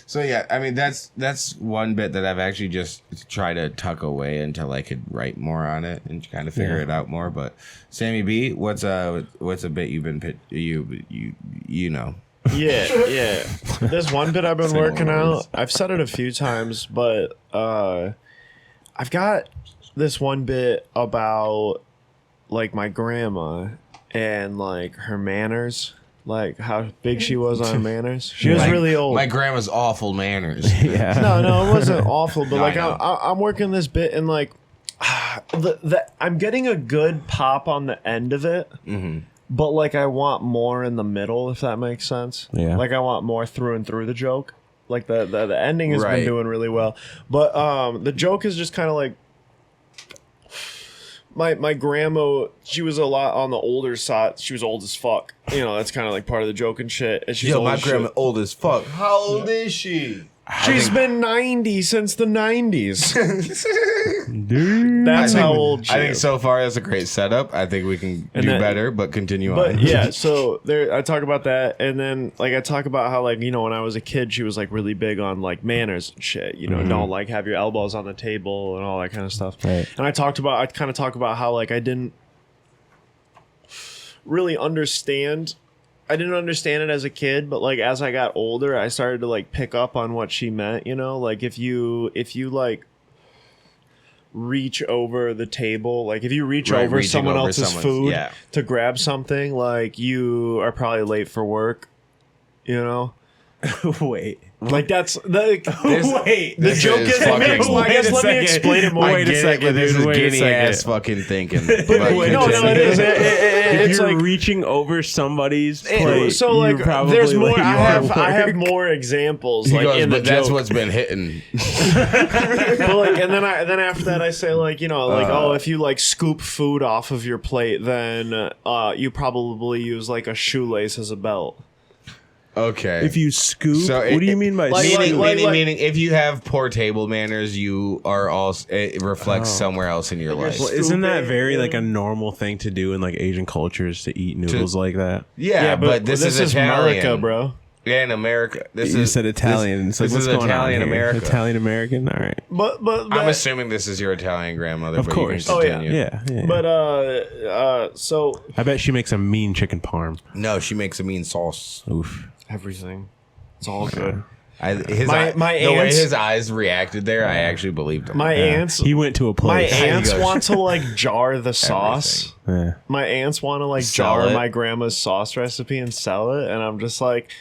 So yeah, I mean that's one bit that I've actually just tried to tuck away until I could write more on it and kind of figure it out more. But Sammy B, what's a bit you've been you know? Yeah. There's one bit I've been Single working words. out. I've said it a few times, but I've got this one bit about like my grandma and like her manners, like how big she was on her manners. She was really old. My grandma's awful manners. Yeah. No, it wasn't awful, but No, like I know. I'm working this bit and like I'm getting a good pop on the end of it. But like I want more in the middle, if that makes sense. Yeah. Like I want more through and through the joke. Like the ending has Right. been doing really well, but the joke is just kind of like my grandma. She was a lot on the older side. She was old as fuck. You know, that's kind of like part of the joke and shit. And she's Yo, old my as grandma shit. old as fuck. How old is she? She's been 90 since the 90s. That's I think- how old she I think is. so far that's a great setup. I think we can And do that- better, but continue But on. yeah, so there I talk about that, and then like I talk about how like, you know, when I was a kid, she was like really big on like manners and shit. You know, don't like have your elbows on the table and all that kind of stuff. Right. And I kind of talk about how like I didn't really understand. I didn't understand it as a kid, but like as I got older, I started to like pick up on what she meant. You know, like if you like reach over the table, like if you reach Right, over reaching someone over else's someone's- food yeah. to grab something, like you are probably late for work. You know, Wait. like that's the Wait. the joke is. fucking- I guess let me explain it more. Wait a second, This dude. is Wait a guinea second. ass fucking thinking. Wait, No, it is. If It's you're like reaching over somebody's plate, so like you're probably there's more. late I for have work. more examples He like goes, in the but that's joke. what's been hitting. But like, and then after that, I say like, you know, like if you like scoop food off of your plate, then you probably use like a shoelace as a belt. Okay. If you scoop, So what do you mean by like- scoop? meaning if you have poor table manners, you are also it reflects somewhere else in your life. Well, isn't that very like a normal thing to do in like Asian cultures to eat noodles like that? Yeah, but this is Italian. America, bro. Yeah, in America. This You is said Italian. This, It's like, this what's is going Italian on here? America. Italian American. All right. But I'm assuming this is your Italian grandmother. Of but course. You Oh, can yeah. continue. Yeah. but so I bet she makes a mean chicken parm. No, she makes a mean sauce. Oof. everything, it's all good. My My the way aunts- his eyes reacted there, I actually believed him. My aunts, He went to a my place. aunts goes- want to like jar the sauce. Yeah. My aunts want to like Sell jar it. my grandma's sauce recipe and sell it, and I'm just like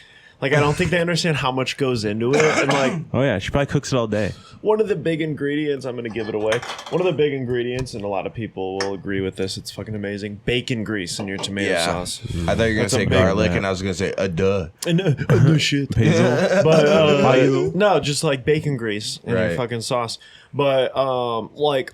I don't think they understand how much goes into it. And like Oh yeah, she probably cooks it all day. one of the big ingredients, I'm gonna give it away. One of the big ingredients, and a lot of people will agree with this. It's fucking amazing. Bacon grease in your tomato Yeah. sauce. I thought you were gonna That's a say big- garlic, and I was gonna say duh. And no shit. Basil. But no, just like bacon grease in your Right. fucking sauce. But like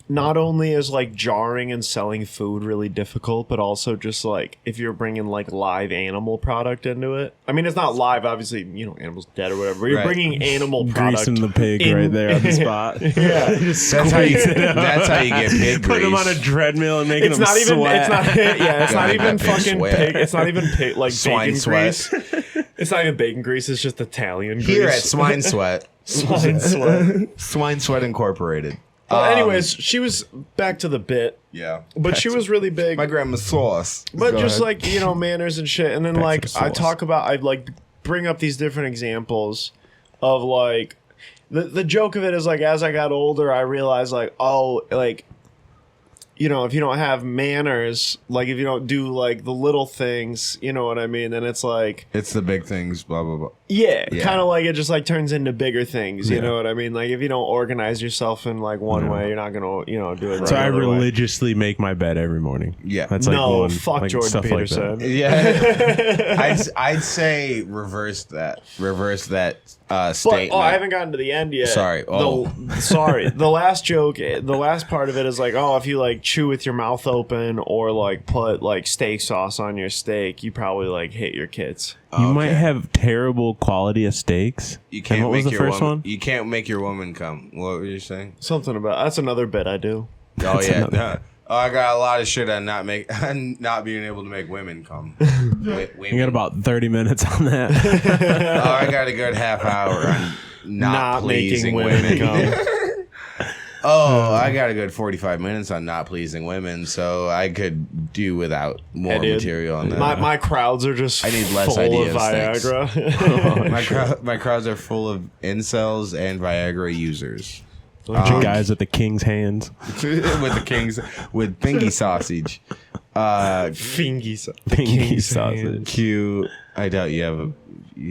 not only is like jarring and selling food really difficult, but also just like if you're bringing like live animal product into it. I mean, it's not live, obviously, animals dead or whatever. But you're bringing animal product. Greasing the pig right there on the spot. Yeah, That's how you get pig Put him on a grease. treadmill and making it's him not even. sweat. It's not. Yeah, it's not God, even that pig fucking sweat. pig. It's not even pig, like Swine bacon sweat. grease. It's not even bacon grease. It's just Italian grease. Here at Swine Sweat. Swine sweat. Swine Sweat Incorporated. But anyways, she was back to the bit, Yeah. but she was really big. My grandma's sauce. But Go just ahead. like, manners and shit. And then Back like to the I sauce. talk about, I like bring up these different examples of like the joke of it is like as I got older, I realized like, oh, like, if you don't have manners, like if you don't do like the little things, you know what I mean? Then it's like, It's the big things, blah, blah, blah. yeah. Yeah. Kind of like it just like turns into bigger things, you know what I mean? Like if you don't organize yourself in like one way, you're not gonna, do it right. So I another way. religiously make my bed every morning. Yeah. That's like No, one, fuck like, Jordan stuff like that. Peterson. Yeah. I'd say reverse that. Statement. But I haven't gotten to the end yet. Sorry. Oh. Sorry. The last joke, the last part of it is like, oh, if you like chew with your mouth open or like put like steak sauce on your steak, you probably like hit your kids. You might have terrible quality of steaks. You can't And what was make the your first woman, one? You can't make your woman come. What were you saying? Something about that's another bit I do. Oh yeah. Oh, I got a lot of shit on not being able to make women come. You got about 30 minutes on that. Oh, I got a good half hour on not pleasing women. Oh, I got a good 45 minutes on not pleasing women, so I could do without more Dude, material on that. My crowds are just I need less full ideas, of thanks. Viagra. my crowds are full of incels and Viagra users. Bunch of guys with the king's hands. With the kings, with pinky sausage. Fingies. Pinky sausage. Q, I doubt you have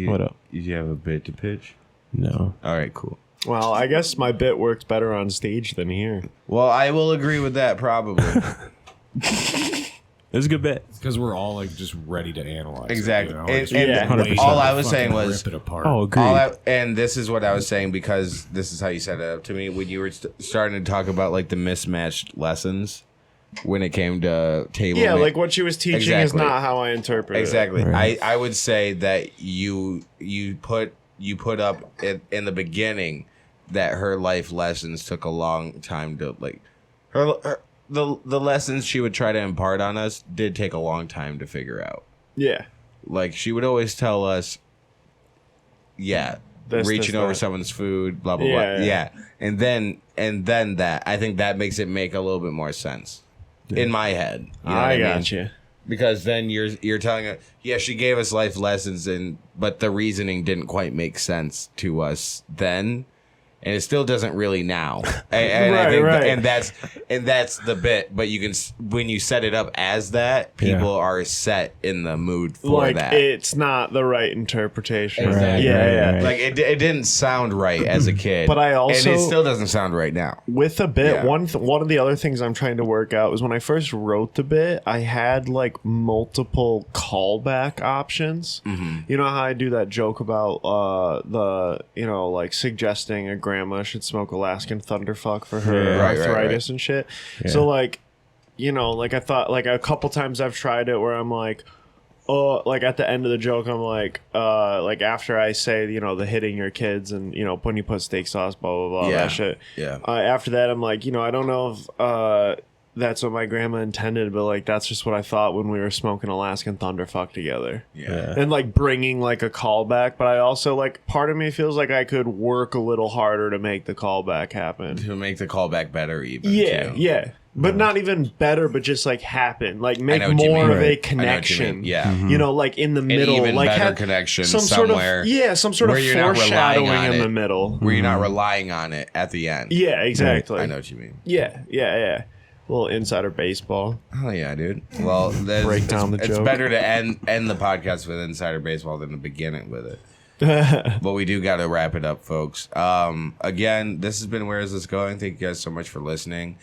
What up? You have a bit to pitch? No. All right, cool. Well, I guess my bit works better on stage than here. Well, I will agree with that probably. It was a good bit. Because we're all like just ready to analyze. Exactly. It, And- Just and Yeah. waiting all to I was saying fucking was- rip it apart. Oh, agreed. And this is what I was saying because this is how you set it up to me when you were starting to talk about like the mismatched lessons when it came to table. Yeah, like what she was teaching is Exactly. not how I interpret it. Exactly. Right. I would say that you put up in the beginning that her life lessons took a long time to like the lessons she would try to impart on us did take a long time to figure out. Yeah. Like she would always tell us, This, reaching this, over that. someone's food, blah blah Yeah, blah. yeah. Yeah. And then that I think that makes it make a little bit more sense in my head. You know what I mean? got you. Because then you're telling her, yeah, she gave us life lessons, but the reasoning didn't quite make sense to us then, and it still doesn't really now. And I think right. and that's the bit. But you can when you set it up as that, people are set in the mood for Like that. it's not the right interpretation. Exactly. Yeah. Right. Like it didn't sound right as a kid, But I also- and it still doesn't sound right now. With a bit, Yeah. one of the other things I'm trying to work out was when I first wrote the bit, I had like multiple callback options. Mm-hmm. You know how I do that joke about like suggesting a grandma should smoke Alaskan Thunderfuck for her Yeah. Right, arthritis and shit. So like, I thought like a couple times I've tried it where I'm like, oh, like at the end of the joke, I'm like after I say, the hitting your kids and, when you put steak sauce, blah, blah, blah, Yeah. that shit. Yeah. After that, I'm like, I don't know if that's what my grandma intended, but like that's just what I thought when we were smoking Alaskan Thunderfuck together. Yeah. And like bringing like a callback, but I also like part of me feels like I could work a little harder to make the callback happen. To make the callback better, even. Yeah, too. yeah. But not even better, but just like happen. Like make know what you more mean. of Right. a I know what you connection. mean. Yeah. Like in the An middle. even like better have connection some somewhere. some sort of where you're not relying foreshadowing on in it. the middle. Where you're not relying on it at the end. Yeah, exactly. I know what you mean. Yeah. A little insider baseball. Oh yeah, dude. Well, Break down the it's joke. better to end the podcast with insider baseball than to begin it with it. But we do got to wrap it up, folks. Again, this has been Where Is This Going? Thank you guys so much for listening.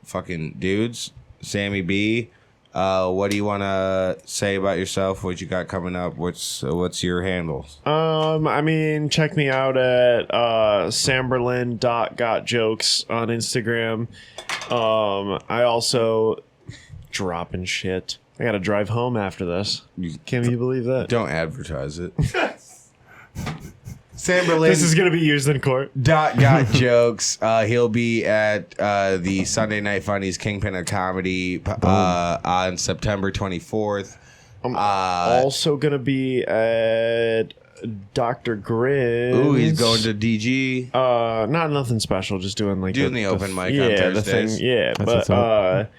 Fucking dudes, Sammy B, What do you want to say about yourself? What you got coming up? What's your handles? I mean, check me out at samberlin.gotjokes on Instagram. I also dropping shit. I gotta drive home after this. Can you believe that? Don't advertise it. Samberlin. This is gonna be used in court. Got jokes. He'll be at the Sunday Night Funnies Kingpin of Comedy on September 24th. I'm also gonna be at Dr. Grin. Ooh, he's going to DG. Not nothing special, just doing like Doing the open mic on yeah, the Thursdays. thing, yeah. That's But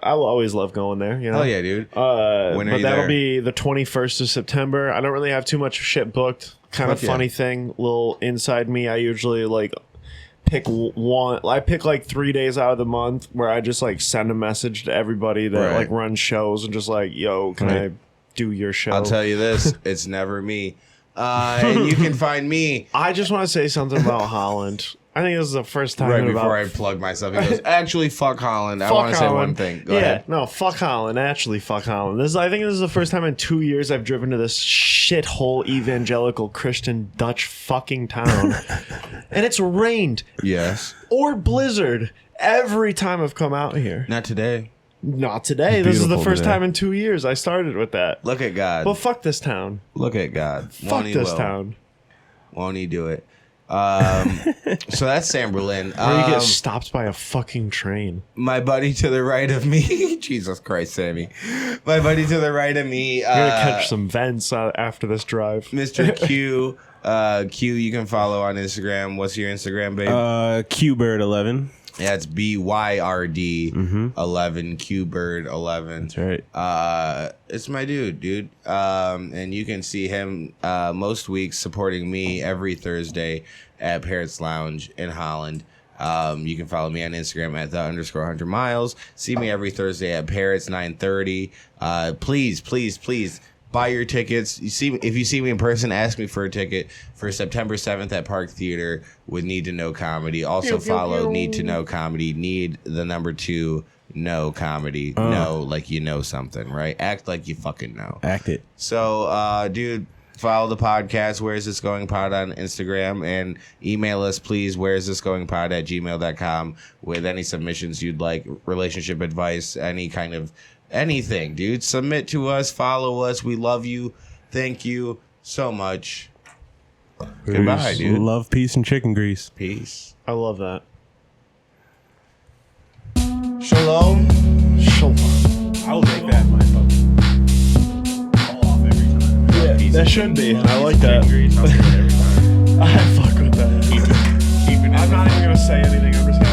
I'll always love going there. You know? Oh yeah, dude. When are But you that'll there? be the 21st of September. I don't really have too much shit booked. Kind of Fuck yeah. funny thing, little inside me. I usually like pick one. I pick like 3 days out of the month where I just like send a message to everybody that Right. like runs shows and just like, yo, can I do your show? I'll tell you this: it's never me. And you can find me I just want to say something about Holland. I think this is the first time right in before I about plug myself. He goes, "Actually, fuck Holland." I Fuck want to say one Holland. thing. Go yeah, ahead. no, fuck Holland. Actually, fuck Holland. I think this is the first time in 2 years I've driven to this shithole evangelical Christian Dutch fucking town, and it's rained Yes. or blizzard every time I've come out here. Not today. Not today. This is the Beautiful first today. time in 2 years I started with that. Look at God. But fuck this town. Look at God. Fuck Won't he this will? town. Won't he do it? So that's Samberlin. Where you get stopped by a fucking train. My buddy to the right of me. Jesus Christ, Sammy. My buddy to the right of me. You're gonna catch some vents after this drive. Mr. Q. Q, you can follow on Instagram. What's your Instagram, babe? QBird11. Yeah, it's BYRD 11 QBird 11. That's right. It's my dude. And you can see him most weeks supporting me every Thursday at Parrots Lounge in Holland. You can follow me on Instagram at @the_100 miles. See me every Thursday at Parrots 9:30. Please buy your tickets. If you see me in person, ask me for a ticket for September 7th at Park Theater with Need to Know Comedy. Also follow Need to Know Comedy. Need the number 2 know comedy. Know like you know something, right? Act like you fucking know. Act it. So, dude, follow the podcast, Where's This Going Pod on Instagram, and email us, please, Where's This Going Pod @gmail.com with any submissions you'd like, relationship advice, any kind of anything, dude. Submit to us, follow us. We love you. Thank you so much. Goodbye, dude. Love, peace, and chicken grease. Peace. I love that. Shalom. I will make that my fucking call off every time. Yeah, that should be. I like that. I fuck with that. I'm not even gonna say anything. I'm just gonna